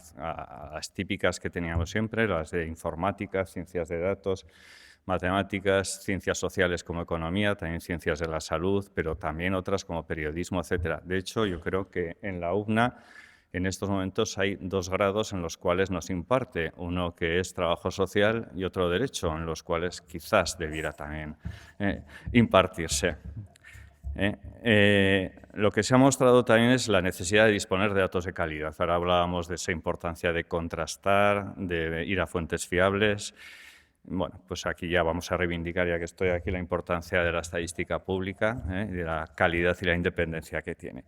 las típicas que teníamos siempre, las de informática, ciencias de datos, matemáticas, ciencias sociales como economía, también ciencias de la salud, pero también otras como periodismo, etc. De hecho, yo creo que en la UBNA en estos momentos hay dos grados en los cuales nos imparte, uno que es trabajo social y otro derecho, en los cuales quizás debiera también impartirse. Lo que se ha mostrado también es la necesidad de disponer de datos de calidad. Ahora hablábamos de esa importancia de contrastar, de ir a fuentes fiables. Bueno, pues aquí ya vamos a reivindicar, ya que estoy aquí, la importancia de la estadística pública, de la calidad y la independencia que tiene.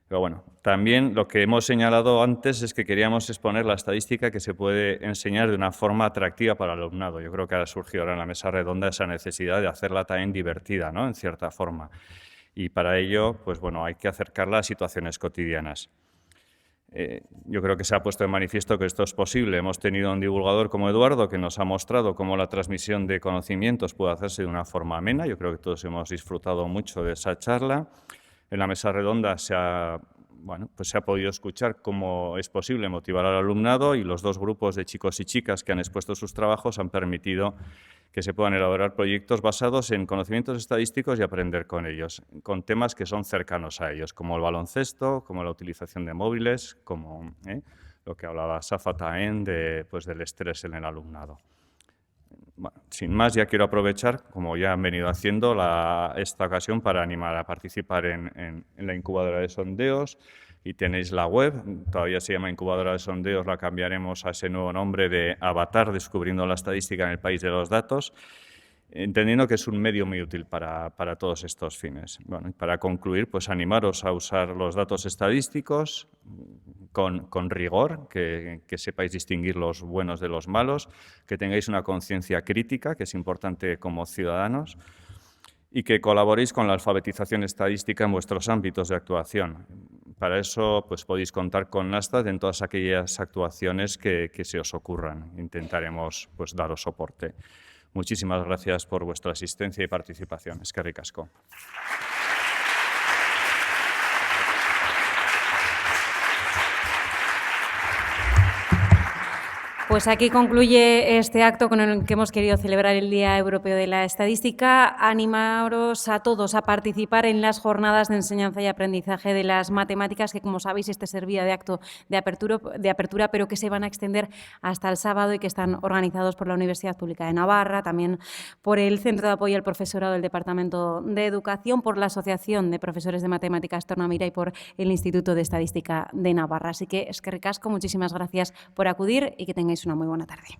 Pero bueno, también lo que hemos señalado antes es que queríamos exponer la estadística que se puede enseñar de una forma atractiva para el alumnado. Yo creo que ha surgido ahora en la mesa redonda esa necesidad de hacerla también divertida, ¿no?, en cierta forma. Y para ello, pues bueno, hay que acercarla a situaciones cotidianas. Yo creo que se ha puesto de manifiesto que esto es posible. Hemos tenido un divulgador como Eduardo que nos ha mostrado cómo la transmisión de conocimientos puede hacerse de una forma amena. Yo creo que todos hemos disfrutado mucho de esa charla. En la mesa redonda se ha bueno, pues se ha podido escuchar cómo es posible motivar al alumnado, y los dos grupos de chicos y chicas que han expuesto sus trabajos han permitido que se puedan elaborar proyectos basados en conocimientos estadísticos y aprender con ellos, con temas que son cercanos a ellos, como el baloncesto, como la utilización de móviles, como lo que hablaba Safa también del estrés en el alumnado. Bueno, sin más, ya quiero aprovechar, como ya han venido haciendo, esta ocasión para animar a participar en la incubadora de sondeos. Y tenéis la web, todavía se llama incubadora de sondeos, la cambiaremos a ese nuevo nombre de Avatar, descubriendo la estadística en el país de los datos, entendiendo que es un medio muy útil para todos estos fines. Bueno, y para concluir, pues animaros a usar los datos estadísticos con rigor, que sepáis distinguir los buenos de los malos, que tengáis una conciencia crítica, que es importante como ciudadanos, y que colaboréis con la alfabetización estadística en vuestros ámbitos de actuación. Para eso pues, podéis contar con Nasdaq en todas aquellas actuaciones que se os ocurran. Intentaremos pues, daros soporte. Muchísimas gracias por vuestra asistencia y participación. Eskerrik asko. Pues aquí concluye este acto con el que hemos querido celebrar el Día Europeo de la Estadística. Animaros a todos a participar en las jornadas de enseñanza y aprendizaje de las matemáticas, que como sabéis este servía de acto de apertura, pero que se van a extender hasta el sábado y que están organizados por la Universidad Pública de Navarra, también por el Centro de Apoyo al Profesorado del Departamento de Educación, por la Asociación de Profesores de Matemáticas Tornamira y por el Instituto de Estadística de Navarra. Así que eskerrik asko, muchísimas gracias por acudir y que tengáis una muy buena tarde.